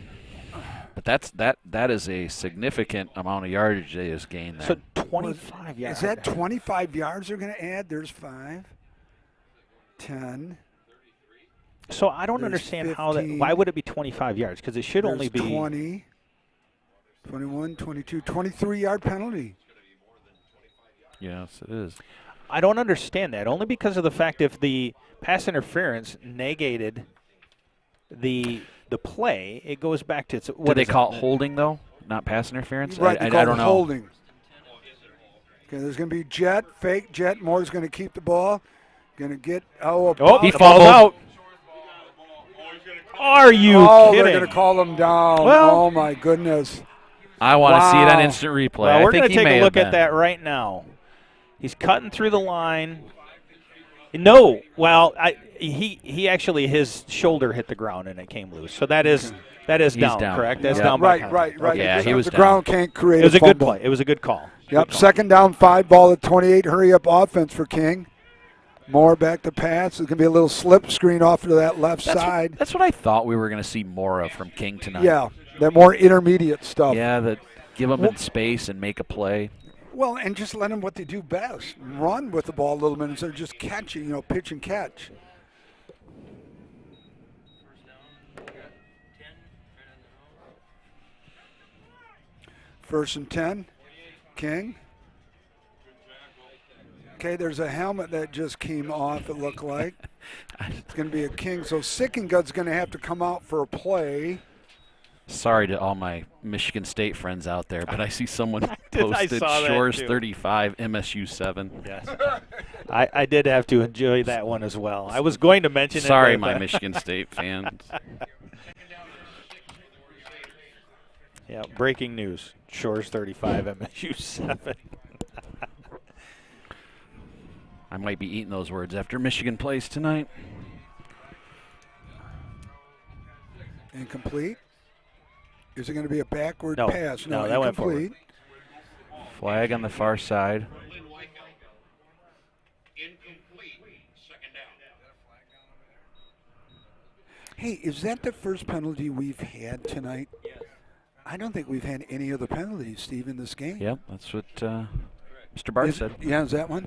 But that is a significant amount of yardage they just gained there. So 25 yards. Is that 25 yards they're going to add? There's 5, 10. So I don't understand 15, why would it be 25 yards? Because it should only be 20, 21, 22, 23-yard penalty. Yes, it is. I don't understand that, only because of the fact if the pass interference negated the play, it goes back to what did they call it holding though, not pass interference? Right, I don't know. Holding. Okay, there's going to be fake jet. Moore's going to keep the ball. Going to get he falls out. Are you kidding? They're going to call him down. Well, oh my goodness. I want to see it on instant replay. Well, we're going to take a look at that right now. He's cutting through the line. No, well, he actually his shoulder hit the ground and it came loose. So that is down, correct? That's down. Right. Yeah, he was the down. ground can't create. It was a good play. It was a good call. Yep. Second down, 5 ball at 28. Hurry up offense for King. Moore back to pass. There's going to be a little slip screen off to that left side. That's what I thought we were going to see more of from King tonight. Yeah, that more intermediate stuff. Yeah, that give them in space and make a play. Well, and just let them what they do best. Run with the ball a little bit instead of just catching, pitch and catch. First and 10, King. Okay, there's a helmet that just came off, it looked like. It's going to be a King. So Sickingud's going to have to come out for a play. Sorry to all my Michigan State friends out there, but I see someone posted Shores 35, MSU 7. Yes. I did have to enjoy that one as well. I was going to mention Sorry, it. my Michigan State fans. Yeah, breaking news. Shores 35, MSU 7. I might be eating those words after Michigan plays tonight. Incomplete. Is it going to be a backward No. pass? No, that went forward. Flag on the far side. Hey, is that the first penalty we've had tonight? I don't think we've had any other penalties, Steve, in this game. Yep, that's what Mr. Bart said. Yeah, is that one?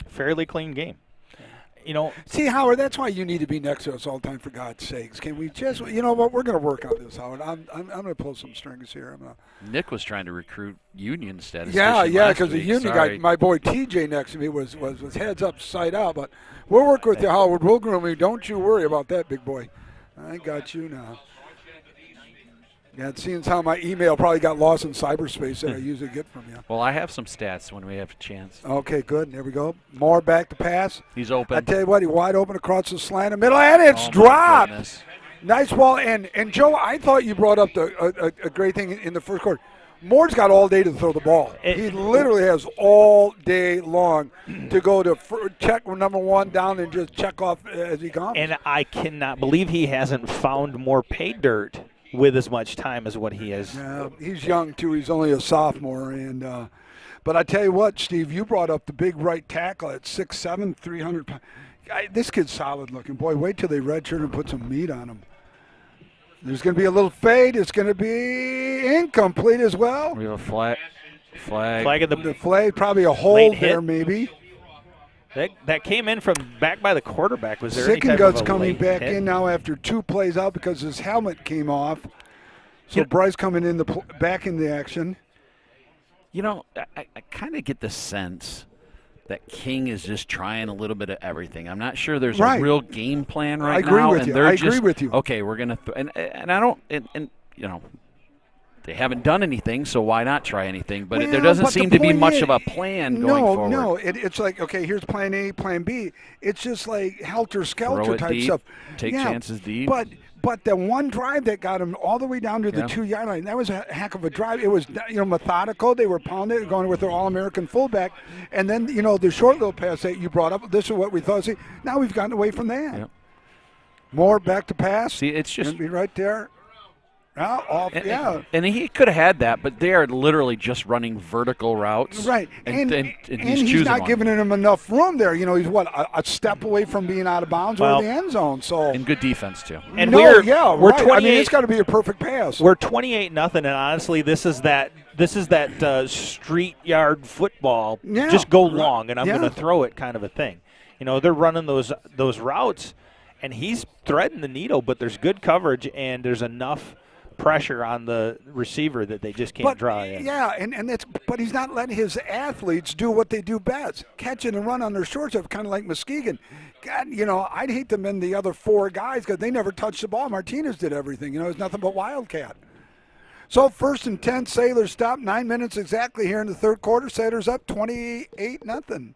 Fairly clean game. See, Howard, that's why you need to be next to us all the time, for God's sakes. Can we just, you know what, we're going to work on this, Howard. I'm going to pull some strings here. Nick was trying to recruit Union statistician. Yeah, because the Union guy, my boy TJ next to me, was heads upside out. But we'll work with you, Howard. We'll groom you. Don't you worry about that, big boy. I got you now. Yeah, seeing as how my email probably got lost in cyberspace that I usually get from you. Well, I have some stats when we have a chance. Okay, good. There we go. Moore back to pass. He's open. I tell you what, he's wide open across the slant, middle, and it's dropped. Goodness. Nice ball. And Joe, I thought you brought up a great thing in the first quarter. Moore's got all day to throw the ball. He literally has all day long to go to check number one down and just check off as he comes. And I cannot believe he hasn't found more pay dirt with as much time as what he has. Yeah, he's young, too. He's only a sophomore. But I tell you what, Steve, you brought up the big right tackle at 6'7", 300 pounds. This kid's solid looking. Boy, wait till they redshirt and put some meat on him. There's going to be a little fade. It's going to be incomplete as well. We have a flag. Flag at the flag, probably a hold there maybe. That came in from back by the quarterback. Was there any type of Sickingud's a coming late back hit? in now after 2 plays out because his helmet came off. So Bryce coming in back in the action. I kind of get the sense that King is just trying a little bit of everything. I'm not sure there's a real game plan right now. I agree with you. Okay, we're gonna and I don't and they haven't done anything, so why not try anything? But there doesn't seem to be much of a plan going forward. No, it's like, okay, here's plan A, plan B. It's just like helter-skelter type deep, stuff. Take chances deep. But the one drive that got him all the way down to the 2-yard line, that was a heck of a drive. It was methodical. They were pounding, going with their All-American fullback. And then, the short little pass that you brought up, this is what we thought. See, now we've gotten away from that. Yep. Moore back to pass. See, it's just be right there. And he could have had that, but they are literally just running vertical routes. Right. And he's not giving him enough room there. He's a step away from being out of bounds or the end zone. So and good defense too. And we're right. 28. I mean, it's got to be a perfect pass. We're 28-0, and honestly, this is that street yard football. Yeah. Just go long, and I'm going to throw it kind of a thing. They're running those routes, and he's threading the needle, but there's good coverage, and there's enough pressure on the receiver that they just can't draw in. Yeah, but he's not letting his athletes do what they do best, catching and run on their short stuff, kind of like Muskegon. God, I'd hate them in the other 4 guys because they never touched the ball. Martinez did everything. It's nothing but Wildcat. So 1st and 10, Sailors stop. 9 minutes exactly here in the third quarter. Sailors up 28-0.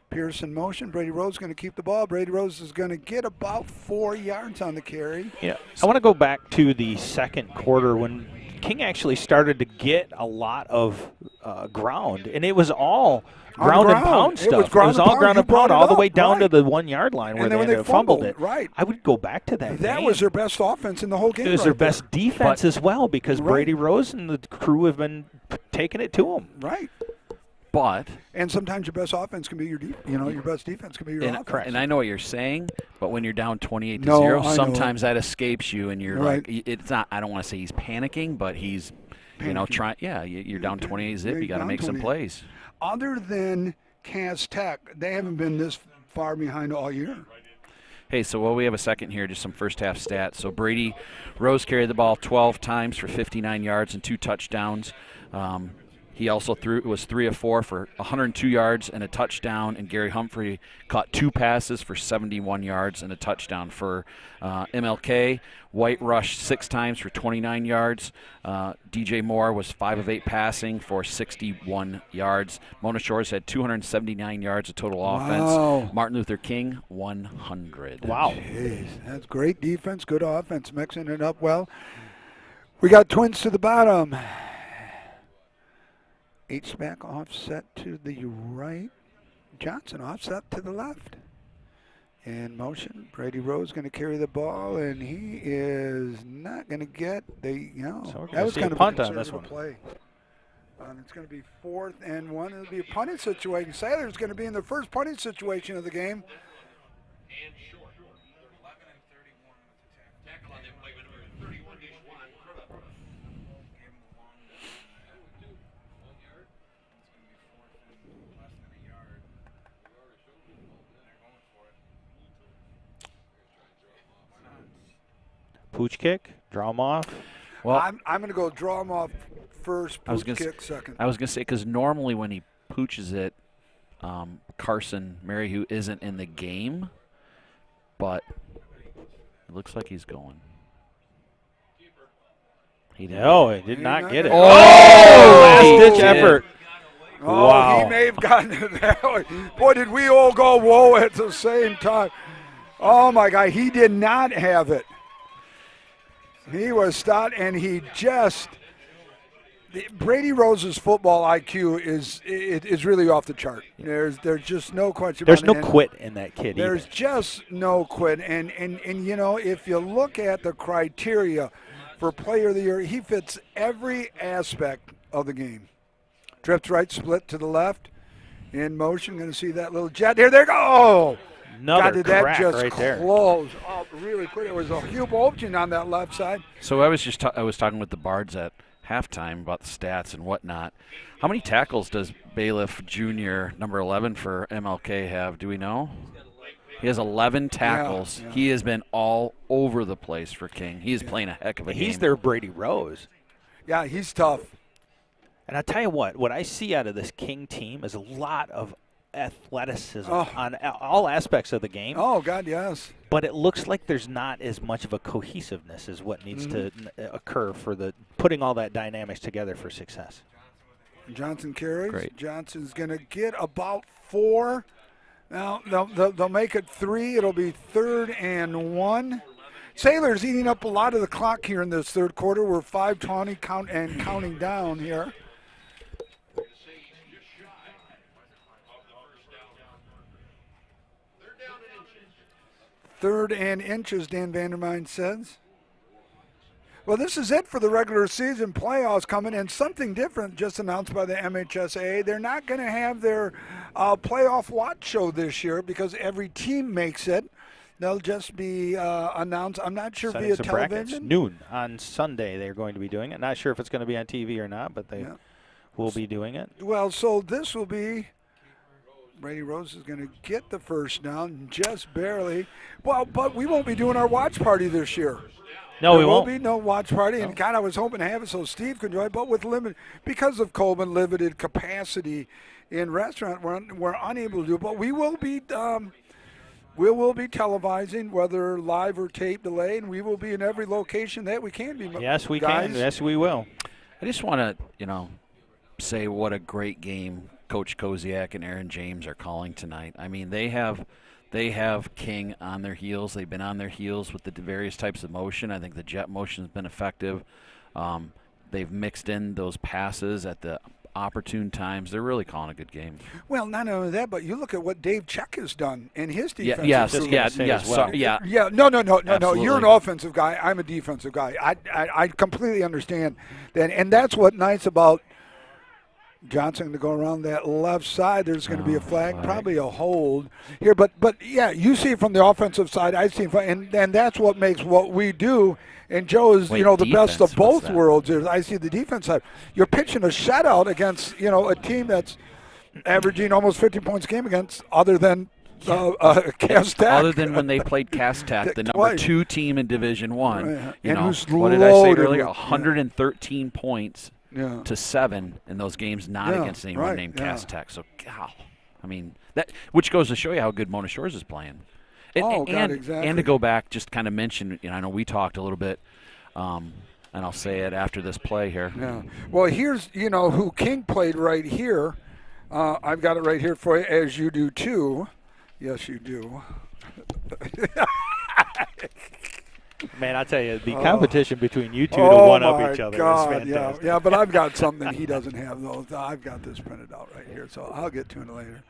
Pierce in motion. Brady Rose is going to keep the ball. Brady Rose is going to get about 4 yards on the carry. Yeah, I want to go back to the second quarter when King actually started to get a lot of ground, and it was all ground and pound stuff. It was all ground and pound all the way down to the 1 yard line where they fumbled it. Right. I would go back to that. That was their best offense in the whole game. It was their best defense as well because Brady Rose and the crew have been taking it to them. Right. and sometimes your best offense can be your your best defense can be your offense. And I know what you're saying, but when you're down 28-0, I sometimes that escapes you, and you're right. like, it's not. I don't want to say he's panicking, but he's, trying. Yeah, you're down 28-0. You got to make some plays. Other than Cass Tech, they haven't been this far behind all year. Hey, so while we have a second here, just some first half stats. So Brady Rose carried the ball 12 times for 59 yards and 2 touchdowns. He also was 3 of 4 for 102 yards and a touchdown, and Gary Humphrey caught 2 passes for 71 yards and a touchdown for MLK. White rushed 6 times for 29 yards. DJ Moore was 5 of 8 passing for 61 yards. Mona Shores had 279 yards of total offense. Martin Luther King, 100. Wow. Jeez, that's great defense, good offense, mixing it up well. We got Twins to the bottom. H-back offset to the right. Johnson offset to the left. In motion, Brady Rose going to carry the ball, and he is not going to get So that was kind of a punt on this one. Play. It's going to be 4th and 1. It'll be a punting situation. Sailor's going to be in the first punting situation of the game. Pooch kick, draw him off. Well, I'm going to go draw him off first, pooch kick second. I was going to say, because normally when he pooches it, Carson Maryhew isn't in the game, but it looks like he's going. He did not get it. Oh, last-ditch effort. Oh, wow. He may have gotten it that way. Boy, did we all go whoa at the same time. Oh, my God, he did not have it. He was stopped, and he just – Brady Rose's football IQ is really off the chart. There's just no question There's about no it. quit in that kid There's either. just no quit. And if you look at the criteria for Player of the Year, he fits every aspect of the game. Trips right, split to the left. In motion, going to see that little jet. Here they go. Oh! Another God, did that crack just right there. close up really quick. There was a huge opening on that left side. So I was talking with the Bards at halftime about the stats and whatnot. How many tackles does Bailiff Jr., number 11 for MLK, have? Do we know? He has 11 tackles. Yeah. He has been all over the place for King. He is playing a heck of a game. He's their Brady Rose. Yeah, he's tough. And I tell you what I see out of this King team is a lot of athleticism on all aspects of the game. Oh, God, yes. But it looks like there's not as much of a cohesiveness as what needs to occur for the putting all that dynamics together for success. Johnson carries. Great. Johnson's going to get about 4. Now, they'll make it 3. It'll be 3rd and 1. Sailors eating up a lot of the clock here in this third quarter. We're 5:20 counting down here. Third and inches, Dan Vandermine says. Well, this is it for the regular season playoffs coming, and something different just announced by the MHSAA. They're not going to have their playoff watch show this year because every team makes it. They'll just be announced, I'm not sure, via television. Noon on Sunday they're going to be doing it. Not sure if it's going to be on TV or not, but they will be doing it. Well, so this will be Brady Rose is going to get the first down, just barely. Well, but we won't be doing our watch party this year. No, there we won't. Be no watch party, and God, I was hoping to have it so Steve could join, but with because of COVID, limited capacity in restaurant, we're unable to do it. But we will be televising, whether live or tape delay, and we will be in every location that we can be. Yes, we guys. can. Yes, we will. I just want to, say what a great game Coach Koziak and Aaron James are calling tonight. I mean, they have King on their heels. They've been on their heels with the various types of motion. I think the jet motion has been effective. They've mixed in those passes at the opportune times. They're really calling a good game. Well, not only that, but you look at what Dave Check has done in his defense. Yes. No. Absolutely. You're an offensive guy. I'm a defensive guy. I completely understand that, and that's what nice about Johnson to go around that left side. There's going to be a flag, probably a hold here. But yeah, you see it from the offensive side. I see it from, and that's what makes what we do. And Joe is, the best of both worlds. I see the defense side. You're pitching a shutout against, a team that's averaging almost 50 points a game against, other than Cass Tech. Other than when they played Cass Tech, the number 2 team in Division One. What did I say earlier? 113 points. To 7 in those games, not against anyone named Cass Tech. So, I mean, which goes to show you how good Mona Shores is playing. Exactly. And to go back, just kind of mention, I know we talked a little bit, and I'll say it after this play here. Yeah. Well, here's, who King played right here. I've got it right here for you, as you do too. Yes, you do. Man, I tell you, the competition between you two to one-up each other is fantastic. Yeah, but I've got something he doesn't have, though. I've got this printed out right here, so I'll get to it later.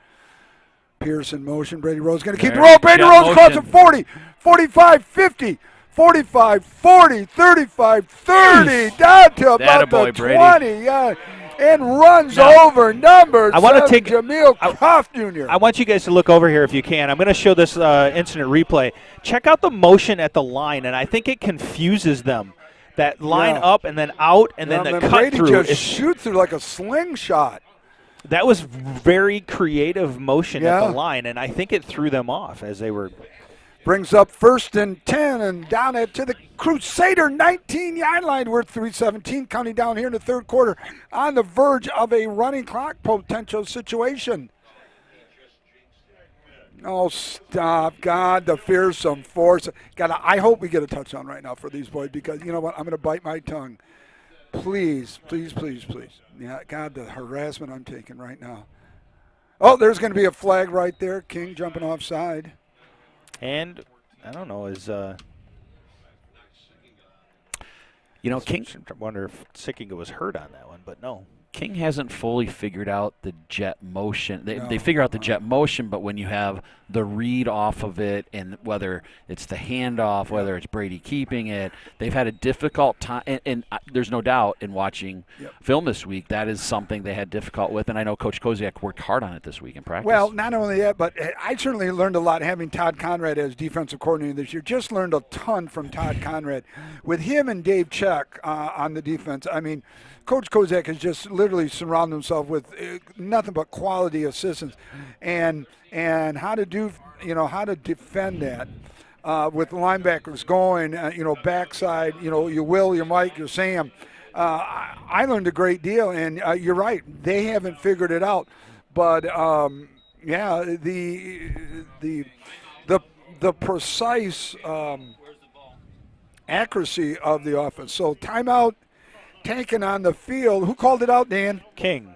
Pierce in motion. Brady Rose going to keep the roll. Brady Rose crosses 40, 45, 50, 45, 40, 35, 30, down to about the 20. Yeah. And runs over number 7, Jameel Croft Jr. I want you guys to look over here if you can. I'm going to show this incident replay. Check out the motion at the line, and I think it confuses them. That line up and then out and then the cut Brady through. Just shoot through like a slingshot. That was very creative motion at the line, and I think it threw them off as they were. Brings up 1st and 10 and down it to the Crusader 19-yard line. We're 3:17 counting down here in the third quarter on the verge of a running clock potential situation. Oh, stop. God, the fearsome force. I hope we get a touchdown right now for these boys because, you know what, I'm going to bite my tongue. Please, please, please, please. Yeah, God, the harassment I'm taking right now. Oh, there's going to be a flag right there. King jumping offside. And I don't know, King. I wonder if Sickinga was hurt on that one, but no. King hasn't fully figured out the jet motion. They figure out the jet motion, but when you have the read off of it, and whether it's the handoff, whether it's Brady keeping it, they've had a difficult time. And there's no doubt in watching film this week, that is something they had difficult with. And I know Coach Koziak worked hard on it this week in practice. Well, not only that, but I certainly learned a lot having Todd Conrad as defensive coordinator this year. Just learned a ton from Todd Conrad. With him and Dave Check on the defense, I mean, Coach Kozak has just literally surrounded himself with nothing but quality assistants, and how to defend that with linebackers going, backside, your Will, your Mike, your Sam. I learned a great deal, and you're right, they haven't figured it out, but the precise accuracy of the offense. So timeout. Taken on the field. Who called it out, Dan? King.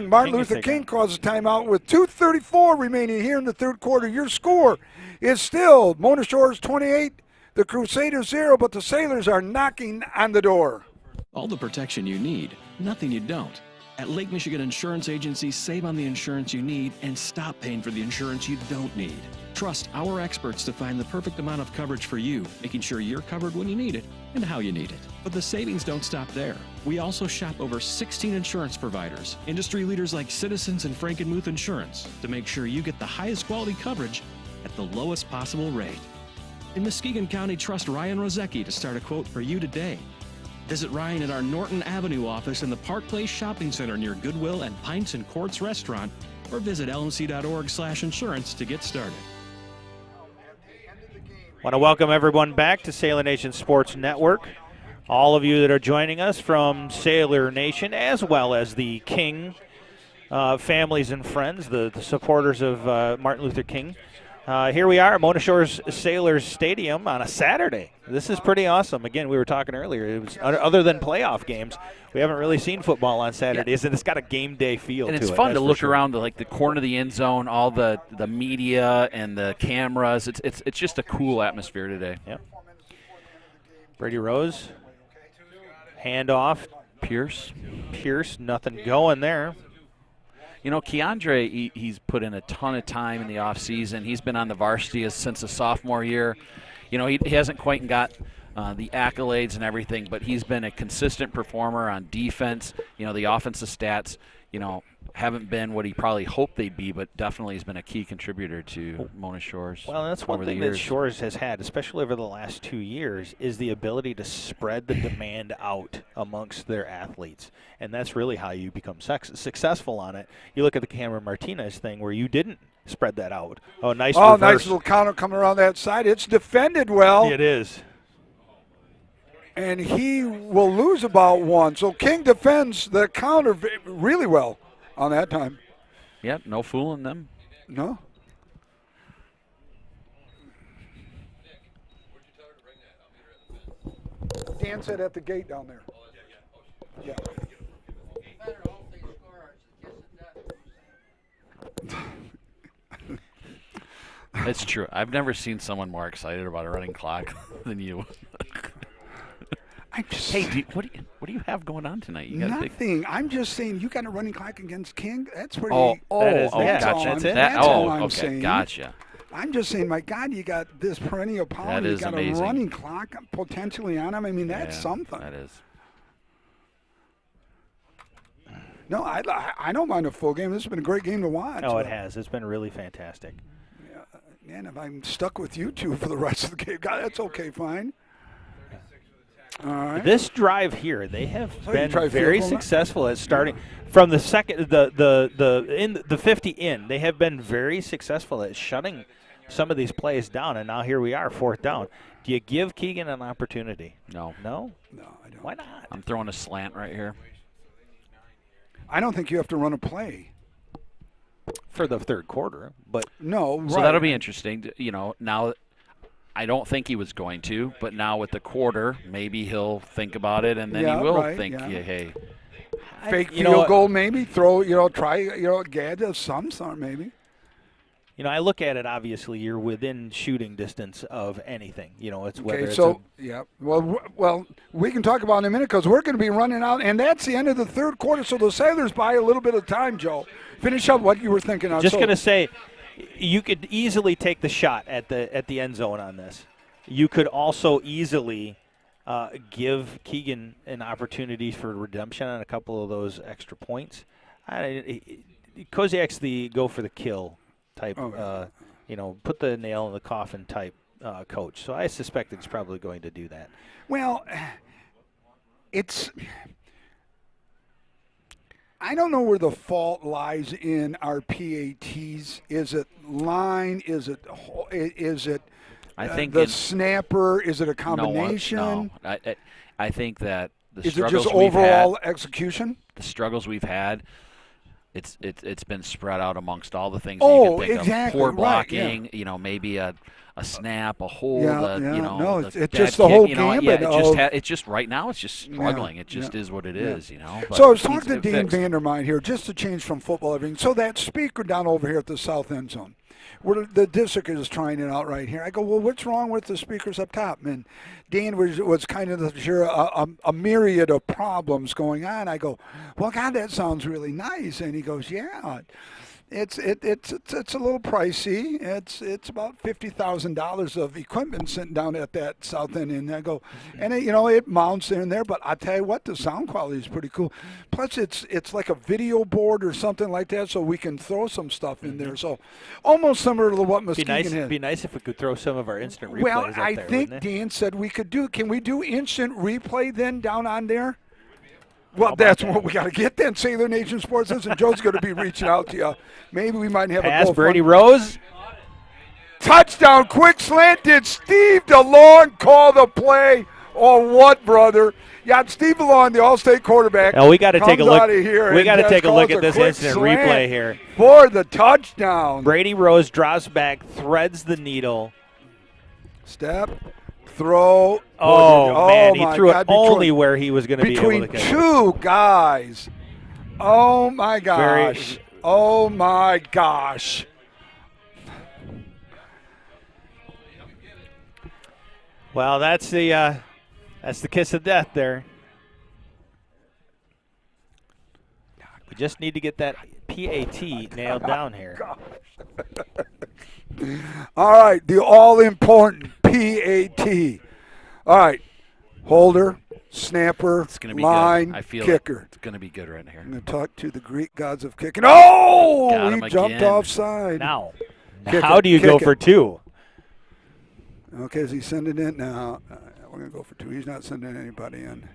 Martin Luther King calls a timeout with 2:34 remaining here in the third quarter. Your score is still Mona Shores 28, the Crusaders 0, but the Sailors are knocking on the door. All the protection you need, nothing you don't. At Lake Michigan Insurance Agency, save on the insurance you need and stop paying for the insurance you don't need. Trust our experts to find the perfect amount of coverage for you, making sure you're covered when you need it and how you need it. But the savings don't stop there. We also shop over 16 insurance providers, industry leaders like Citizens and Frankenmuth Insurance, to make sure you get the highest quality coverage at the lowest possible rate. In Muskegon County, trust Ryan Rozecki to start a quote for you today. Visit Ryan at our Norton Avenue office in the Park Place Shopping Center near Goodwill and Pints and Courts Restaurant, or visit lmc.org/insurance to get started. Want to welcome everyone back to Sailor Nation Sports Network. All of you that are joining us from Sailor Nation, as well as the King families and friends, the supporters of Martin Luther King. Here we are at Mona Shores Sailors Stadium on a Saturday. This is pretty awesome. Again, we were talking earlier, it was other than playoff games, we haven't really seen football on Saturdays, and it's got a game day feel to it. And it's fun to look around the corner of the end zone, all the media and the cameras. It's just a cool atmosphere today. Yep. Brady Rose, handoff. Pierce, nothing going there. Keandre, he's put in a ton of time in the offseason. He's been on the varsity since the sophomore year. He hasn't quite got the accolades and everything, but he's been a consistent performer on defense. You know, the offensive stats, you know, haven't been what he probably hoped they'd be, but definitely has been a key contributor to Mona Shores. Well, that's one thing that Shores has had, especially over the last 2 years, is the ability to spread the demand out amongst their athletes. And that's really how you become successful on it. You look at the Cameron Martinez thing where you didn't spread that out. Oh, nice reverse. Nice little counter coming around that side. It's defended well. It is. And he will lose about one. So King defends the counter really well on that time. Yeah, no fooling them. No. Dan said at the gate down there. Yeah. It's true. I've never seen someone more excited about a running clock than you. Hey, what do you have going on tonight? You got nothing. I'm just saying you got a running clock against King. That's pretty. Gotcha. That's all I'm okay, saying. Gotcha. I'm just saying, my God, you got this perennial power. That you is got amazing. a running clock potentially on him. I mean, that's something. That is. No, I don't mind a full game. This has been a great game to watch. Oh, it has. It's been really fantastic. Yeah, and if I'm stuck with you two for the rest of the game, God, that's okay, fine. All right. This drive here, they have been try very field goal successful at starting from the second, the 50 in. They have been very successful at shutting some of these plays down, and now here we are, 4th down. Do you give Keegan an opportunity? No. No? No, I don't. Why not? I'm throwing a slant right here. I don't think you have to run a play for the 3rd quarter, but no. So that'll be interesting. You know, now I don't think he was going to, but now with the quarter, maybe he'll think about it, and then he will think, hey. Fake field goal maybe, throw, try, gad of some sort maybe. You know, I look at it, obviously, you're within shooting distance of anything. You know, it's whether it's yeah. Well, we can talk about it in a minute because we're going to be running out, and that's the end of the 3rd quarter, so the Sailors buy a little bit of time, Joe. Finish up what you were thinking on. Just going to say, you could easily take the shot at the end zone on this. You could also easily give Keegan an opportunity for redemption on a couple of those extra points. Koziak's the go for the kill type, put the nail in the coffin type coach. So I suspect he's probably going to do that. Well, I don't know where the fault lies in our PATs. Is it line? Is it I think the snapper? Is it a combination? No. I think that the is struggles it just we've overall had, execution? The struggles we've had, it's been spread out amongst all the things you can think exactly. of. Poor blocking, right, yeah. Maybe a snap, a hold, No, it's kick, just the whole gambit. It's just right now it's just struggling. It just is what it is, But so I was talking to Dean Vandermine here, just to change from football everything. So that speaker down over here at the south end zone, where the district is trying it out right here. I go, well, what's wrong with the speakers up top? And Dan was kind of sure a myriad of problems going on. I go, well, God, that sounds really nice. And he goes, yeah. It's a little pricey. It's about $50,000 of equipment sitting down at that south end. And I go, and it mounts in there. But I tell you what, the sound quality is pretty cool. Plus, it's like a video board or something like that, so we can throw some stuff in there. So almost similar to what Muskegon has. It'd be nice if we could throw some of our instant replays Well, up I there, think wouldn't it? Dan said we could do. Can we do instant replay then down on there? Well, that's what we got to get then. Sailor Nation Sports. Listen, Joe's going to be reaching out to you. Maybe we might have Pass, a Brady Rose. Touchdown, quick slant. Did Steve DeLong call the play or what, brother? Yeah, Steve DeLong, the All-State quarterback. Oh, we got to take a look. We got to take a look at this instant replay here for the touchdown. Brady Rose drops back, threads the needle. Step. Throw. Man, he threw it only where he was going to be able to catch it. Between two guys. Oh, my gosh. Oh, my gosh. Well, that's the kiss of death there. We just need to get that PAT nailed down here. All right, the all-important PAT. All right. Holder, snapper, It's going to be line, good. I feel kicker. it's going to be good right here. I'm going to talk to the Greek gods of kicking. Oh! Got He him jumped again. offside. Now, Kick how it, do you kick go it. for 2? Okay, is he sending in? Now, we're going to go for 2. He's not sending anybody in.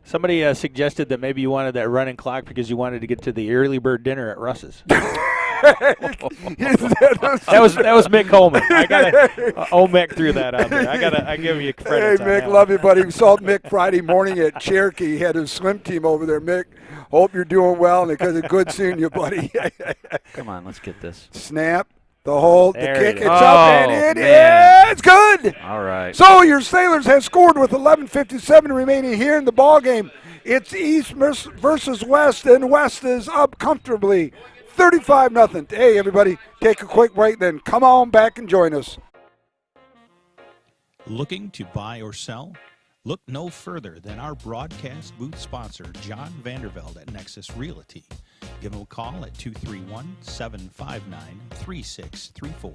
Somebody suggested that maybe you wanted that running clock because you wanted to get to the early bird dinner at Russ's. That was Mick Coleman. I gotta Mick threw that out there. I give you credit. Hey, Mick, love you, buddy. We saw Mick Friday morning at Cherokee. He had his swim team over there. Mick, hope you're doing well, and because it's good seeing you, buddy. Come on, let's get this. Snap, the hold, There the kick. it It's is. up, and it's good. All right. So your Sailors have scored with 11:57 remaining here in the ball game. It's East versus West, and West is up comfortably, 35-0. Hey, everybody, take a quick break, then come on back and join us. Looking to buy or sell? Look no further than our broadcast booth sponsor, John Vandervelde at Nexus Realty. Give him a call at 231-759-3634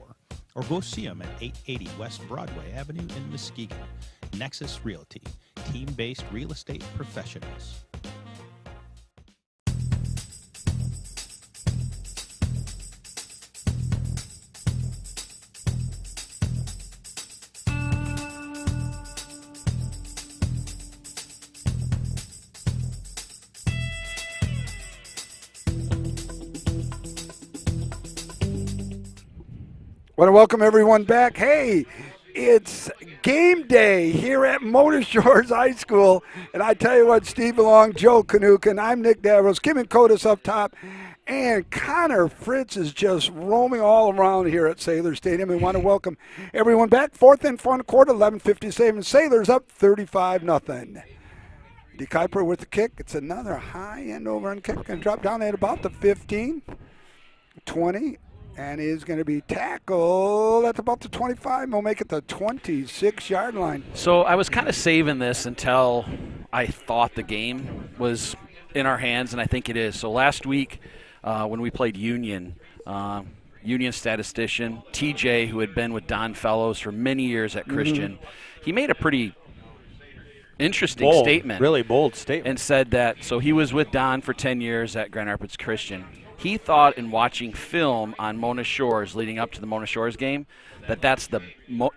or go see him at 880 West Broadway Avenue in Muskegon. Nexus Realty, team-based real estate professionals. Want to welcome everyone back. Hey, it's game day here at Mona Shores High School. And I tell you what, Steve Long, Joe Kanukin, I'm Nick Davros, Kim and Cotis up top. And Connor Fritz is just roaming all around here at Sailor Stadium. We want to welcome everyone back. Fourth and front quarter, 11:57. Sailors up 35-0. D. Kuiper with the kick. It's another high end over and kick. Going to drop down at about the 15, 20. And is going to be tackled at about the 25. We'll make it the 26-yard line. So I was kind of saving this until I thought the game was in our hands, and I think it is. So last week when we played Union, Union statistician TJ, who had been with Don Fellows for many years at Christian, he made a pretty interesting statement. Really bold statement. And said that, so he was with Don for 10 years at Grand Rapids Christian. He thought in watching film on Mona Shores leading up to the Mona Shores game that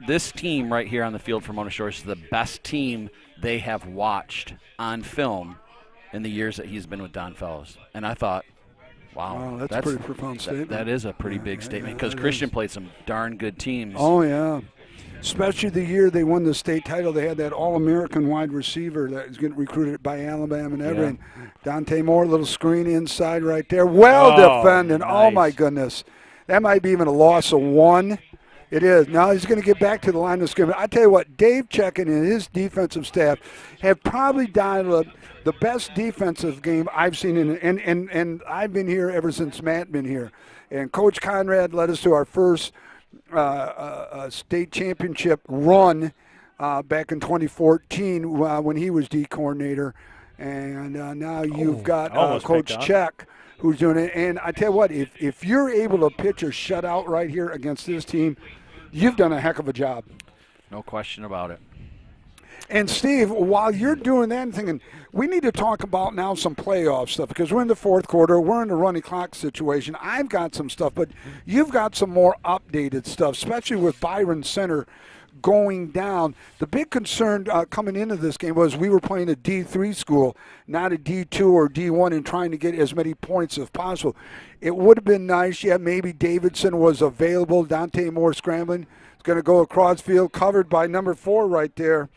this team right here on the field for Mona Shores is the best team they have watched on film in the years that he's been with Don Fellows. And I thought, wow, that's a pretty profound statement. That is a pretty big statement because Christian played some darn good teams. Oh, yeah. Especially the year they won the state title. They had that All-American wide receiver that was getting recruited by Alabama and everything. Yeah. Dante Moore, little screen inside right there. Well defended. Nice. Oh, my goodness. That might be even a loss of 1. It is. Now he's going to get back to the line of scrimmage. I tell you what, Dave Checken and his defensive staff have probably dialed up the best defensive game I've seen. And I've been here ever since Matt been here. And Coach Conrad led us to our first state championship run back in 2014 when he was D coordinator, and now you've got Coach Check who's doing it. And I tell you what, if you're able to pitch a shutout right here against this team, you've done a heck of a job. No question about it. And Steve, while you're doing that and thinking, we need to talk about now some playoff stuff because we're in the fourth quarter, we're in the running clock situation. I've got some stuff, but you've got some more updated stuff, especially with Byron Center going down. The big concern coming into this game was we were playing a D3 school, not a D2 or D1, and trying to get as many points as possible. It would have been nice, maybe Davidson was available. Dante Moore scrambling. It's going to go across field, covered by number 4 right there.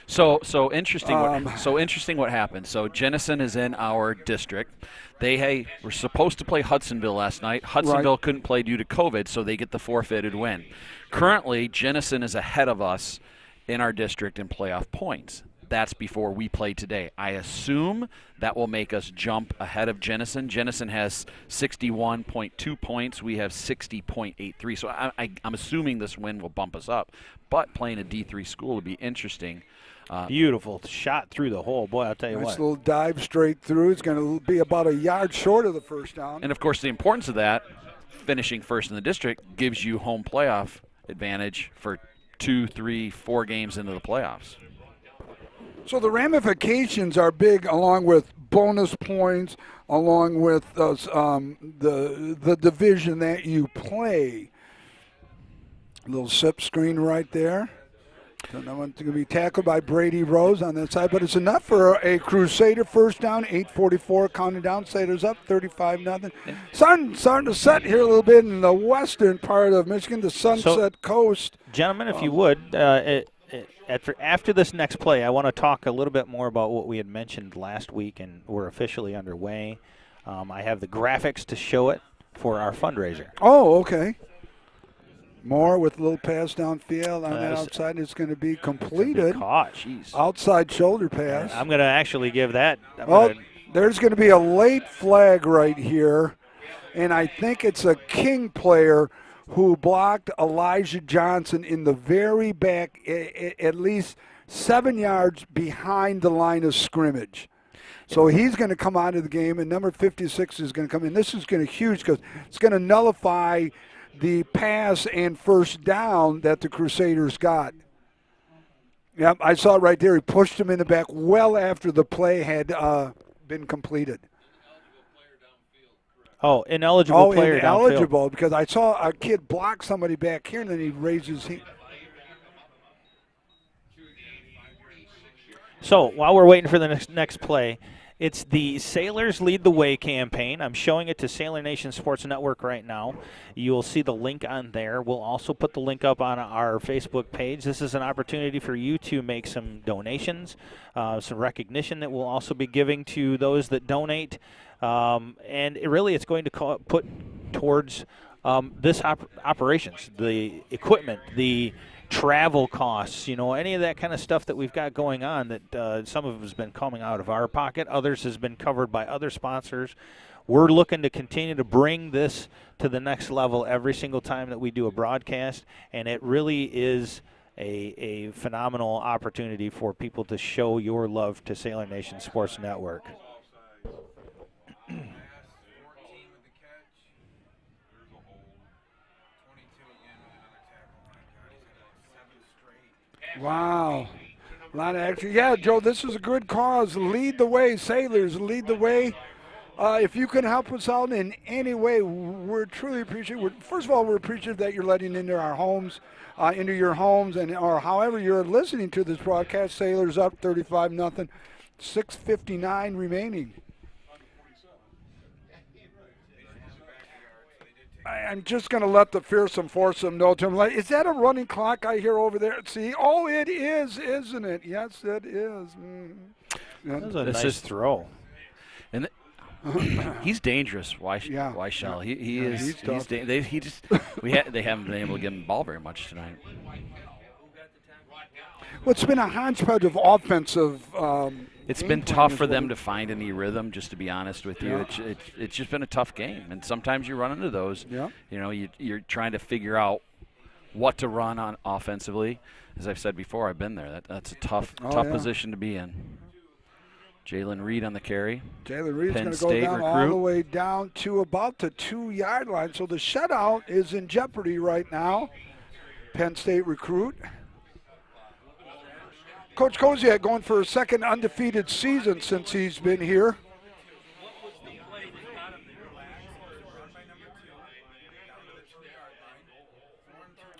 So interesting. Interesting what happened. So Jenison is in our district. They were supposed to play Hudsonville last night. Hudsonville couldn't play due to COVID, so they get the forfeited win. Currently, Jenison is ahead of us in our district in playoff points. That's before we play today. I assume that will make us jump ahead of Jenison. Jenison has 61.2 points. We have 60.83. So I'm assuming this win will bump us up. But playing a D3 school would be interesting. Beautiful shot through the hole. Boy, I'll tell you what. Nice little dive straight through. It's going to be about a yard short of the first down. And, of course, the importance of that, finishing first in the district gives you home playoff advantage for 2, 3, 4 games into the playoffs. So the ramifications are big, along with bonus points, along with the division that you play. A little sip screen right there. So that one's going to be tackled by Brady Rose on that side, but it's enough for a Crusader first down. 8:44 counting down. Sailors up 35-0. Starting to set here a little bit in the western part of Michigan, the Sunset Coast. Gentlemen, if you would, after this next play, I want to talk a little bit more about what we had mentioned last week, and we're officially underway. I have the graphics to show it for our fundraiser. Oh, okay. Moore with a little pass downfield on the outside. It's going to be completed. Caught. Jeez. Outside shoulder pass. I'm going to actually give that. There's going to be a late flag right here, and I think it's a King player who blocked Elijah Johnson in the very back, at least 7 yards behind the line of scrimmage. So he's going to come out of the game, and number 56 is going to come in. This is going to be huge because it's going to nullify the pass and first down that the Crusaders got. Yep, I saw it right there. He pushed him in the back well after the play had been completed. Oh, ineligible player ineligible, because I saw a kid block somebody back here, and then he raises his. So while we're waiting for the next play, it's the Sailors Lead the Way campaign. I'm showing it to Sailor Nation Sports Network right now. You'll see the link on there. We'll also put the link up on our Facebook page. This is an opportunity for you to make some donations, some recognition that we'll also be giving to those that donate. And it's going to put towards this operations, the equipment, the travel costs, any of that kind of stuff that we've got going on that some of it has been coming out of our pocket. Others has been covered by other sponsors. We're looking to continue to bring this to the next level every single time that we do a broadcast, and it really is a phenomenal opportunity for people to show your love to Sailor Nation Sports Network. Wow. A lot of action. Yeah, Joe, this is a good cause. Lead the way, Sailors. Lead the way. If you can help us out in any way, we're truly appreciative. First of all, we're appreciative that you're letting into our homes, into your homes, or however you're listening to this broadcast. Sailors up 35-0. 6:59 remaining. I'm just going to let the fearsome foursome know to him. Is that a running clock I hear over there? See, oh, it is, isn't it? Yes, it is. That was a nice throw. And he's dangerous. Why shall he is? They haven't been able to get him the ball very much tonight. Well, it's been a hodgepodge of offensive. It's been tough for them to find any rhythm, just to be honest with you. Yeah. It's just been a tough game, and sometimes you run into those. Yeah. You're trying to figure out what to run on offensively. As I've said before, I've been there. That's a tough position to be in. Jalen Reed on the carry. Jalen Reed's going to go down all the way down to about the 2-yard line. So the shutout is in jeopardy right now. Penn State recruit. Coach Koziak going for a second undefeated season since he's been here.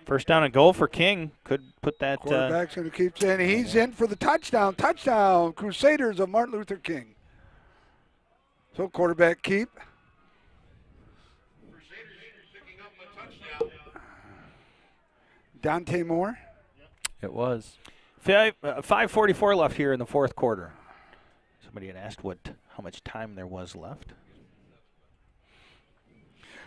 First down and goal for King. Could put that. Quarterback's going to keep saying he's in for the touchdown. Touchdown, Crusaders of Martin Luther King. So quarterback keep. Dante Moore. It was. 5:44 left here in the fourth quarter. Somebody had asked how much time there was left.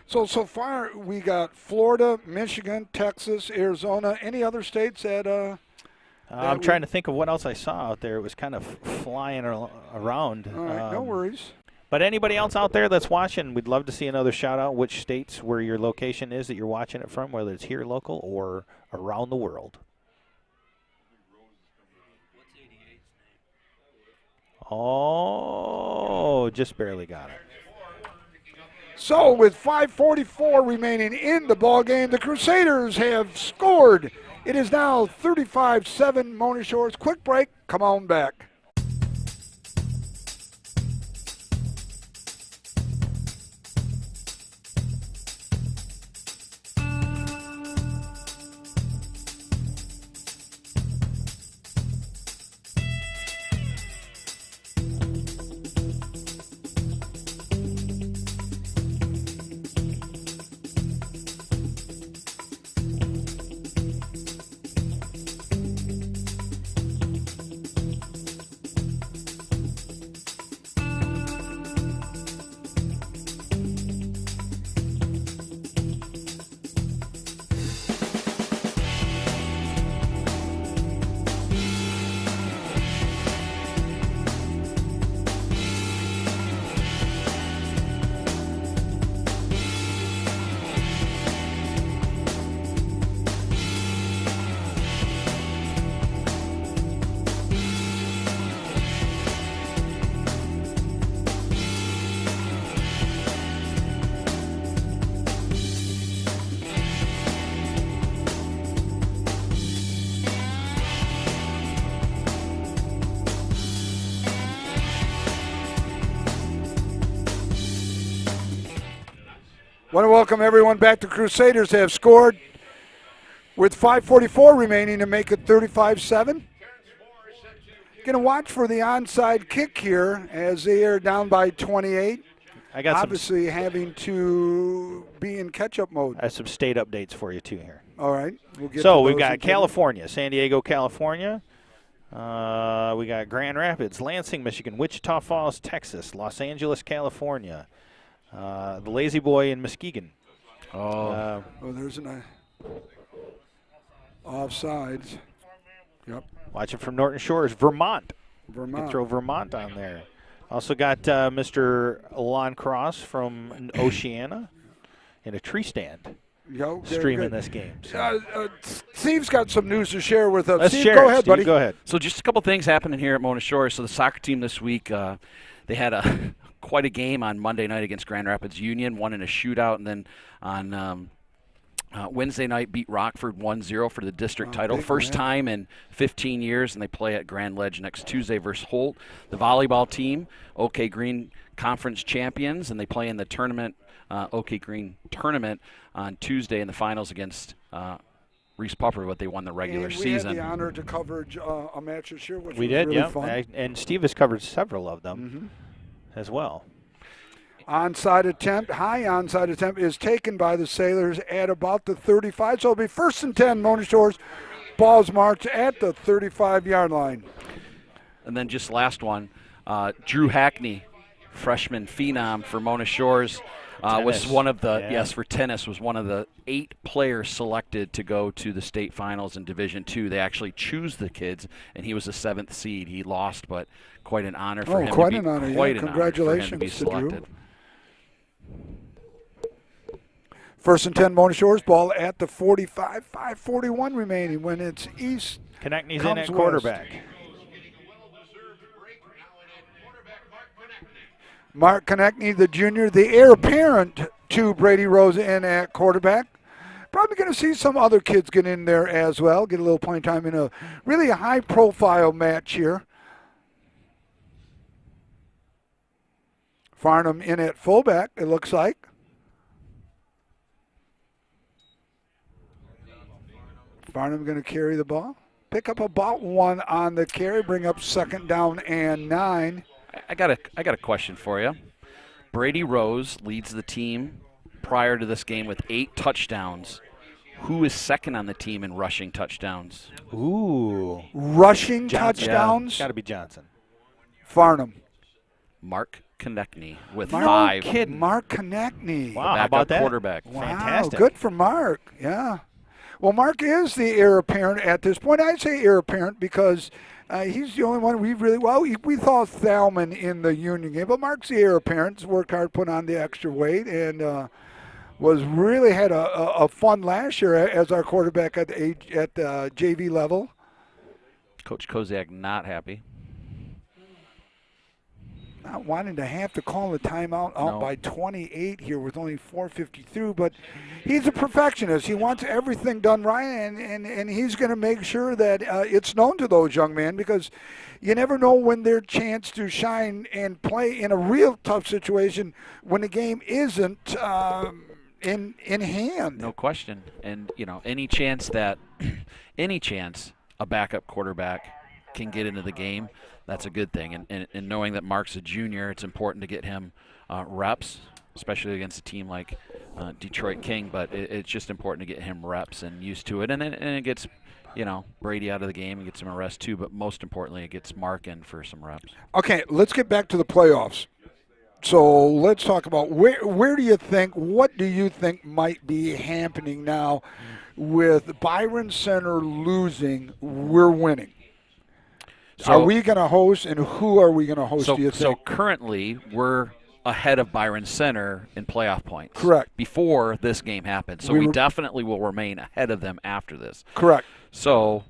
So far we got Florida, Michigan, Texas, Arizona. Any other states that I'm trying to think of what else I saw out there. It was kind of flying around. All right, no worries. But anybody else out there that's watching, we'd love to see another shout-out. Which states where your location is that you're watching it from, whether it's here local or around the world. Oh, just barely got it. So with 5:44 remaining in the ball game, the Crusaders have scored. It is now 35-7 Mona Shores. Quick break. Come on back. Want to welcome everyone back. The Crusaders have scored with 5:44 remaining to make it 35-7. Going to watch for the onside kick here as they are down by 28. I got obviously having to be in catch-up mode. I have some state updates for you too here. All right. We'll get so to we've those got California, San Diego, California. We got Grand Rapids, Lansing, Michigan, Wichita Falls, Texas, Los Angeles, California. The Lazy Boy in Muskegon. There's an offsides. Yep. Watching from Norton Shores, Vermont. You Vermont. can throw Vermont on there. Also got Mr. Lon Cross from Oceana in a tree stand. Streaming this game. So. Steve's got some news to share with us. Let's Steve, share go it, ahead, Steve, buddy. Go ahead. So just a couple things happening here at Mona Shores. So the soccer team this week, they had quite a game on Monday night against Grand Rapids Union, won in a shootout, and then on Wednesday night beat Rockford 1-0 for the district title. First time in 15 years, and they play at Grand Ledge next Tuesday versus Holt. The volleyball team, OK Green Conference champions, and they play in the tournament, OK Green tournament on Tuesday in the finals against Reese Pupper, but they won the regular season. We had the honor to cover a match this year, which we was did, really fun. And Steve has covered several of them as well. Onside attempt, high onside attempt is taken by the Sailors at about the 35. So it'll be 1st and 10, Mona Shores. Balls march at the 35-yard line. And then just last one, Drew Hackney, freshman phenom for Mona Shores, was one of the, for tennis, was one of the 8 players selected to go to the state finals in Division II. They actually choose the kids, and he was the 7th seed. He lost, but quite an honor for him to be, quite an honor, Congratulations to be selected. Drew. 1st and 10, Mona Shores. Ball at the 45. 5:41 remaining when it's east. Konechny's in at quarterback. Mark Konechny, the junior, the heir apparent to Brady Rose in at quarterback. Probably going to see some other kids get in there as well, get a little playing time in a really high-profile match here. Farnham in at fullback, it looks like. Farnham going to carry the ball. Pick up about 1 on the carry, bring up 2nd down and 9. I got a question for you. Brady Rose leads the team prior to this game with 8 touchdowns. Who is second on the team in rushing touchdowns? Ooh. Rushing Johnson. touchdowns? Got to be Johnson. Farnham. Mark Konechny with Mark 5. Kidding. Mark Konechny. Wow, how about that? Quarterback. Wow, Fantastic. good for Mark. Yeah. Well, Mark is the heir apparent at this point. I'd say heir apparent because he's the only one we really, we thought Thalman in the Union game, but Mark's the heir apparent. He's worked hard, put on the extra weight, and was really had a fun last year as our quarterback at the JV level. Coach Koziak not happy. not wanting to have to call a timeout out by 28 here with only 4:50 through, but he's a perfectionist. He wants everything done right, and he's going to make sure that it's known to those young men, because you never know when their chance to shine and play in a real tough situation when the game isn't in hand. No question. And, any chance that a backup quarterback can get into the game, that's a good thing. And knowing that Mark's a junior, it's important to get him reps, especially against a team like Detroit King. But it's just important to get him reps and used to it. And then it gets, Brady out of the game and gets him a rest too. But most importantly, it gets Mark in for some reps. Okay, let's get back to the playoffs. So let's talk about what do you think might be happening now with Byron Center losing, we're winning? So, are we going to host, and who are we going to host, do you think? So currently, we're ahead of Byron Center in playoff points. Correct. Before this game happened. So we definitely will remain ahead of them after this. Correct. So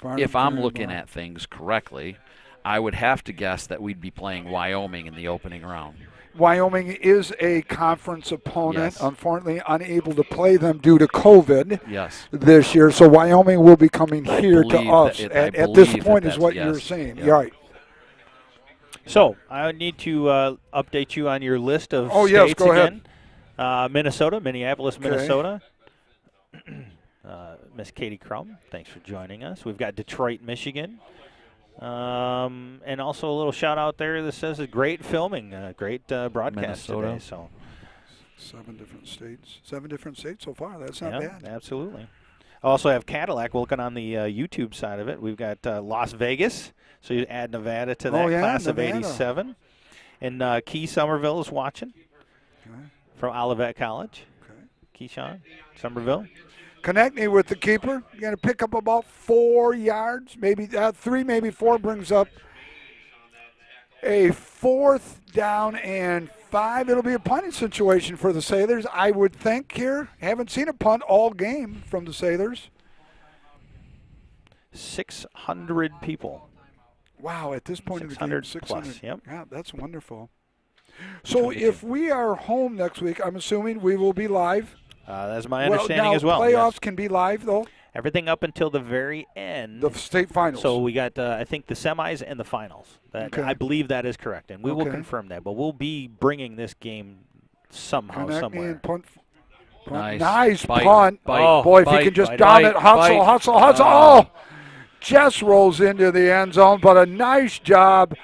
if I'm looking at things correctly, I would have to guess that we'd be playing Wyoming in the opening round. Wyoming is a conference opponent, unfortunately unable to play them due to COVID this year. So Wyoming will be coming here to us at this point is what you're saying. Yeah. You're right. So I need to update you on your list of states go again. Minnesota, Minneapolis, Minnesota. Miss Katie Crum, thanks for joining us. We've got Detroit, Michigan. And also a little shout out there that says great filming, great broadcast today. So 7 different states so far. That's not bad. Absolutely. I also have Cadillac looking on the YouTube side of it. We've got Las Vegas, so you add Nevada to that class Nevada. of '87, and Key Somerville is watching from Olivet College. Keyshawn Somerville. Connect me with the keeper. You're going to pick up about 4 yards, maybe 3, maybe 4, brings up a 4th down and 5. It'll be a punting situation for the Sailors, I would think here. Haven't seen a punt all game from the Sailors. 600 people. Wow, at this point in the game, 600 plus. Yep. Yeah, that's wonderful. So if we are home next week, I'm assuming we will be live. That's my understanding as well. Playoffs can be live, though? Everything up until the very end. The state finals. So we got, I think, the semis and the finals. I believe that is correct, and we will confirm that. But we'll be bringing this game somehow, somewhere. Punt. Nice punt. Bite, boy, if he can just down it. Hustle. Oh, just rolls into the end zone, but a nice job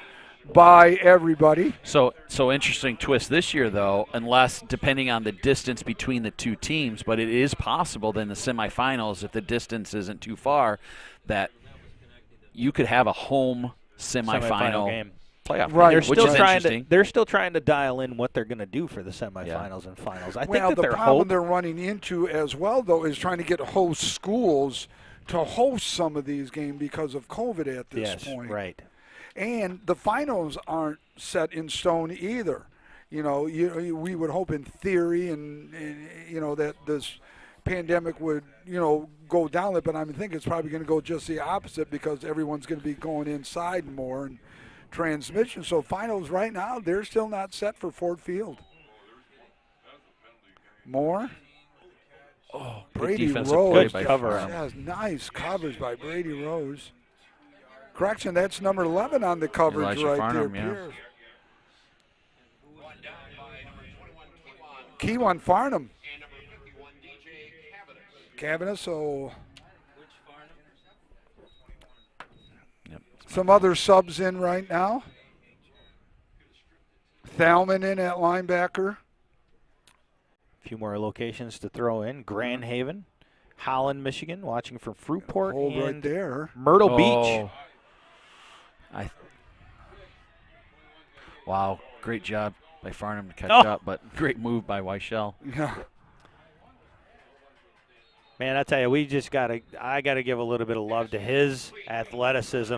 by everybody. So interesting twist this year, though, unless depending on the distance between the two teams, but it is possible that in the semifinals, if the distance isn't too far, that you could have a home semifinal game. Playoff right, game, which is interesting. They're still trying to dial in what they're going to do for the semifinals and finals. I think that the their problem hope they're running into as well, though, is trying to get host schools to host some of these games because of COVID at this point. Right. And the finals aren't set in stone either. We would hope in theory and that this pandemic would, go down, but I think it's probably going to go just the opposite because everyone's going to be going inside more and transmission. So finals right now, they're still not set for Ford Field. More. Oh, Brady Rose. Good cover. Yes, nice coverage by Brady Rose. Correction, that's number 11 on the coverage Elijah right Farnham, there. yeah. Pierce. Keyone Farnham. Cabinet, so some other subs in right now. Thalman in at linebacker. A few more locations to throw in. Grand Haven, Holland, Michigan, watching from Fruitport Hold and right there. Myrtle Beach. Wow, great job by Farnham to catch up, but great move by Weichel. Yeah. Man, I tell you, I gotta give a little bit of love to his athleticism.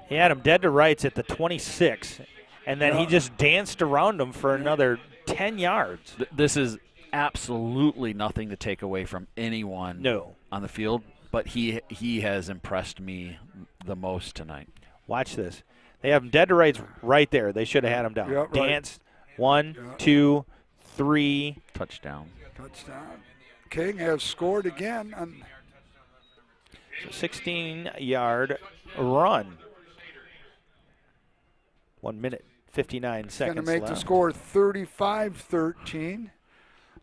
He had him dead to rights at the 26, and then he just danced around him for another 10 yards. This is absolutely nothing to take away from anyone on the field. but he has impressed me the most tonight. Watch this. They have him dead to rights right there. They should have had him down. Yeah, right. Dance. 1, 2, 3. Touchdown. King has scored again. 16-yard run. 1 minute, 59 seconds Going to make left. the score 35-13.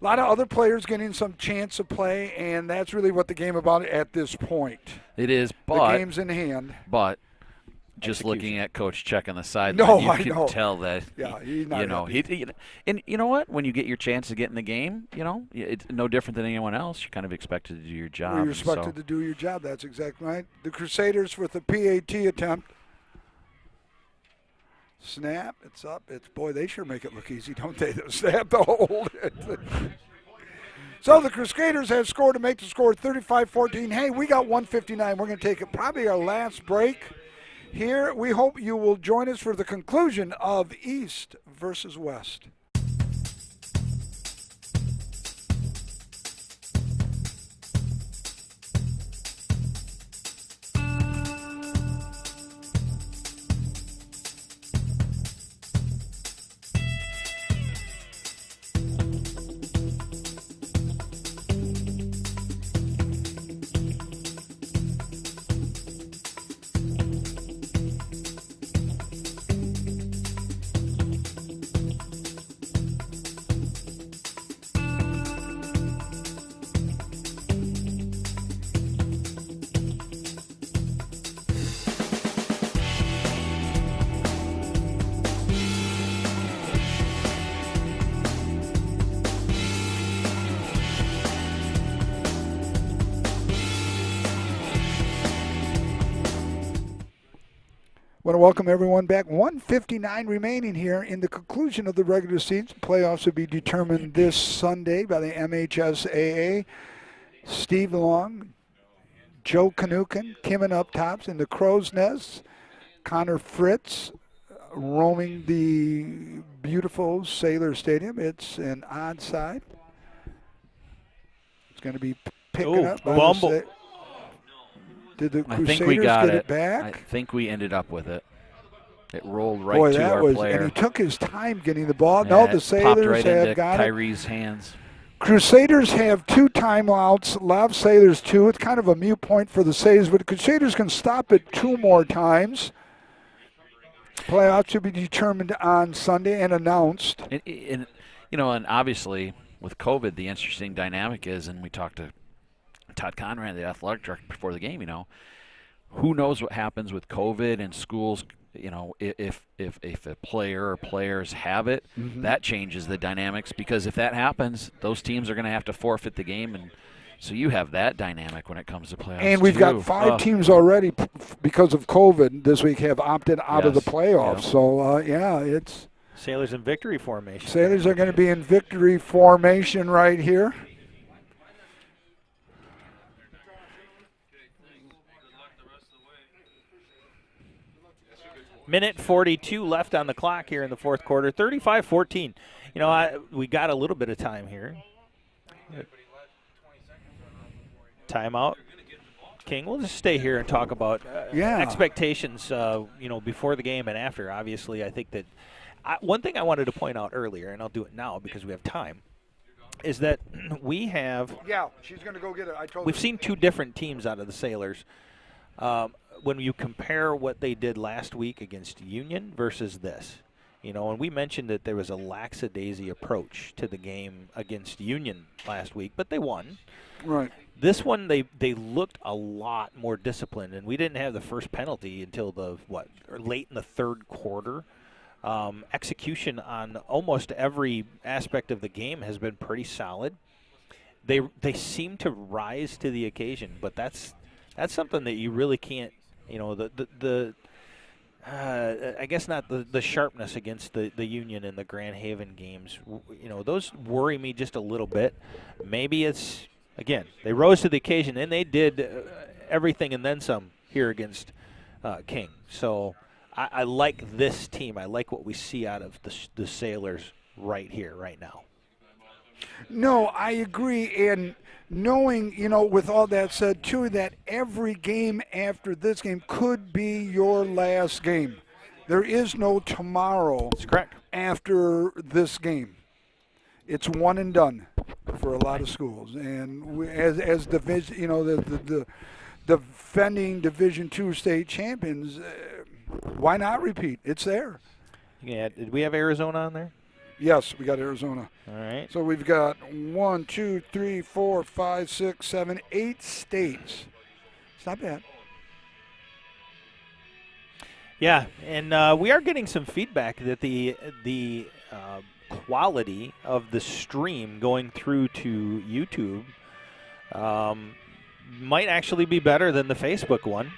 A lot of other players getting some chance of play, and that's really what the game about at this point. It is, but the game's in hand. But just looking at Coach Check on the sideline, No, you I can know. tell that he's not and you know what? When you get your chance to get in the game, it's no different than anyone else. You're kind of expected to do your job. You're expected to do your job. That's exactly right. The Crusaders with the PAT attempt. Snap, it's up. Boy, they sure make it look easy, don't they? The snap to hold it. So the Crusaders have scored to make the score 35-14. Hey, we got 1:59. We're going to take probably our last break here. We hope you will join us for the conclusion of East versus West. Want to welcome everyone back. 1:59 remaining here in the conclusion of the regular season. Playoffs will be determined this Sunday by the MHSAA. Steve Long, Joe Kanukin, Kimmin up tops in the Crow's Nest. Connor Fritz roaming the beautiful Sailor Stadium. It's an odd side. It's going to be picking up by the Did the Crusaders I think we got get it back? I think we ended up with it. It rolled right Boy, to that our was, player. and he took his time getting the ball. Yeah, No, the it popped Sailors right have into got Kyrie's hands. Crusaders have 2 timeouts. Love Sailors 2. It's kind of a mute point for the Sailors, but the Crusaders can stop it 2 more times. Playoffs should be determined on Sunday and announced. And obviously with COVID, the interesting dynamic is, and we talked to Todd Conrad, the athletic director, before the game, who knows what happens with COVID and schools, if a player or players have it, that changes the dynamics, because if that happens, those teams are going to have to forfeit the game, and so you have that dynamic when it comes to playoffs. And we've got 5 teams already because of COVID this week have opted out of the playoffs. Yeah. So, it's Sailors in victory formation. Sailors are going to be in victory formation right here. Minute 42 left on the clock here in the fourth quarter. 35-14. We got a little bit of time here. Timeout. King, we'll just stay here and talk about expectations, before the game and after. Obviously, I think that one thing I wanted to point out earlier, and I'll do it now because we have time, is that we have – Yeah, she's going to go get it. I told we've seen 2 different teams out of the Sailors. When you compare what they did last week against Union versus this, and we mentioned that there was a lackadaisy approach to the game against Union last week, but they won. Right. This one, they looked a lot more disciplined, and we didn't have the first penalty until late in the third quarter. Execution on almost every aspect of the game has been pretty solid. They seem to rise to the occasion, but that's something that you really can't. I guess not the sharpness against the Union and the Grand Haven games. Those worry me just a little bit. Maybe it's, again, they rose to the occasion, and they did everything and then some here against King. So I like this team. I like what we see out of the Sailors right here, right now. No, I agree. And knowing, with all that said, too, that every game after this game could be your last game. There is no tomorrow. That's correct. After this game. It's one and done for a lot of schools. And as division, the defending Division II state champions, why not repeat? It's there. Yeah, did we have Arizona on there? Yes, we got Arizona. All right. So we've got 1, 2, 3, 4, 5, 6, 7, 8 states. It's not bad. Yeah, and we are getting some feedback that the quality of the stream going through to YouTube might actually be better than the Facebook one.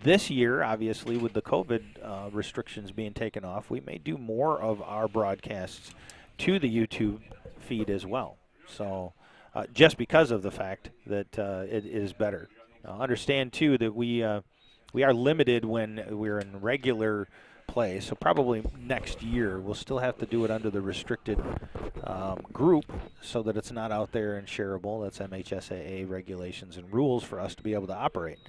This year, obviously, with the COVID restrictions being taken off, we may do more of our broadcasts to the YouTube feed as well. So just because of the fact that it is better. Understand, too, that we are limited when we're in regular play. So probably next year we'll still have to do it under the restricted group so that it's not out there and shareable. That's MHSAA regulations and rules for us to be able to operate.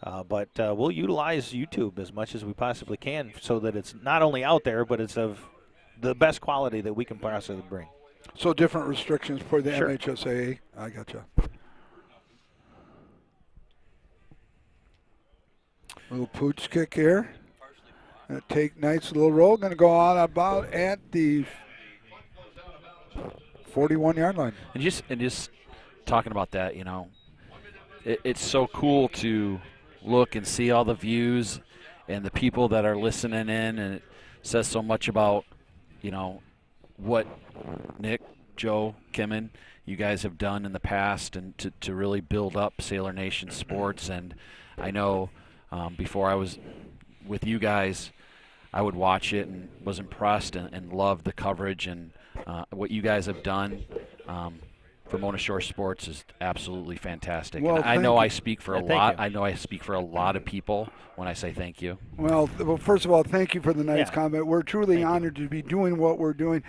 But we'll utilize YouTube as much as we possibly can so that it's not only out there, but it's of the best quality that we can possibly bring. So different restrictions for the Sure. MHSAA. I gotcha. Little pooch kick here. Gonna take nice little roll. Going to go on about at the 41-yard line. And just talking about that, it's so cool to look and see all the views and the people that are listening in, and it says so much about, what Nick, Joe, Kimmin, you guys have done in the past, and to really build up Sailor Nation sports. And I know before I was with you guys, I would watch it and was impressed and loved the coverage, and what you guys have done for Mona Shore Sports is absolutely fantastic. Well, and I know thank I you. speak for a Yeah, lot. thank you. I know I speak for a lot of people when I say thank you. Well, first of all, thank you for the nice Yeah. comment. We're truly honored to be doing what we're doing.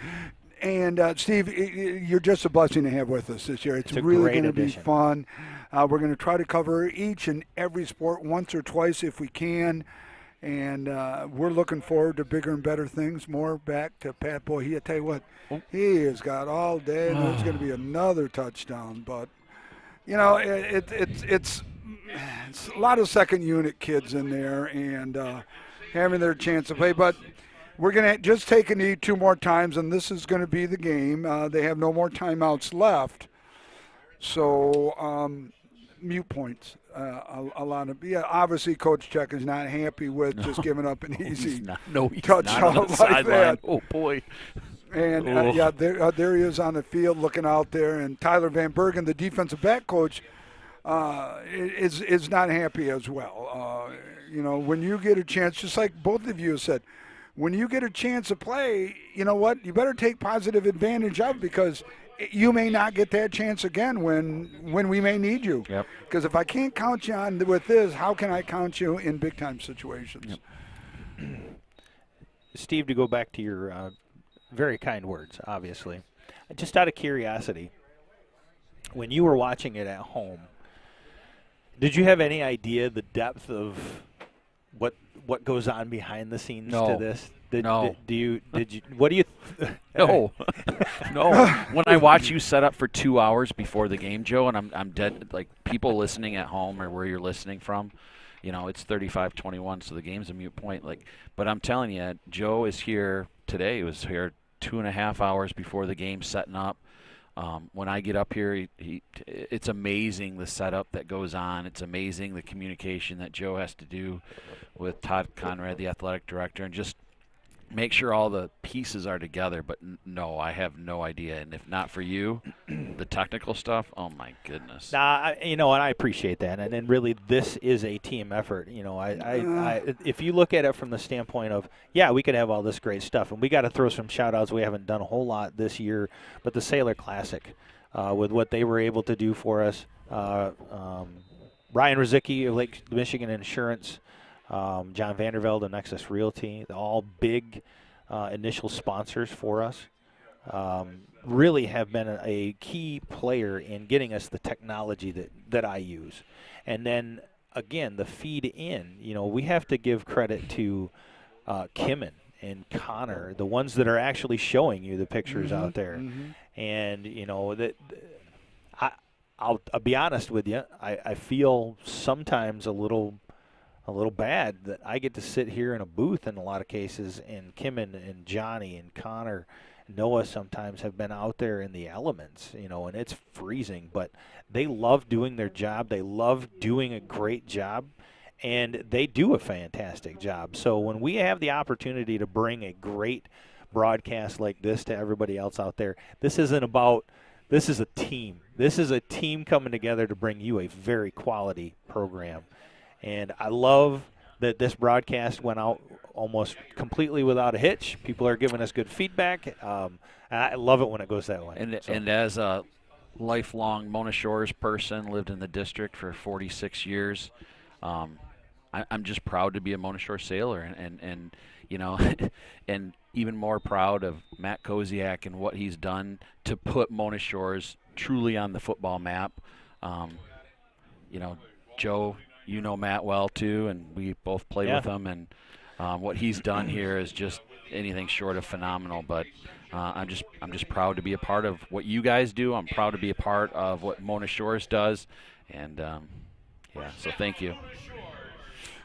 And, Steve, you're just a blessing to have with us this year. It's a really great going to be addition. fun. We're going to try to cover each and every sport once or twice if we can. And we're looking forward to bigger and better things. More back to Pat Boy. I tell you what, he has got all day. And there's going to be another touchdown. But, it's a lot of second unit kids in there and having their chance to play. But we're going to just take a knee 2 more times, and this is going to be the game. They have no more timeouts left. So, mute points. A lot of obviously Coach Check is not happy with just giving up an easy touchdown not on the like sideline. that. Oh boy! And there he is on the field looking out there, and Tyler Van Bergen, the defensive back coach, is not happy as well. When you get a chance, just like both of you have said, when you get a chance to play, you know what? You better take positive advantage of, because you may not get that chance again when we may need you. Yep. Because if I can't count you on with this, how can I count you in big time situations? Yep. Steve, to go back to your very kind words, obviously, just out of curiosity, when you were watching it at home, did you have any idea the depth of what goes on behind the scenes to this? No. What do you? No. No. When I watch you set up for 2 hours before the game, Joe, and I'm dead, like people listening at home or where you're listening from, it's 35-21, so the game's a moot point. But I'm telling you, Joe is here today. He was here 2.5 hours before the game, setting up. When I get up here, it's amazing the setup that goes on. It's amazing the communication that Joe has to do with Todd Conrad, the athletic director, and just make sure all the pieces are together. But no, I have no idea. And if not for you, the technical stuff, oh my goodness. And I appreciate that. And then really, this is a team effort. If you look at it from the standpoint of, we could have all this great stuff, and we got to throw some shout outs. We haven't done a whole lot this year, but the Sailor Classic, with what they were able to do for us, Ryan Rizicki of Lake Michigan Insurance, John Vandervelde of Nexus Realty, all big initial sponsors for us. really have been a key player in getting us the technology that I use. And then, again, the feed in, we have to give credit to Kimmin and Connor, the ones that are actually showing you the pictures out there. And, I'll be honest with you, I feel sometimes a little bad that I get to sit here in a booth in a lot of cases, and Kimmin and Johnny and Connor, Noah sometimes have been out there in the elements, and it's freezing, but they love doing their job. They love doing a great job, and they do a fantastic job. So when we have the opportunity to bring a great broadcast like this to everybody else out there, this is a team. This is a team coming together to bring you a very quality program. And I love that this broadcast went out almost completely without a hitch. People are giving us good feedback. And I love it when it goes that way. And as a lifelong Mona Shores person, lived in the district for 46 years, I'm just proud to be a Mona Shores Sailor, and and even more proud of Matt Koziak and what he's done to put Mona Shores truly on the football map. Joe, you know Matt well too, and we both played with him, and what he's done here is just anything short of phenomenal. But I'm just proud to be a part of what you guys do. I'm proud to be a part of what Mona Shores does, and so thank you.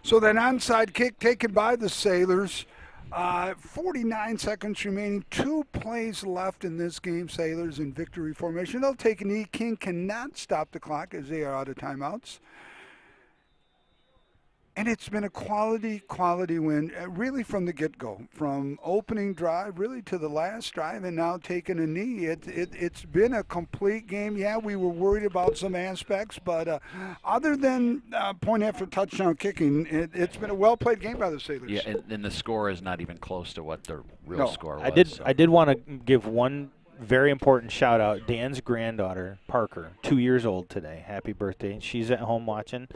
So that onside kick taken by the Sailors. 49 seconds remaining. 2 plays left in this game. Sailors in victory formation. They'll take a knee. King cannot stop the clock as they are out of timeouts. And it's been a quality win, really from the get-go, from opening drive really to the last drive, and now taking a knee. It's been a complete game. Yeah, we were worried about some aspects, but other than point after touchdown kicking, it's been a well-played game by the Sailors. Yeah, and the score is not even close to what the real score was. I did want to give one very important shout-out. Dan's granddaughter, Parker, 2 years old today. Happy birthday. She's at home watching.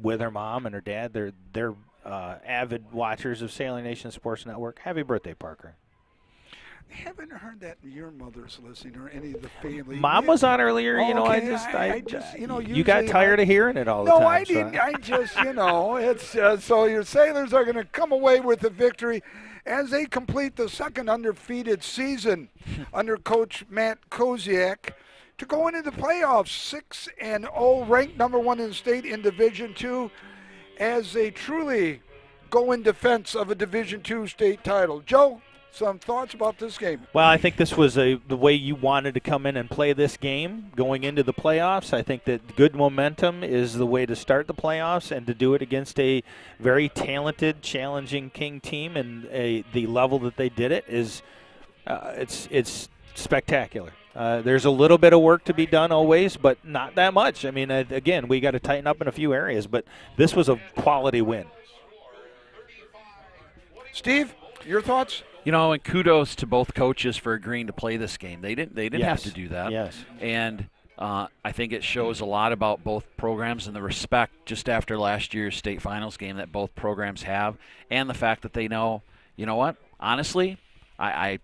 With her mom and her dad. They're avid watchers of Sailor Nation Sports Network. Happy birthday, Parker. I haven't heard that your mother's listening or any of the family. Mom was on earlier. I just you got tired of hearing it all the time. No, I didn't. I just, it's so your Sailors are going to come away with a victory as they complete the second undefeated season under Coach Matt Koziak, to go into the playoffs 6-0, ranked number 1 in the state in Division II, as they truly go in defense of a Division II state title. Joe, some thoughts about this game? Well, I think this was the way you wanted to come in and play this game going into the playoffs. I think that good momentum is the way to start the playoffs, and to do it against a very talented, challenging King team, and the level that they did it is it's spectacular. There's a little bit of work to be done always, but not that much. I mean, again, we got to tighten up in a few areas, but this was a quality win. Steve, your thoughts? And kudos to both coaches for agreeing to play this game. They didn't have to do that. Yes. And I think it shows a lot about both programs and the respect just after last year's state finals game that both programs have, and the fact that they know, what? Honestly, I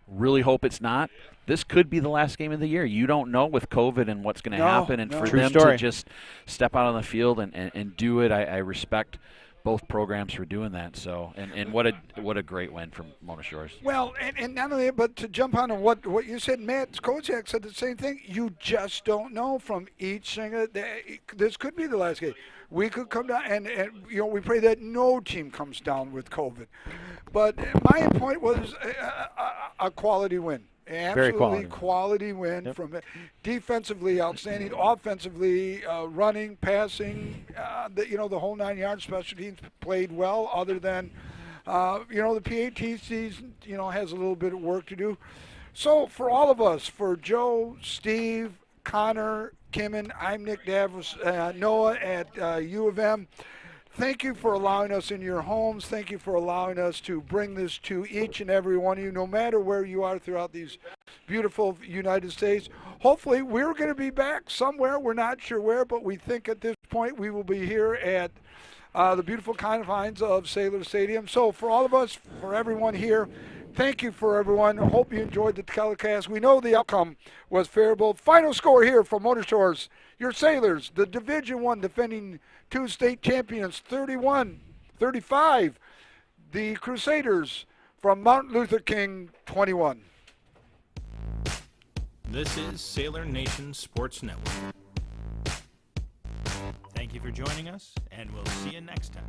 really hope it's not. This could be the last game of the year. You don't know with COVID and what's going to happen. And for them to just step out on the field and do it, I respect both programs for doing that. So, and what a great win from Mona Shores. Well, and not only that, but to jump on what you said, Matt Koziak said the same thing. You just don't know from each single day. This could be the last game. We could come down, and we pray that no team comes down with COVID. But my point was a quality win. Absolutely quality win from it. Defensively outstanding, offensively running, passing, the whole 9 yards. Special teams played well. Other than the PAT season, has a little bit of work to do. So for all of us, for Joe, Steve, Connor, Kimmin, I'm Nick Davos, Noah at U of M. Thank you for allowing us in your homes. Thank you for allowing us to bring this to each and every one of you, no matter where you are throughout these beautiful United States. Hopefully, we're going to be back somewhere. We're not sure where, but we think at this point we will be here at the beautiful confines of Sailor Stadium. So for all of us, for everyone here, Thank you for everyone. Hope you enjoyed the telecast. We know the outcome was favorable. Final score here from Motor Shores. Your Sailors, the Division I defending 2 state champions, 31-35. The Crusaders from Mount Luther King, 21. This is Sailor Nation Sports Network. Thank you for joining us, and we'll see you next time.